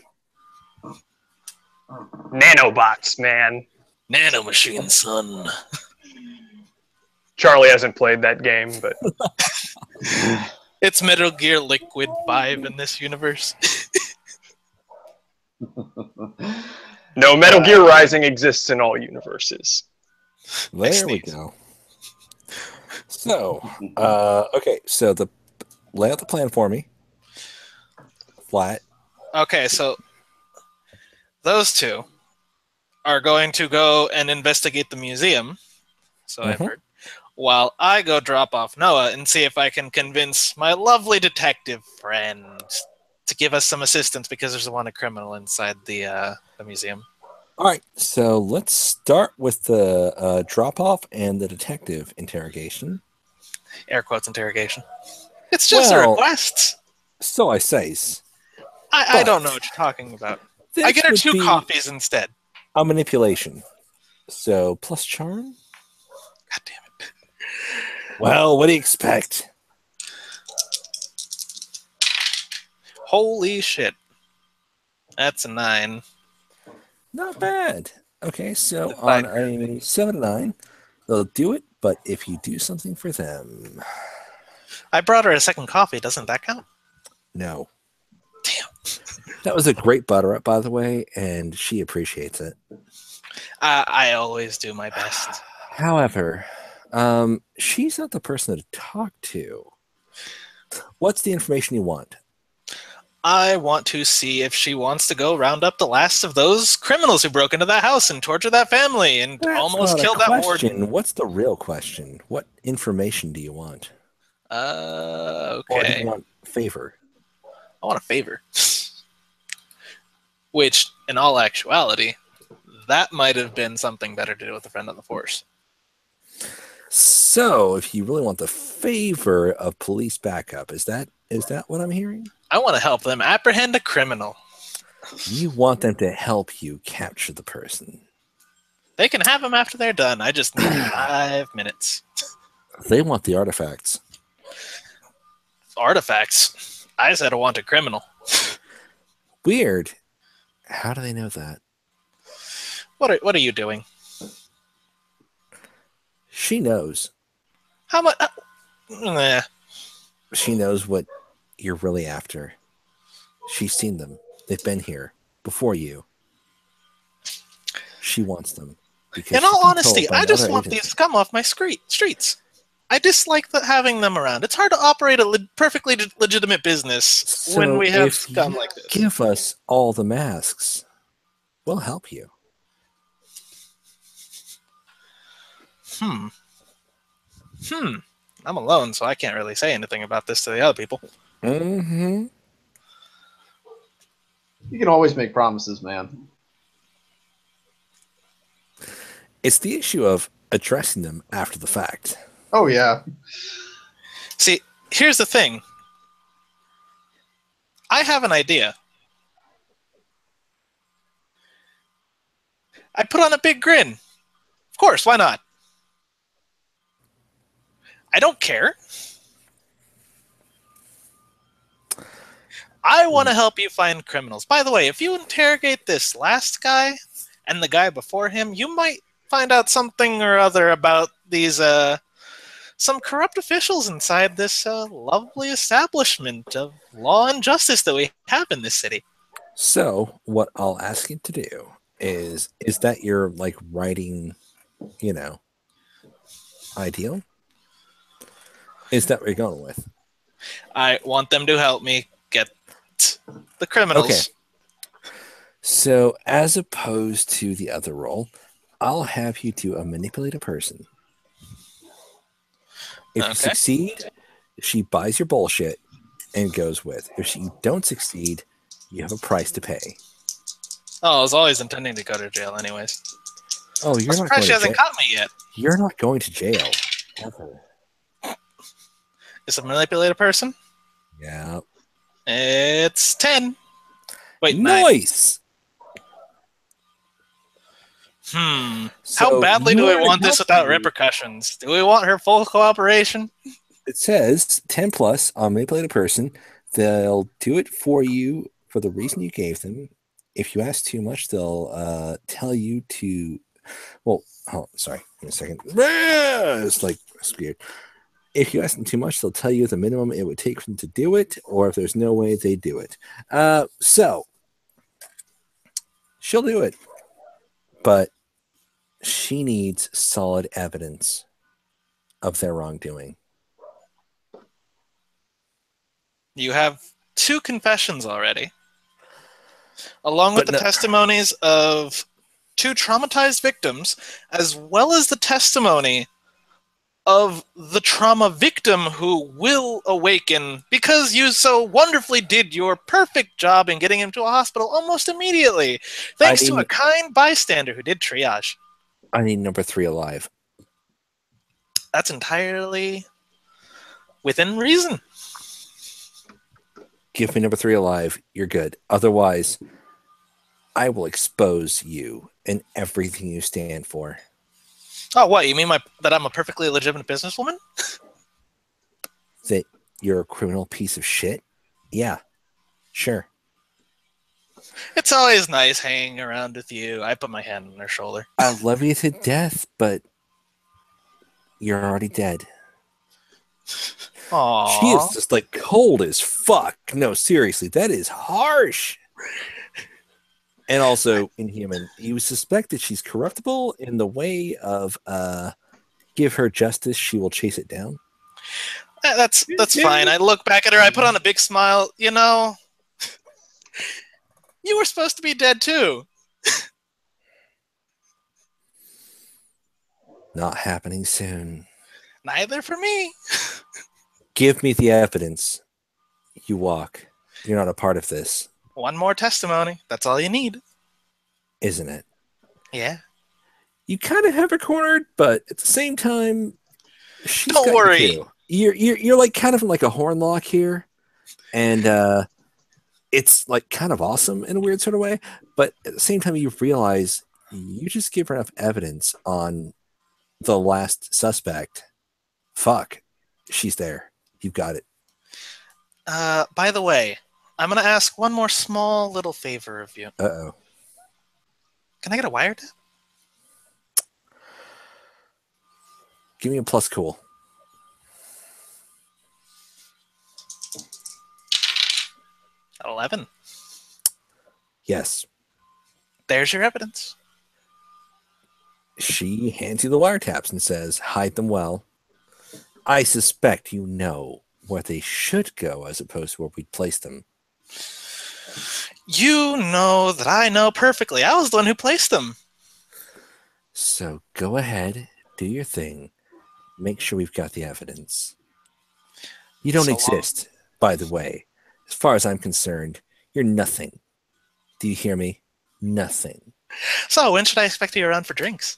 Nanobots, man. Nanomachine, son. Charlie hasn't played that game, but It's Metal Gear Liquid 5 in this universe. no, Metal Gear Rising exists in all universes. There we go. So, okay, so lay out the plan for me. Flat. Okay, so those two are going to go and investigate the museum, so I've heard. While I go drop off Noah and see if I can convince my lovely detective friend to give us some assistance because there's a wanted criminal inside the museum. All right, so let's start with the drop-off and the detective interrogation. Air quotes interrogation. It's just a request. So I say. I don't know what you're talking about. I get her 2 coffees instead. A manipulation. So plus charm? God damn it. Well, what do you expect? Holy shit. That's a 9. Not bad. Okay, so on a 7 to 9, they'll do it, but if you do something for them... I brought her a second coffee. Doesn't that count? No. Damn. That was a great butter up, by the way, and she appreciates it. I always do my best. However, she's not the person to talk to. What's the information you want? I want to see if she wants to go round up the last of those criminals who broke into that house and tortured that family and almost killed that warden. What's the real question? What information do you want? Okay. Or do you want a favor? I want a favor. Which, in all actuality, that might have been something better to do with a friend on the force. So, if you really want the favor of police backup, is that what I'm hearing? I want to help them apprehend a criminal. You want them to help you capture the person. They can have him after they're done. I just need 5 minutes. They want the artifacts. Artifacts? I said I want a criminal. Weird. How do they know that? What are you doing? She knows. How much? Nah. She knows what you're really after. She's seen them. They've been here before you. She wants them. In all honesty, I just want these scum off my streets. I dislike having them around. It's hard to operate a perfectly legitimate business when we have scum like this. Give us all the masks. We'll help you. I'm alone, so I can't really say anything about this to the other people. You can always make promises, man. It's the issue of addressing them after the fact. Oh, yeah. See, here's the thing. I have an idea. I put on a big grin. Of course, why not? I don't care. I want to help you find criminals. By the way, if you interrogate this last guy and the guy before him, you might find out something or other about these some corrupt officials inside this lovely establishment of law and justice that we have in this city. So, what I'll ask you to do is that your writing, ideal? Is that what you're going with? I want them to help me get the criminals. Okay. So, as opposed to the other role, I'll have you do a manipulate a person. If you succeed, she buys your bullshit and goes with. If you don't succeed, you have a price to pay. Oh, I was always intending to go to jail anyways. Oh, you're not going to jail. She hasn't caught me yet. You're not going to jail. Ever. Is it manipulate a person? Yeah. It's 10. Wait, nice. 9. How badly do we want this without repercussions? Do we want her full cooperation? It says 10 plus on manipulate a person. They'll do it for you for the reason you gave them. If you ask too much, they'll tell you to. Well, sorry. Give me a second. It's weird. If you ask them too much, they'll tell you the minimum it would take for them to do it, or if there's no way, they do it. So she'll do it, but she needs solid evidence of their wrongdoing. You have 2 confessions already, along with the testimonies of 2 traumatized victims, as well as the testimony of the trauma victim who will awaken because you so wonderfully did your perfect job in getting him to a hospital almost immediately, thanks to a kind bystander who did triage. I need number 3 alive. That's entirely within reason. Give me number 3 alive. You're good. Otherwise, I will expose you and everything you stand for. Oh, what? You mean that I'm a perfectly legitimate businesswoman? That you're a criminal piece of shit? Yeah, sure. It's always nice hanging around with you. I put my hand on her shoulder. I love you to death, but you're already dead. Aww. She is just like cold as fuck. No, seriously, that is harsh. And also inhuman. You suspect that she's corruptible in the way of give her justice, she will chase it down. That's fine. I look back at her, I put on a big smile. You know, you were supposed to be dead too. Not happening soon. Neither for me. Give me the evidence. You walk. You're not a part of this. One more testimony. That's all you need. Isn't it? Yeah. You kind of have her cornered, but at the same time, she's don't got worry. You too. You're like kind of like a horn lock here, and it's like kind of awesome in a weird sort of way. But at the same time, you realize you just give her enough evidence on the last suspect. Fuck, she's there. You've got it. By the way, I'm gonna ask one more small little favor of you. Uh-oh. Can I get a wiretap? Give me a plus cool. At 11. Yes. There's your evidence. She hands you the wiretaps and says, hide them well. I suspect you know where they should go as opposed to where we'd place them. You know that I know perfectly. I was the one who placed them. So go ahead, do your thing. Make sure we've got the evidence. You don't exist, by the way. As far as I'm concerned, you're nothing. Do you hear me? Nothing. So when should I expect you around for drinks?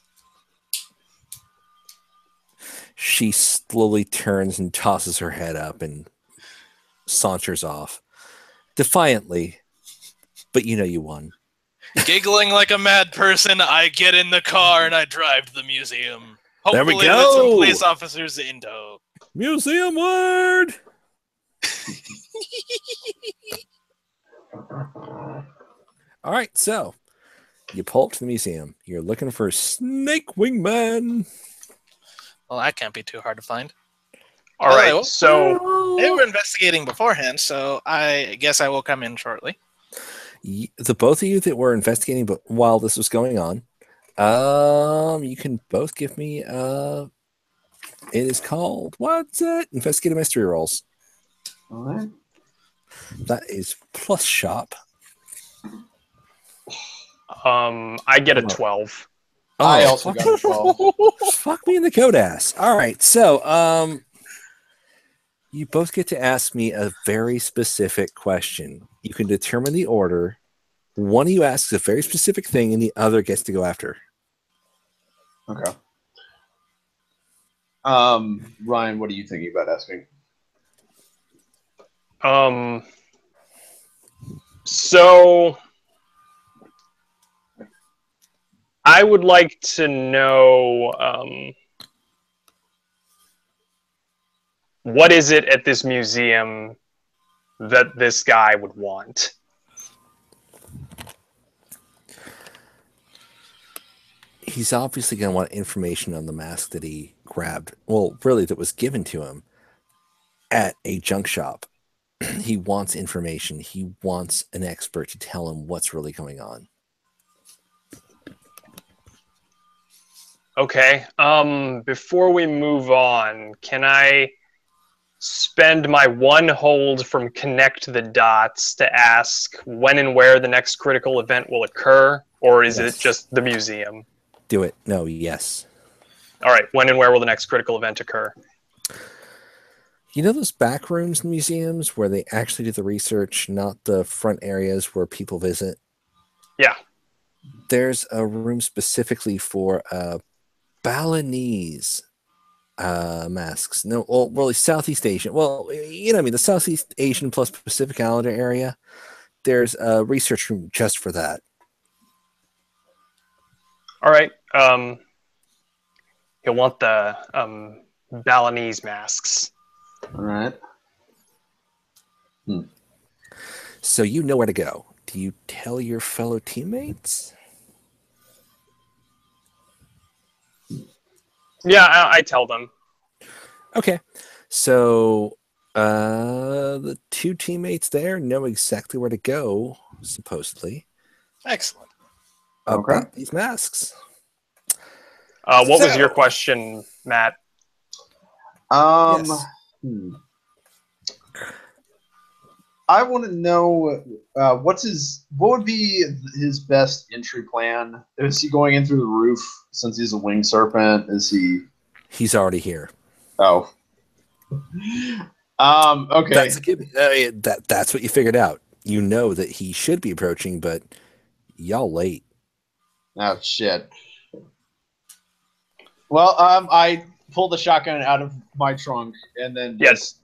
She slowly turns and tosses her head up and saunters off. Defiantly, but you know you won. Giggling like a mad person, I get in the car and I drive to the museum. There we Hopefully go. with some police officers in tow. Museum word! All right, so you pull up to the museum. You're looking for Snake Wingman. Well, that can't be too hard to find. All right, so they were investigating beforehand, so I guess I will come in shortly. The both of you that were investigating, but while this was going on, you can both give me it is called what's it? Investigative mystery rolls. All right. That is plus shop. I get a 12. Oh, I also got a 12. Fuck me in the code ass. All right, so you both get to ask me a very specific question. You can determine the order. One of you asks a very specific thing, and the other gets to go after. Okay. Ryan, what are you thinking about asking? So I would like to know what is it at this museum that this guy would want? He's obviously going to want information on the mask that he grabbed. Well, really, that was given to him at a junk shop. He wants information. He wants an expert to tell him what's really going on. Okay. Before we move on, can I spend my one hold from connect the dots to ask when and where the next critical event will occur, or is Yes. it just the museum? Do it. No, yes. All right. When and where will the next critical event occur? You know those back rooms in museums where they actually do the research, not the front areas where people visit? Yeah. There's a room specifically for Balinese masks. No, well, really Southeast Asian. Well, you know what I mean, the Southeast Asian plus Pacific Islander area. There's a research room just for that. All right. You'll want the Balinese masks. All right. So you know where to go. Do you tell your fellow teammates? Yeah, I tell them. Okay. So the two teammates there know exactly where to go, supposedly. Excellent. About these masks. What was your question, Matt? Yes. I want to know what would be his best entry plan? Is he going in through the roof since he's a winged serpent? Is he? He's already here. Oh. Okay. That's a given. That's what you figured out. You know that he should be approaching, but y'all late. Oh shit. Well, I pull the shotgun out of my trunk and then just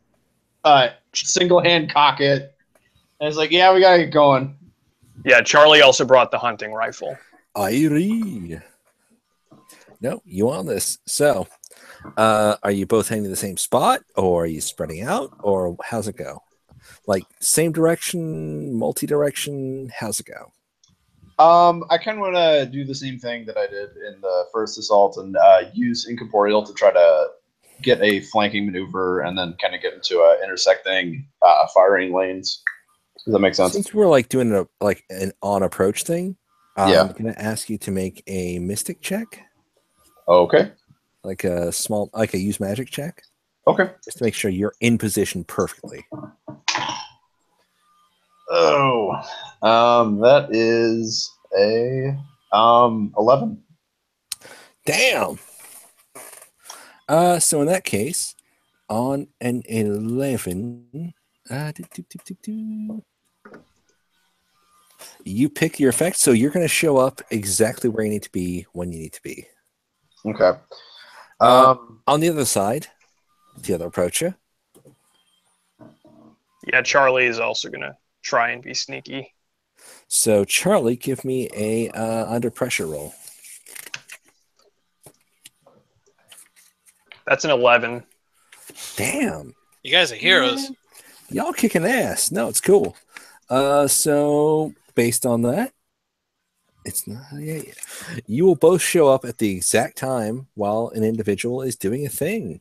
single hand cock it. And it's like, yeah, we gotta get going. Yeah, Charlie also brought the hunting rifle. Irie. No, you on this. So, are you both heading to the same spot, or are you spreading out, or how's it go? Like, same direction, multi-direction, how's it go? I kind of want to do the same thing that I did in the first assault and use incorporeal to try to get a flanking maneuver and then kind of get into intersecting firing lanes. Does that make sense? Since we're like doing an on approach thing, Yeah. I'm gonna ask you to make a mystic check, Okay. like a use magic check, Okay. just to make sure you're in position perfectly. Oh, that is a 11. Damn. So in that case, on an 11, you pick your effect, so you're going to show up exactly where you need to be when you need to be. Okay. On the other side, the other approach you. Yeah, Charlie is also gonna try and be sneaky. So Charlie, give me a under pressure roll. That's an 11. Damn. You guys are heroes. Y'all kicking ass. No, it's cool. So based on that, it's not. Yeah, you will both show up at the exact time while an individual is doing a thing.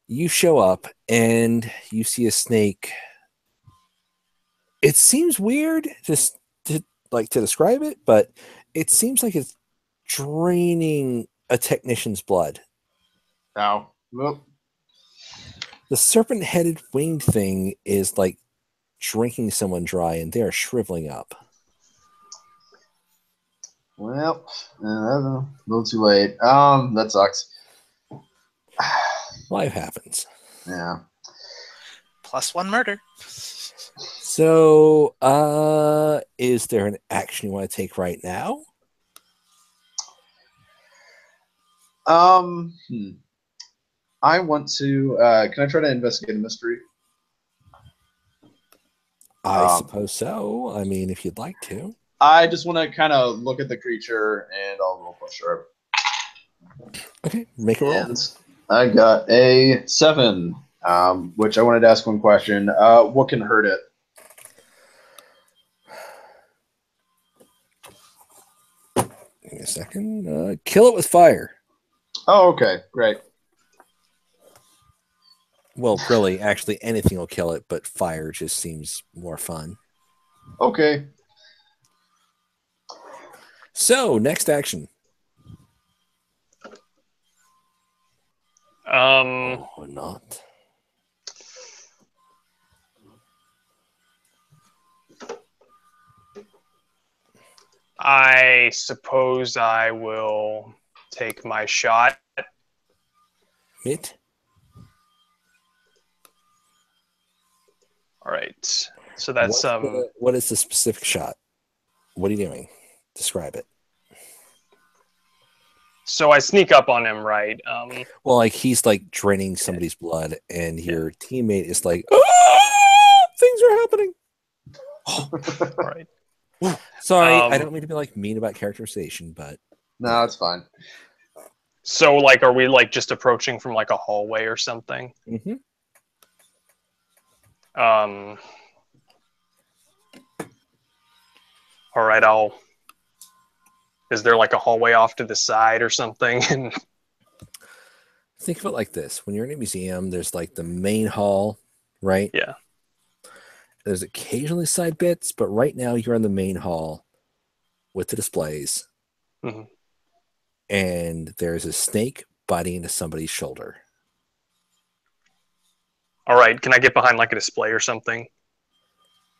You show up and you see a snake. It seems weird to describe it, but it seems like it's draining a technician's blood. Ow. Well. The serpent-headed winged thing is like drinking someone dry, and they are shriveling up. Well, a little too late. That sucks. Life happens. Yeah. +1 murder. So, is there an action you want to take right now? I want to. Can I try to investigate a mystery? I suppose so. I mean, if you'd like to. I just want to kind of look at the creature and I'll roll for sure. Okay, make a roll. And I got a 7, which I wanted to ask one question. What can hurt it? Give me a second. Kill it with fire. Oh, okay, great. Well, really, actually, anything will kill it, but fire just seems more fun. Okay. So, next action. Or not. I suppose I will take my shot. Hit. All right. So that's what is the specific shot? What are you doing? Describe it. So I sneak up on him, right? Well, like he's like draining somebody's blood, and your teammate is like, "Ah, things are happening." All right. Sorry, I don't mean to be like mean about characterization, but No, it's fine. So, like, are we like just approaching from like a hallway or something? Mm-hmm. All right, Is there like a hallway off to the side or something? And think of it like this: when you're in a museum, there's like the main hall, right? yeah. There's occasionally side bits, but right now you're in the main hall with the displays, and there's a snake biting into somebody's shoulder. All right, can I get behind like a display or something?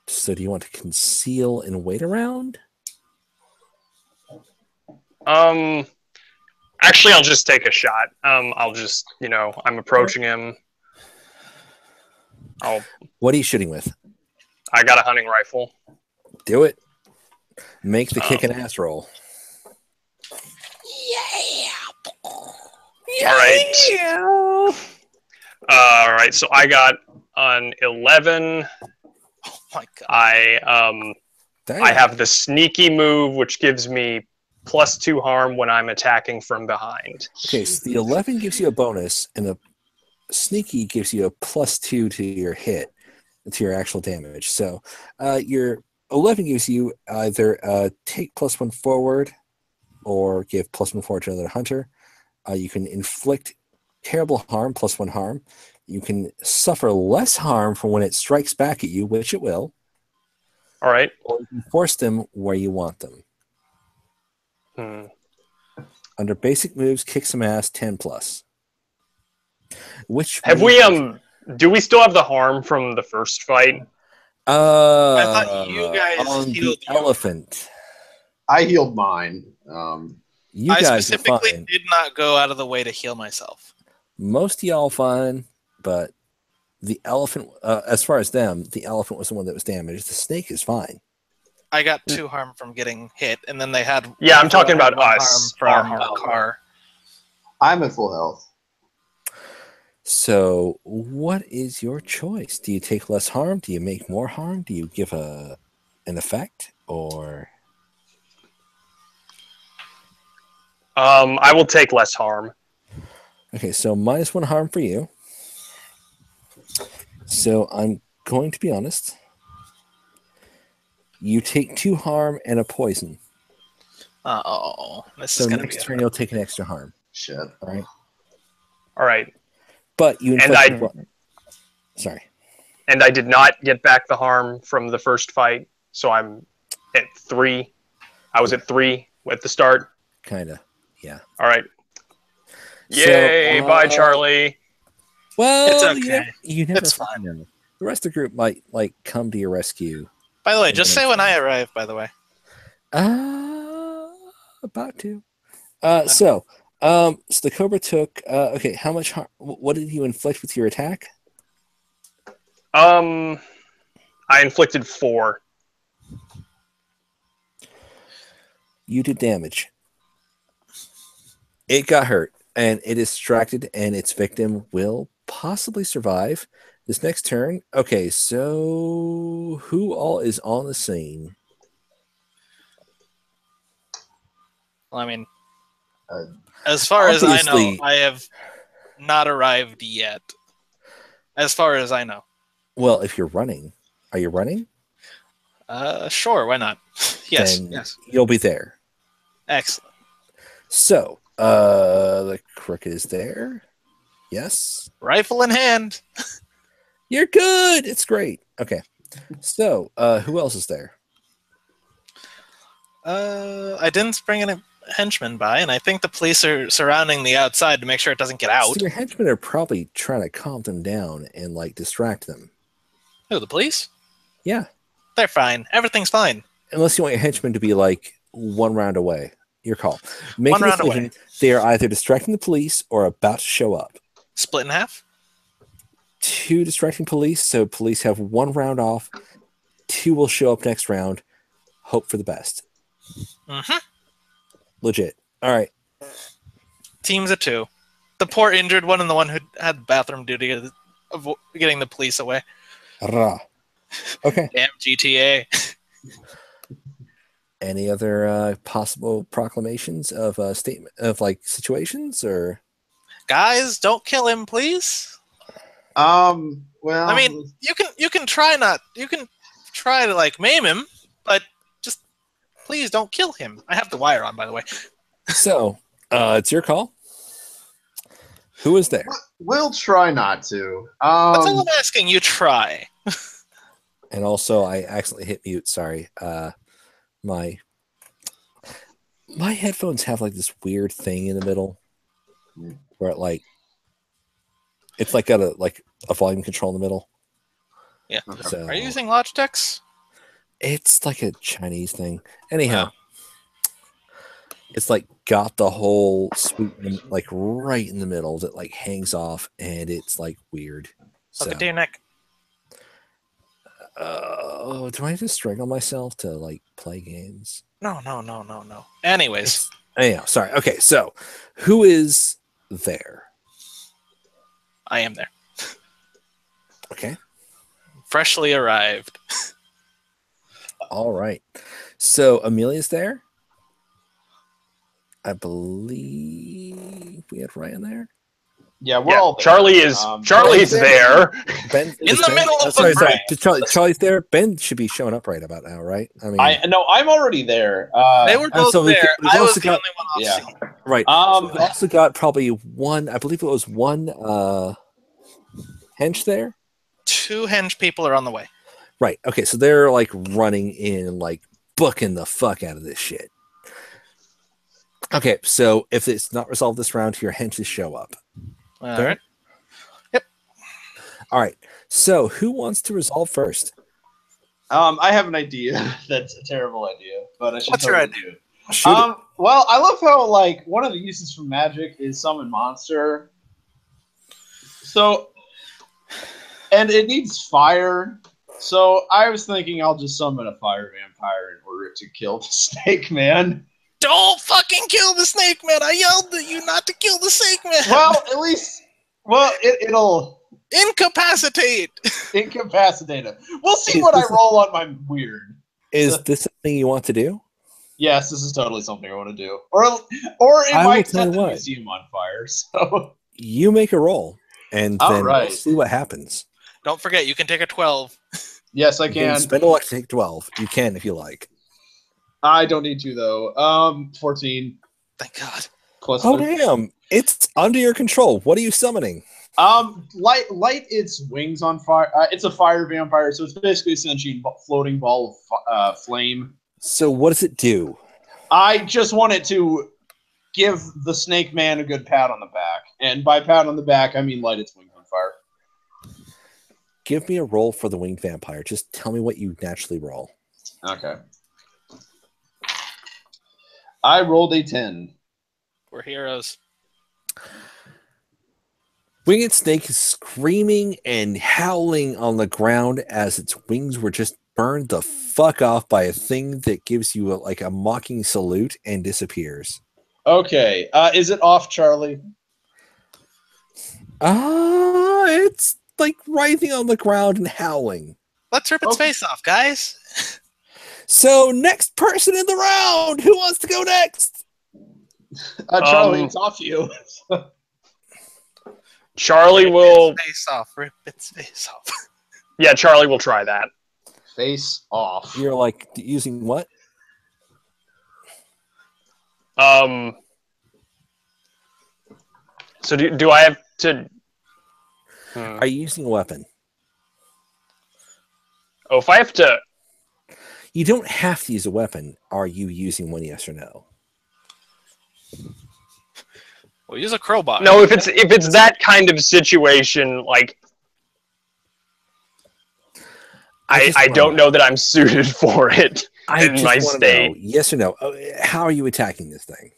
So do you want to conceal and wait around? Actually, I'll just take a shot. I'll just, I'm approaching him. What are you shooting with? I got a hunting rifle. Do it. Make the kick and ass roll. All right, so I got an 11. Oh my god. I have the sneaky move, which gives me +2 harm when I'm attacking from behind. Okay, so the 11 gives you a bonus, and the sneaky gives you a +2 to your hit, to your actual damage. So your 11 gives you either take +1 forward or give +1 forward to another hunter. You can inflict terrible harm, +1 harm. You can suffer less harm from when it strikes back at you, which it will. All right. Or you can force them where you want them. Under basic moves, kick some ass, 10+. Which have we do we still have the harm from the first fight? I thought you guys on healed the elephant. I healed mine. You I guys are specifically fine. did not go out of the way to heal myself. Most of y'all fine, but the elephant, as far as them, the elephant was the one that was damaged. The snake is fine. I got 2 harm from getting hit, and then they had. Yeah, I'm talking about 1 us. harm Our from a car. I'm at full health. So, what is your choice? Do you take less harm? Do you make more harm? Do you give an effect, or? I will take less harm. Okay, so -1 harm for you. So I'm going to be honest. You take 2 harm and a poison. This So is gonna next be turn you'll take an extra harm. Shit. All right. But you sorry. And I did not get back the harm from the first fight, so I'm at 3. I was at 3 at the start. Kinda, yeah. All right. Yay! Bye, Charlie. Well, it's okay. You never it's fine. Know. The rest of the group might come to your rescue. By the way, just say when I arrive. By the way. About to. So the Cobra took. Okay, how much harm? What did you inflict with your attack? I inflicted 4. You did damage. It got hurt, and it is distracted, and its victim will possibly survive this next turn. Okay, so who all is on the scene? Well, I mean, as far as I know, I have not arrived yet. As far as I know. Well, if you're running, are you running? Sure, why not? Yes, then yes. You'll be there. Excellent. So, the crook is there. Yes. Rifle in hand. You're good. It's great. Okay. So, who else is there? I didn't bring any henchmen by, and I think the police are surrounding the outside to make sure it doesn't get out. So your henchmen are probably trying to calm them down and like distract them. Who, the police? Yeah. They're fine. Everything's fine. Unless you want your henchmen to be like 1 round away. Your call. Make One a round decision. away. They are either distracting the police or about to show up. Split in half. 2 distracting police, so police have 1 round off. 2 will show up next round. Hope for the best. Mm-hmm. Legit. All right. Teams of 2. The poor injured one and the one who had bathroom duty of getting the police away. Rah. Okay. Damn GTA. Any other possible proclamations of statement of like situations or? Guys, don't kill him, please. Well, I mean, you can try to like maim him, but just please don't kill him. I have the wire on, by the way. So, it's your call. Who is there? we'll try not to. That's all I'm asking. You try. And also, I accidentally hit mute. Sorry. My headphones have like this weird thing in the middle where it's like got a volume control in the middle. Yeah. So, Are you using Logitech's? it's like a Chinese thing. Anyhow, it's like got the whole sweep like right in the middle that like hangs off, and it's like weird. Look So, at your neck. do I just strangle myself to like play games? No. Anyways, Anyhow, sorry. Okay, so who is there? I am there. Okay. Freshly arrived. All right. So Amelia's there. I believe we had Ryan there. Yeah, we're all there. Charlie's there. Ben In the middle of sorry, the sorry. Charlie's there. Ben should be showing up right about now, right? I mean, I'm already there. They were both so we've there. we've I also was the got- only one off Yeah. scene. right. So we've also got probably one. I believe it was one hench there. 2 henge people are on the way. Right. Okay. So they're like running in, like booking the fuck out of this shit. Okay. So if it's not resolved this round, your henches show up. All Fair? right. All right. So who wants to resolve first? I have an idea. That's a terrible idea, but I should. What's your totally idea? do it. Shoot it. Well, I love how like one of the uses for magic is summon monster. So, and it needs fire. So I was thinking I'll just summon a fire vampire in order to kill the snake man. Don't fucking kill the snake man! I yelled at you not to kill the snake man! Well, at least, it'll Incapacitate! incapacitate him. We'll see what I roll on my weird. Is this something you want to do? Yes, this is totally something I want to do. Or it I will might tell set you the what. museum on fire. So You make a roll, and All then right. we'll see what happens. Don't forget, you can take a 12. yes, I You can can. spend a luck to take 12. You can if you like. I don't need to though. 14 Thank God. plus. Oh 13. damn! It's under your control. What are you summoning? Light its wings on fire. It's a fire vampire, so it's basically a sentient floating ball of flame. So what does it do? I just wanted to give the snake man a good pat on the back, and by pat on the back, I mean light its wings on fire. Give me a roll for the winged vampire. Just tell me what you naturally roll. Okay. I rolled a 10. We're heroes. Winged snake is screaming and howling on the ground as its wings were just burned the fuck off by a thing that gives you a mocking salute and disappears. Okay. Is it off, Charlie? It's like writhing on the ground and howling. Let's rip its Okay. face off, guys. So next person in the round, who wants to go next? Charlie, it's off you. Charlie will. Rip its face off. Rip its face off. Yeah, Charlie will try that. Face off. You're like using what? So do I have to? Are you using a weapon? Oh, if I have to. You don't have to use a weapon. Are you using one? Yes or no? We'll use a crowbar. No, if it's that kind of situation, like I don't know that I'm suited for it. I in just my want to know, state. yes or no, how are you attacking this thing?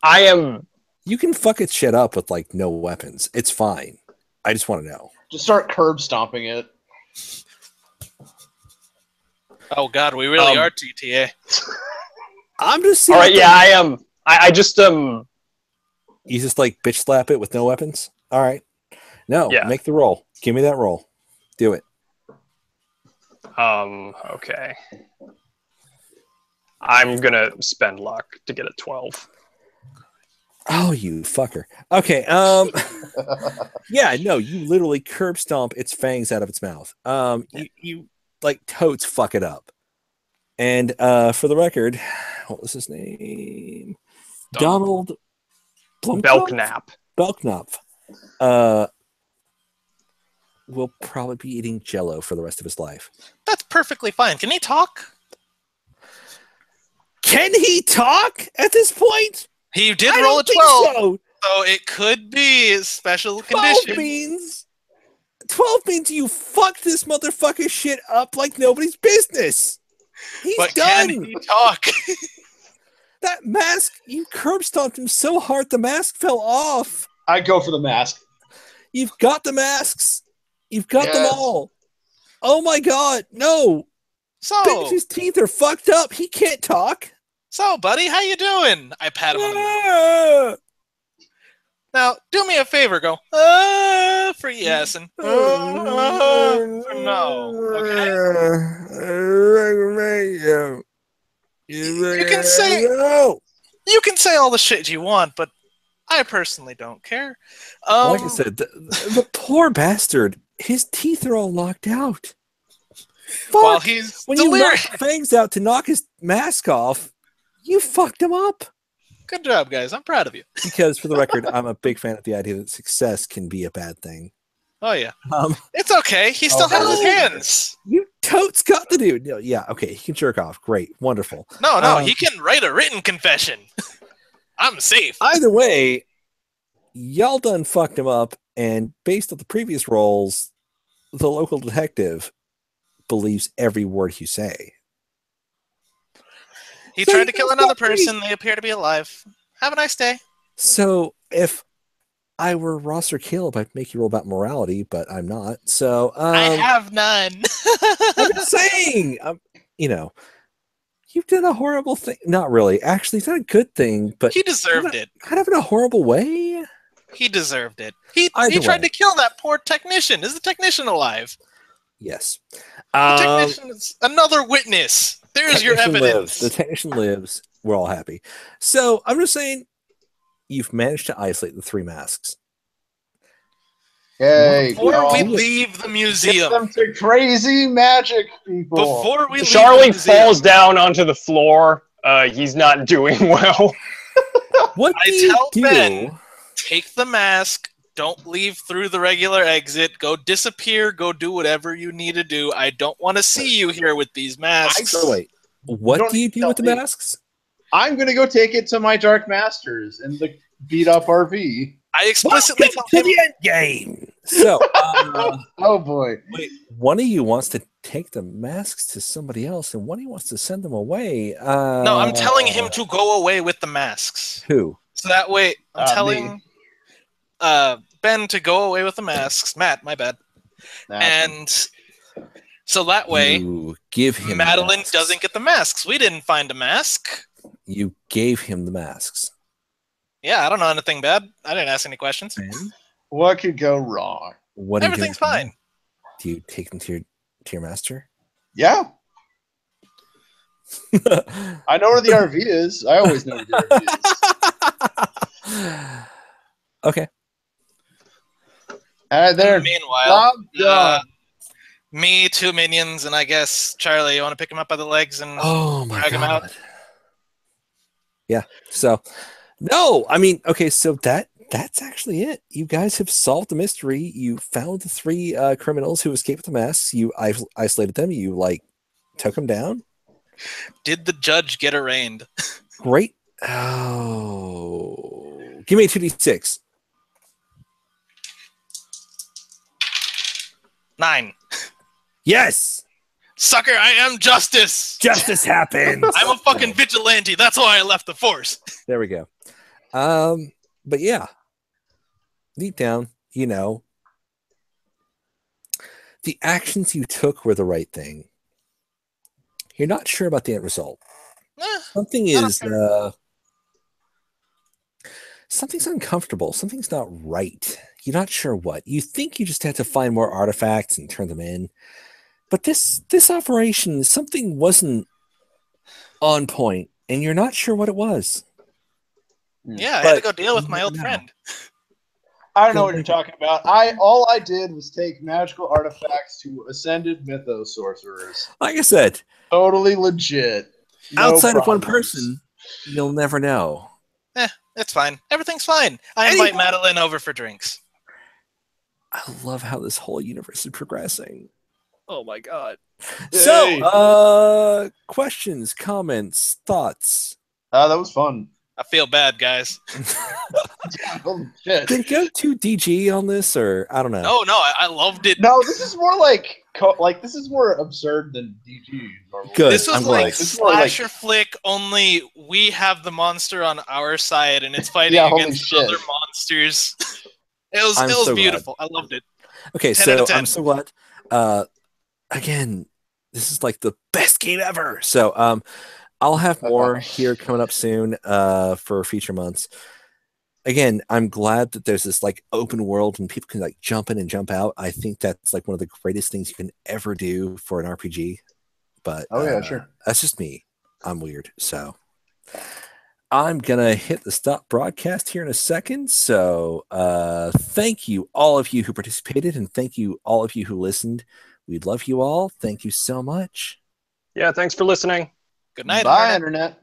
I am. You can fuck its shit up with like no weapons. It's fine. I just want to know. Just start curb stomping it. Oh God, we really are TTA. I'm just All right, yeah, I am. I just You just like bitch slap it with no weapons. All right, no, Yeah. make the roll. Give me that roll. Do it. Okay. I'm gonna spend luck to get a 12. Oh, you fucker. Okay. Yeah, no, you literally curb stomp its fangs out of its mouth. You like totes fuck it up. And for the record, what was his name? Donald Belknap. Belknap. Will probably be eating Jello for the rest of his life. That's perfectly fine. Can he talk? Can he talk at this point? He did I roll a don't think 12, so. so it could be a special 12 condition. 12 means you fucked this motherfucker shit up like nobody's business. He's But done. can he talk? That mask, you curb stomped him so hard the mask fell off. I go for the mask. You've got the masks. You've got them Yes. all. Oh my god, no. So, Benji's teeth are fucked up. He can't talk. buddy, how you doing? I pat him on the back. Ah. Now, do me a favor. Go, for yes and for no. Okay? You can say no. You can say all the shit you want, but I personally don't care. Like I said, the poor bastard, his teeth are all knocked out. Fuck. While he's When you delirious. knock the fangs out to knock his mask off, you fucked him up. Good job, guys. I'm proud of you. Because, for the record, I'm a big fan of the idea that success can be a bad thing. Oh, yeah. It's okay. He still has his hands. You totes got the dude. No, yeah, okay, he can jerk off. Great, wonderful. No, he can write a written confession. I'm safe. Either way, y'all done fucked him up, and based on the previous rolls, the local detective believes every word you say. He So tried you to kill can another fuck me. person. They appear to be alive. Have a nice day. So if I were Ross or Caleb, I'd make you roll about morality, but I'm not. So I have none. I'm just saying, you've done a horrible thing. Not really. Actually, it's not a good thing, but He deserved it. kind of in a horrible way. He deserved it. He Either tried way. to kill that poor technician. Is the technician alive? Yes. The technician is another witness. There's your Technician evidence. lives. The technician lives. We're all happy. So I'm just saying, you've managed to isolate the three masks. Yay. Before we do it. leave the Give museum. them to crazy magic people. Before we leave the Charlie museum, falls down onto the floor. He's not doing well. What I do you tell do? Ben, take the mask. Don't leave through the regular exit. Go disappear. Go do whatever you need to do. I don't want to see you here with these masks. So wait, what don't do you need to do with the tell me. masks? I'm going to go take it to my Dark Masters in the beat up RV. I explicitly Welcome tell to him. the end game. So, Oh boy. wait, one of you wants to take the masks to somebody else, and one of you wants to send them away. No, I'm telling him to go away with the masks. Who? So that way, I'm Me. telling Ben to go away with the masks. Matt, my bad. And so that way, You give him Madeline masks. doesn't get the masks. We didn't find a mask. You gave him the masks. Yeah, I don't know anything bad. I didn't ask any questions. Ben, What could go wrong? what do you do Everything's with them? fine. Do you take them to your master? Yeah, I know where the RV is. I always know where the RV is. Okay. There. Meanwhile, Job done. me, two minions, and I guess Charlie, you want to pick him up by the legs and Oh my drag him god. out? Yeah. So, no, I mean, okay, so that's actually it. You guys have solved the mystery. You found the three criminals who escaped the masks. You isolated them. You took them down. Did the judge get arraigned? Great. Oh, give me a 2d6. 9. Yes. Sucker, I am justice. Justice happens. I'm a fucking vigilante. That's why I left the force. There we go. But yeah, deep down, you know, the actions you took were the right thing. You're not sure about the end result. Something is something's uncomfortable. Something's not right. You're not sure what. You think you just have to find more artifacts and turn them in. But this operation, something wasn't on point, and you're not sure what it was. Yeah, I had to go deal with my old friend. I don't know what you're talking about. All I did was take magical artifacts to ascended mythos sorcerers. Like I said, totally legit. No outside of one problems. person, you'll never know. It's fine. Everything's fine. I invite Madeline over for drinks. I love how this whole universe is progressing. Oh my god. Yay. So, questions, comments, thoughts? That was fun. I feel bad, guys. Holy shit. Did it go too DG on this, or I don't know? No, I loved it. No, this is more like this is more absurd than DG. Normally. Good. This was I'm like glad. slasher flick, only we have the monster on our side, and it's fighting against other monsters. It was beautiful. I loved it. Okay, 10 out so of 10. I'm so glad. Again, this is like the best game ever. So I'll have more here coming up soon for future months. Again, I'm glad that there's this like open world and people can like jump in and jump out. I think that's like one of the greatest things you can ever do for an RPG. But sure. That's just me. I'm weird. So I'm gonna hit the stop broadcast here in a second. So thank you all of you who participated, and thank you all of you who listened. We love you all. Thank you so much. Yeah, thanks for listening. Good night, Bye, Internet.